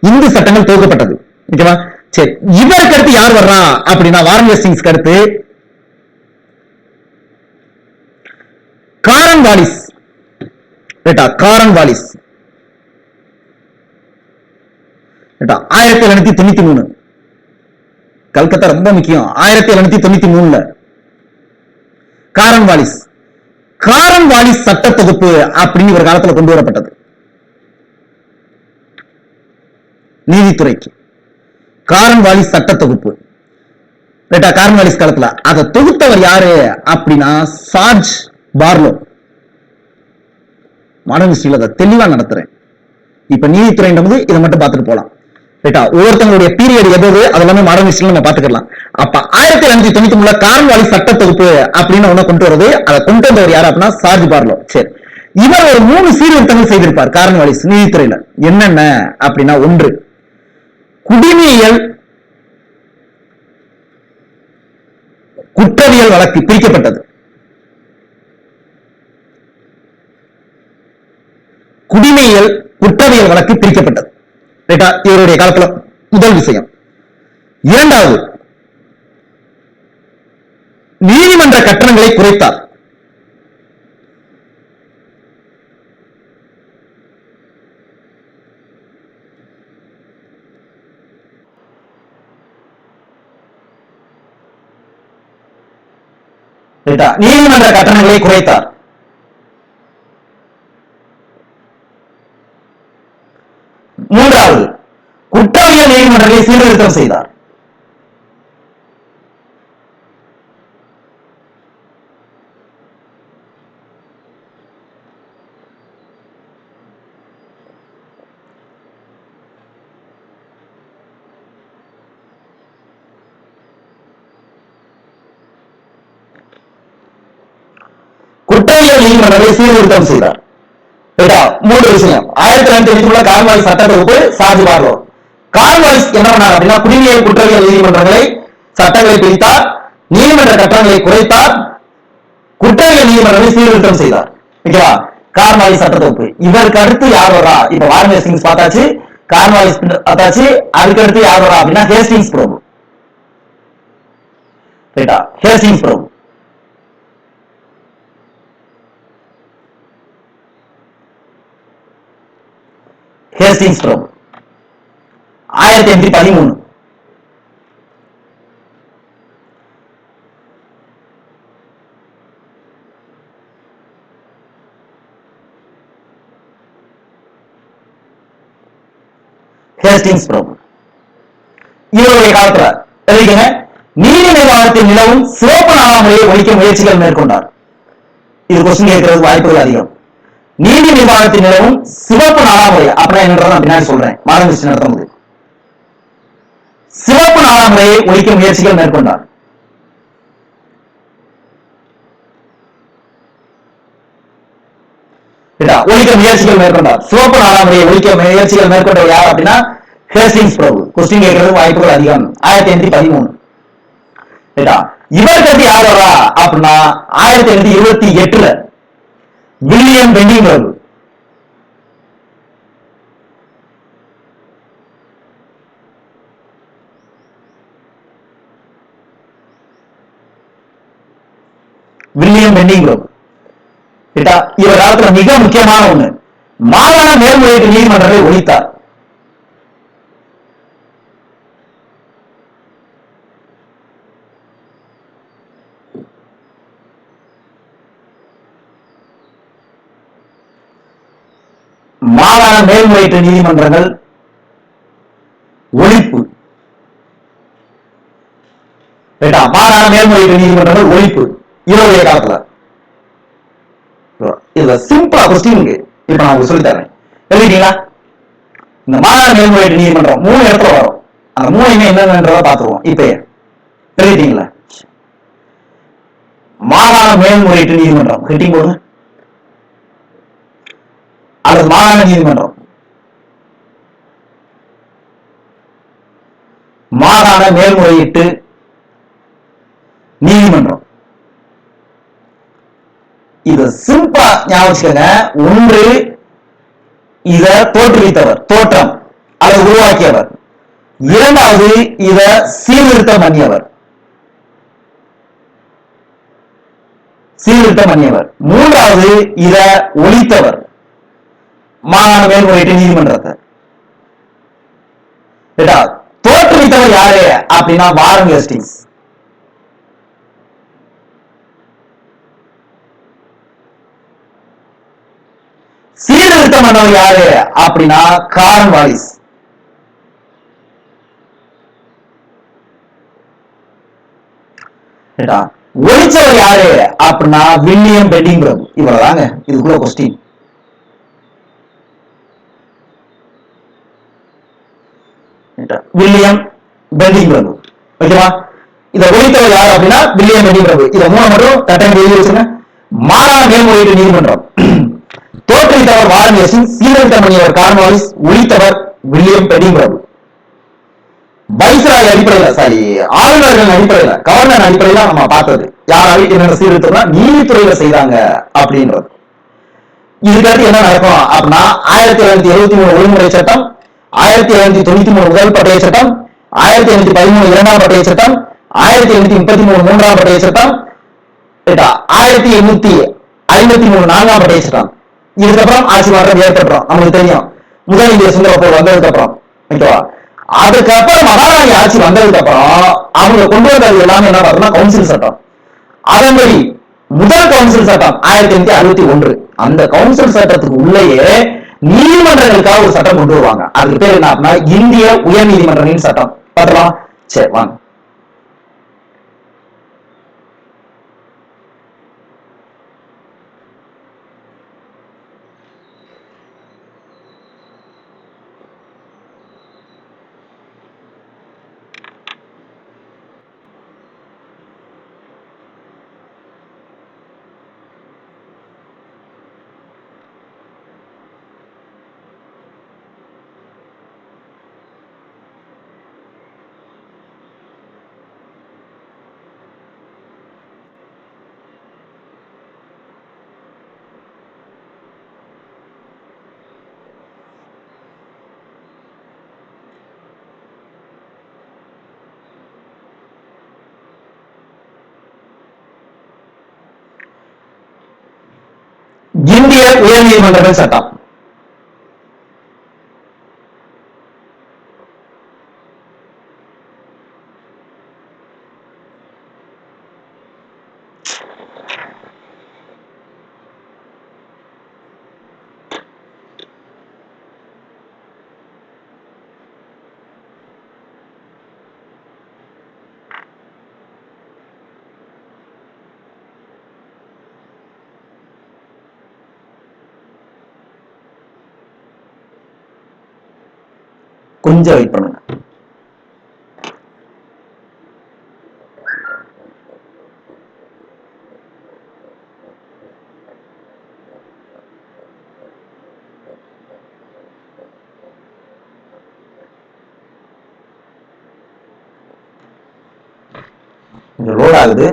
இந்து சட்டங்கள் தொகுக்கப்பட்டது. ஓகேவா? சரி, இவருக்கு அடுத்து யார் வர்றா அப்படின்னா வாரன் ஹேஸ்டிங்ஸ் அடுத்து காரன் வாலிஸ். காரன் வாலிஸ் 1793. கல்கத்தா ரொம்ப முக்கியம். 1793 காரன் வாலிஸ். காரன் வாலிஸ் சட்ட தொகுப்பு அப்படின்னு ஒரு காலத்துல கொண்டு வரப்பட்டது நீதித்துறைக்கு. காரன் வாலிஸ் சட்ட தொகுப்பு. காரன் வாலிஸ் காலத்துல அதை தொகுத்தவர் யாரு அப்படின்னா சார்ஜ் பார்லோ. மாடர்ன் ஹிஸ்டரியில அதை தெளிவா நடத்துறேன். இப்ப நீதித்துறை இதை மட்டும் பார்த்துட்டு போலாம். ஒவ்வொருத்தங்களுடைய பீரியட் எது அதெல்லாமே மாடர்ன் ஹிஸ்டரியில நம்ம பாத்துக்கலாம். அப்ப 1793 காரன் வாலிஸ் சட்ட தொகுப்பு அப்படின்னு ஒண்ணு கொண்டு வருது. அதை கொண்டு வந்தவர் யாரு அப்படின்னா சார்ஜ் பார்லோ. சரி, இவர் ஒரு 3 சீர்திருத்தங்கள் செய்திருப்பார் காரன் வாலிஸ் நீதித்துறையில. என்னென்ன அப்படின்னா, 1 குடிமையியல் குற்றவியல் வழக்கு பிரிக்கப்பட்டது. குடிமையியல் குற்றவியல் வழக்கு பிரிக்கப்பட்டது. இவருடைய காலத்துல முதல் விஷயம். 2வது, நீதிமன்ற கட்டணங்களை குறைத்தார். நீதிமன்ற கட்டணங்களை குறைத்தார். இரண்டாவது, குற்றவியல் நீதிமன்றங்களை சீர்திருத்தம் செய்தார். குற்றவியல் நீதிமன்றங்களை சீர்திருத்தம் செய்தார். மூன்று விஷயம். 1990 கார்ன்வாலிஸ் சட்ட தொகுப்பு சார்ஜ் பார்லோ. கார்ன்வாலிஸ் என்ன பண்ணார் அப்படின்னா, குடிமையியல் குற்றவியல் நீதிமன்றங்களை சட்டங்களை பிரித்தார், நீதிமன்ற கட்டணங்களை குறைத்தார், குற்றவியல் நீதிமன்றங்களை சீர்திருத்தம் செய்தார். ஓகேவா? கார்ன்வாலிஸ் சட்ட தொகுப்பு. இவருக்கு அடுத்து யார் வரா? இப்ப வாரன் ஹேஸ்டிங்ஸ் பார்த்தாச்சு, கார்ன்வாலிஸ் பார்த்தாச்சு. அதுக்கு அடுத்து யார் வரா அப்படின்னா ஹேஸ்டிங்ஸ் பிரபு. ஹேஸ்டிங்ஸ் பிரபு ஹேஸ்டிங்ஸ் பிரபு 1813. ஹேஸ்டிங்ஸ் பிரபு இவருடைய காலத்துல எழுதிக்கங்க, நீதி நிர்வாகத்தில் நிலவும் சிவப்பு நாளாமுறையை ஒழிக்க முயற்சிகள் மேற்கொண்டார். இது கொஸ்டின் கேட்கிறது வாய்ப்புகள் அதிகம். நீதி நிர்வாகத்தில் நிலவும் சிவப்பு நாளாமுறை அப்படின்னா என்னன்றதை நான் பின்னாடி சொல்றேன். மாடர்ன் ஹிஸ்டரி நடத்தும்போது சிவப்பு நாளாமுறையை ஒழிக்க முயற்சிகள் மேற்கொண்டார். ஒழிக்க முயற்சிகள் மேற்கொண்டார். சிவப்பு நாளாமுறையை ஒழிக்க முயற்சிகள் மேற்கொண்டவர் யார் அப்படின்னா ஹேஸ்டிங்ஸ் பிரபு. கொஸ்டின் கேட்கிறது வாய்ப்புகள் அதிகம். 1813. இவருக்கு யார் வரா அப்படின்னா 1828 வில்லியம் பெண்டிங் பிரபு. வில்லியம் பெண்டிங் பிரபு இவர் காலத்துல மிக முக்கியமான ஒண்ணு, மாகாண மேல்முறையீட்டு நீதிமன்றங்களை ஒழித்தார். மாகாண மேல்முறையீட்டு நீதிமன்றங்கள் ஒழிப்பு. மாகாண மேல்முறையீட்டு நீதிமன்றங்கள் ஒழிப்பு இவருடைய காலத்துல. இதுல சிம்பிளா கொஸ்டின் இப்ப நான் உங்களுக்கு சொல்லி தரேன். எழுதிட்டீங்களா? இந்த மாகாண மேல்முறையீட்டு நீதிமன்றம் 3 இடத்துல வரும். அந்த 3 என்னன்றத பாத்துருவோம். இப்ப எழுதிட்டீங்களா? மாகாண மேல்முறையீட்டு நீதிமன்றம் ஹெட்டிங் போடுங்க. அல்லது மாகாண நீதிமன்றம், மாகாண மேல்முறையீட்டு நீதிமன்றம். இது சிம்பிளா ஞாபகம். ஒன்று, இத தோற்றுவித்தவர், தோற்றம் அல்லது உருவாக்கியவர். இரண்டாவது, இத சீர்திருத்தம் பண்ணியவர், சீர்திருத்தம் பண்ணியவர். மூன்றாவது, இத ஒழித்தவர், மாகாண மேல்முறையீட்டு நீதிமன்றத்தை. தோற்றுவித்தவர் யாரு அப்படின்னா வாரன் ஹேஸ்டிங்ஸ். சீர்திருத்தம் பண்ணவர் யாரு அப்படின்னா கார்ன்வாலிஸ். ஒழிச்சவர் யாரு அப்படின்னா வில்லியம் பெண்டிங் பிரபு. இவ்வளவுதாங்க இதுக்குள்ள கொஸ்டின். வில்லியம் பெண்டிங் பிரபு. ஓகேவா? இத ஒழித்தவர் யாரு அப்படின்னா வில்லியம் பெண்டிங் பிரபு. இத 3 மட்டும் தட்டை எழுதி வச்சுங்க. மாகாண மேல்முறையீட்டு நீதிமன்றம் தோற்றுவித்தவர் வாரன் ஹேஸ்டிங்ஸ், சீர்திருத்தம் பண்ணியவர் கார்ன்வாலிஸ், ஒழித்தவர் வில்லியம் பெண்டிங் பிரபு. வைஸ்ராய் அடிப்படையில, சாரி ஆளுநர்கள் அடிப்படையில, கவர்னர் அடிப்படையில நம்ம பார்த்தது யாராவது என்ன சீர்திருத்தம்னா நீதித்துறையில செய்தாங்க அப்படின்றது. இதுக்கு என்ன நடக்கும் அப்படின்னா 1773 ஒழுங்குமுறை சட்டம், 1793 முதல் பட்டய சட்டம், 1713 இரண்டாம் பட்டய சட்டம், 1733 மூன்றாம் பட்டய சட்டம், 1853 நான்காம் பட்டய சட்டம். இதுக்கப்புறம் ஆட்சி மாற்றம் ஏற்படுறோம். நமக்கு தெரியும் முதல் இந்திய சுதந்திர போர் வந்ததுக்கு அப்புறம். ஓகேவா? அதுக்கப்புறம் மகாராணி ஆட்சி வந்ததுக்கு அப்புறம் அவங்க கொண்டு வந்தது எல்லாமே என்ன பார்த்தோம்னா கவுன்சில் சட்டம். அதன்படி முதல் கவுன்சில் சட்டம் 1861. அந்த கவுன்சில் சட்டத்துக்கு உள்ளேயே நீதிமன்றங்களுக்காக ஒரு சட்டம் கொண்டு வருவாங்க. அதுக்கு பேர் என்ன அப்படின்னா இந்திய உயர் நீதிமன்றங்களின் சட்டம். பார்க்கலாம். சரி வாங்க. இந்திய உயர் நீதிமன்றங்கள் சட்டம். கொஞ்சம் வெயிட் பண்ணுங்க. லோட் ஆகுது.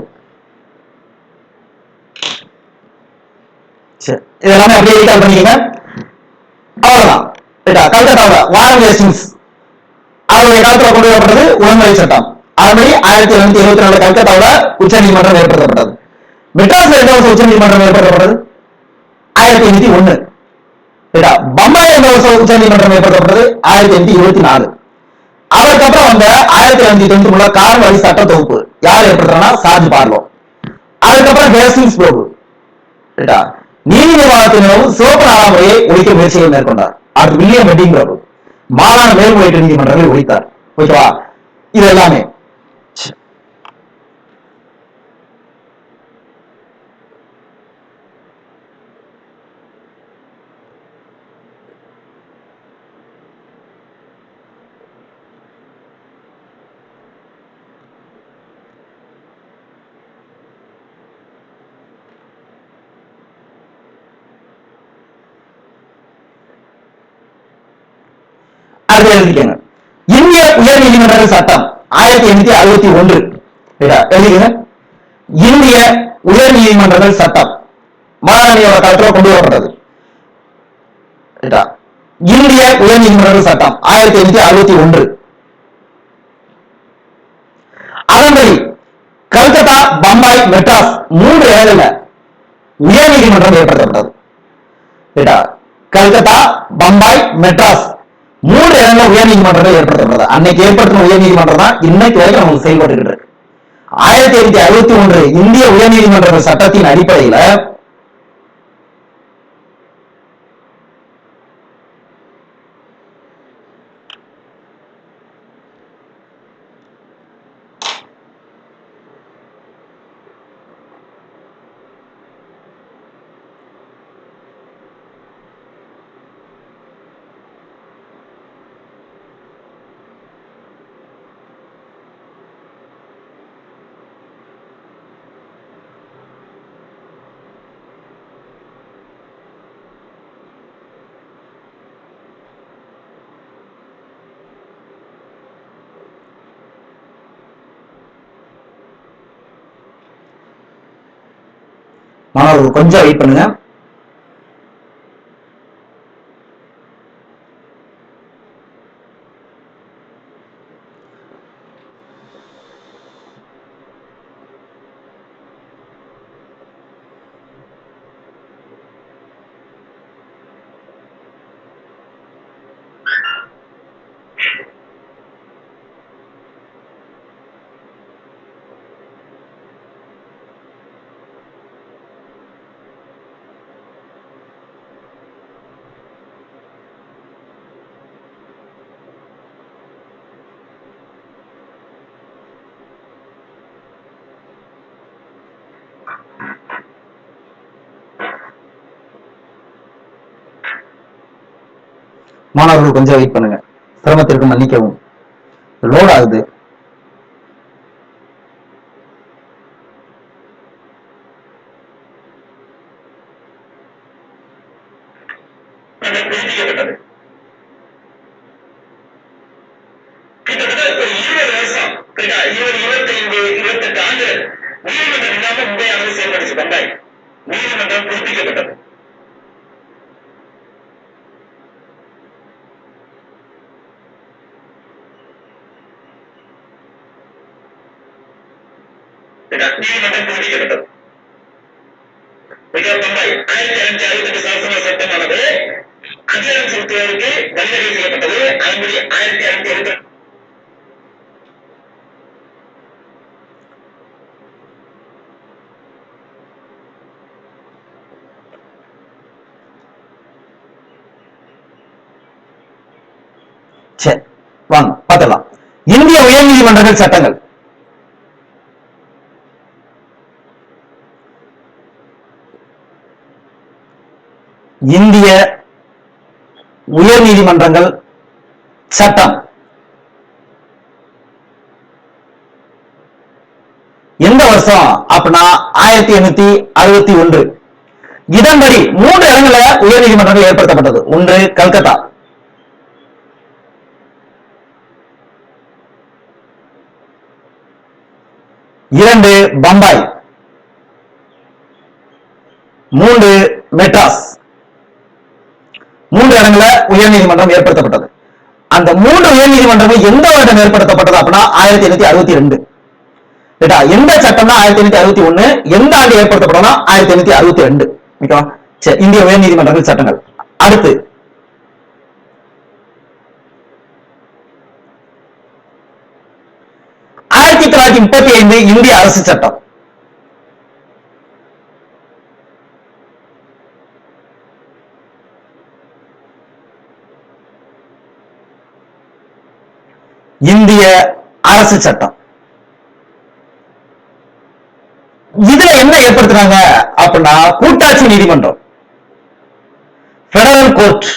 இதெல்லாமே அப்படியே ரீகால் பண்ணிக்கங்க. அவ்வளவுதான். கல்கத்தாவோட வாரன் ஹேஸ்டிங்ஸ் அவருடைய காலத்துல கொண்டு வரப்பட்டது உடன்முறை சட்டம். அதன்படி 1774 கல்கத்தாவோட உச்ச நீதிமன்றம் ஏற்படுத்தப்பட்டது. மெட்ராஸ்ல எந்த வருஷம் உச்ச நீதிமன்றம் ஏற்படுத்தப்பட்டது? 1801. பம்பாய் எந்த வருஷம் உச்ச நீதிமன்றம் ஏற்படுத்தப்பட்டது? 1824. அதற்கப்புறம் வந்த 1793 கார்ன் வழி சட்ட தொகுப்பு யார் ஏற்படுத்துறா? சார்ஜ் பார்லோ. அதுக்கப்புறம் ஹேஸ்டிங்ஸ் பிரபு நீதி நிர்வாகத்தினரும் சிவப்பு நாளாமுறையை ஒழிக்க முயற்சிகளை மேற்கொண்டார். அடுத்து வில்லியம் பெட்டிங் பிரபு மாகாண மேல்முறையீட்டு நீதிமன்றங்களை ஒழித்தார். ஓகேவா? இது எல்லாமே எழுதிக்கங்க. இந்திய உயர் நீதிமன்ற சட்டம் 1861. எழுதிக்கங்க. இந்திய உயர் நீதிமன்றங்கள் சட்டம் மகாராணியோட காலத்துல கொண்டு வரப்பட்டது. இந்திய உயர் நீதிமன்றங்கள் சட்டம் 1861. அதன்படி கல்கத்தா, பம்பாய், மெட்ராஸ் 3 இடங்கள்ல உயர் நீதிமன்றம் ஏற்படுத்தப்பட்டது. கல்கத்தா, பம்பாய், மெட்ராஸ் 3 இடங்கள்ல உயர் நீதிமன்றங்கள் ஏற்படுத்தப்பட்டது. அன்னைக்கு ஏற்படுத்தின உயர் நீதிமன்றம் தான் இன்னைக்கு வரைக்கும் நமக்கு செயல்பட்டு இருக்கு. 1861 இந்திய உயர் நீதிமன்ற சட்டத்தின் அடிப்படையில மாணவர்கள் கொஞ்சம் வெயிட் பண்ணுங்க. மாணவர்கள் கொஞ்சம் வெயிட் பண்ணுங்க, சிரமத்திற்கு மன்னிக்கவும், லோட் ஆகுது. நீதிமன்றம் புதுப்பிக்கப்பட்டது. பம்பாய் 1568 சாசன சட்டமானது அதிகாரம் செலுத்துவதற்கு வழிவகை செய்யப்பட்டது. அதன்படி 1570 வாங்க பார்க்கலாம். இந்திய உயர்நீதிமன்றங்கள் சட்டங்கள். இந்திய உயர்நீதிமன்றங்கள் சட்டம் எந்த வருஷம் அப்படின்னா 1861. இதன்படி 3 இடங்கள்ல உயர்நீதிமன்றங்கள் ஏற்படுத்தப்பட்டது. 1 கல்கத்தா, 2 பம்பாய், 3 மெட்ராஸ். 3 இடங்கள்ல உயர்நீதிமன்றம் ஏற்படுத்தப்பட்டது. அந்த 3 உயர்நீதிமன்றங்கள் எந்த வருடம் ஏற்படுத்தப்பட்டது அப்படின்னா 1862. எந்த சட்டம்னா 1861, எந்த ஆண்டு ஏற்படுத்தப்பட்டதுன்னா 1862. சரி, இந்திய உயர்நீதிமன்றங்கள் சட்டங்கள். அடுத்து 1935 இந்திய அரசு சட்டம். இந்திய அரசு சட்டம். இதுல என்ன ஏற்படுத்துறாங்க அப்படின்னா கூட்டாட்சி நீதிமன்றம், பெடரல் கோர்ட்,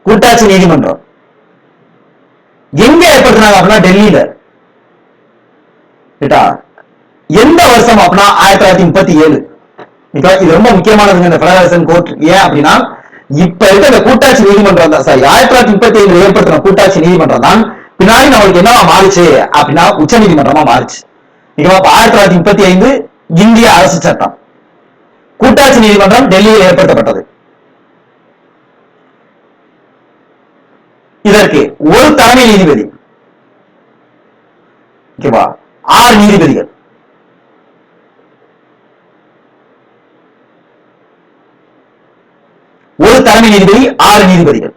கூட்டாட்சி நீதிமன்றம் எங்க ஏற்படுத்தினாங்க அப்படின்னா டெல்லியில. எந்த வருஷம் அப்படின்னா 1937. இது ரொம்ப முக்கியமானதுங்க இந்த பெடரல் கோர்ட். ஏன் அப்படின்னா இப்ப இருக்க இந்த கூட்டாட்சி நீதிமன்றம் தான், சாரி 1937 ஏற்படுத்தின கூட்டாட்சி நீதிமன்றம் தான் பின்னாடி நம்மளுக்கு என்னவா மாறுச்சு அப்படின்னா உச்ச நீதிமன்றமா மாறுச்சு. 1935 இந்திய அரசு சட்டம், கூட்டாட்சி நீதிமன்றம் டெல்லியில் ஏற்படுத்தப்பட்டது. இதற்கு ஒரு தலைமை நீதிபதி, ஓகேவா, 6 நீதிபதிகள். ஒரு தலைமை நீதிபதி, 6 நீதிபதிகள்.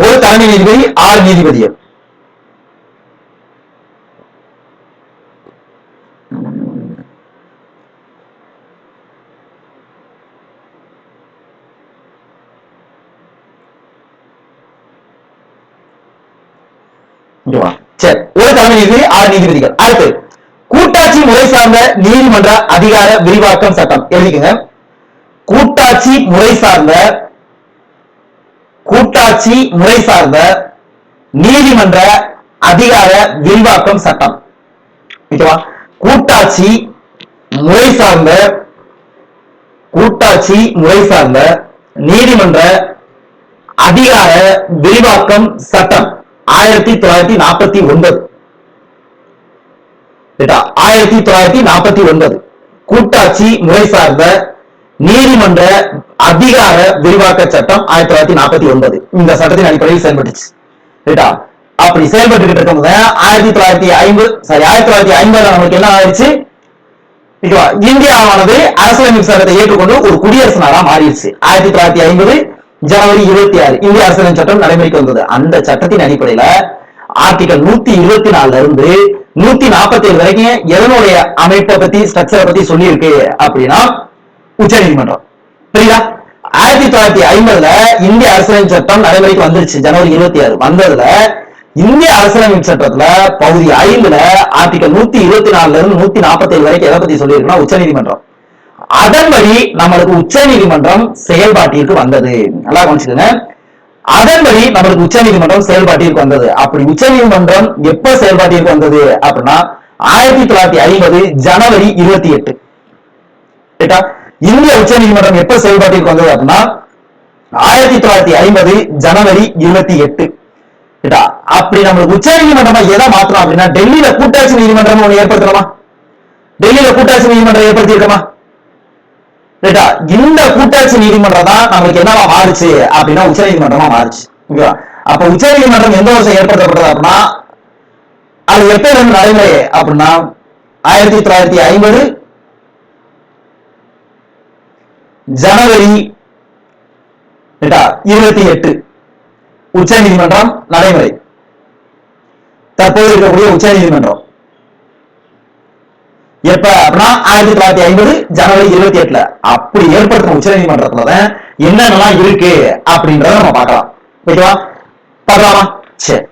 ஒரு தலைமை நீதிபதி, 6 நீதிபதிகள். சரி, ஒரு தலைமை நீதிபதி, 6 நீதிபதிகள். அடுத்து கூட்டாட்சி முறை சார்ந்த நீதிமன்ற அதிகார விரிவாக்கம் சட்டம். எழுதிக்கங்க. கூட்டாட்சி முறை சார்ந்த நீதிமன்ற அதிகார விரிவாக்கம் சட்டம். கூட்டாட்சி முறை சார்ந்த நீதிமன்ற அதிகார விரிவாக்கம் சட்டம் 1949. 1949 கூட்டாட்சி முறை சார்ந்த நீதிமன்ற அதிகார விரிவாக்க சட்டம் 1949 இந்த சட்டத்தின் அடிப்படையில் செயல்பட்டுச்சு. அப்படி செயல்பட்டு இருக்கும் 1950 நமக்கு என்ன ஆயிடுச்சு, இந்தியாவானது அரசியலமைப்பு சட்டத்தை ஏற்றுக்கொண்டு ஒரு குடியரசு நாடா மாறிடுச்சு. 1950 ஜனவரி 26 இந்திய அரசியலமைப்பு சட்டம் நடைமுறைக்கு வந்தது. அந்த சட்டத்தின் அடிப்படையில ஆர்டிகல் 124 இருந்து 147 வரைக்கும் எதனுடைய அமைப்பை பத்தி, ஸ்ட்ரக்சரை பத்தி சொல்லி இருக்கு அப்படின்னா உச்ச நீதிமன்றம். சரியா? 1950 இந்திய அரசியலமைப்பு சட்டம் நடைமுறைக்கு வந்துருச்சு. ஜனவரி 26 வந்ததுல இந்திய அரசியலமைப்பு சட்டத்துல பகுதி 5ல ஆர்டிகல் 124 இருந்து 147 வரைக்கும் எதை பத்தி சொல்லியிருக்குன்னா உச்சநீதிமன்றம். அதன்படி நம்மளுக்கு உச்சநீதிமன்றம் செயல்பாட்டிற்கு வந்தது. நல்லா கவனிச்சுக்கோங்க. அதன்படி நம்மளுக்கு உச்சநீதிமன்றம் செயல்பாட்டிற்கு வந்தது. அப்படி உச்சநீதிமன்றம் எப்ப செயல்பாட்டிற்கு வந்தது அப்படின்னா 1950 ஜனவரி 28. இந்திய உச்சநீதிமன்றம் எப்ப செயல்பாட்டிற்கு வந்தது அப்படின்னா 1950 ஜனவரி 28. அப்படி நம்மளுக்கு உச்ச நீதிமன்றமா எதை மாற்றணும் அப்படின்னா டெல்லியில கூட்டாட்சி நீதிமன்றம் ஒண்ணு ஏற்படுத்தணுமா? டெல்லியில கூட்டாட்சி நீதிமன்றம் ஏற்படுத்தி இருக்கமா? இந்த கூட்டாட்சி நீதிமன்றம் தான் நம்மளுக்கு என்னவா மாறுச்சு அப்படின்னா உச்ச நீதிமன்றமா மாறுச்சு. அப்ப உச்ச நீதிமன்றம் எந்த வருஷம் ஏற்படுத்தப்பட்டது அப்படின்னா அது எப்ப இருந்து நடைமுறை அப்படின்னா 1950 ஜனவரி 28 உச்ச நீதிமன்றம் நடைமுறை. தற்போது இருக்கக்கூடிய உச்ச நீதிமன்றம் எப்ப அப்படின்னா 1950 ஜனவரி 28 அப்படி ஏற்படுத்தின உச்ச நீதிமன்றத்துல என்னென்னலாம் இருக்கு அப்படின்றத நம்ம பார்க்கலாம். ஓகேவா? பார்க்கலாமா? சரி.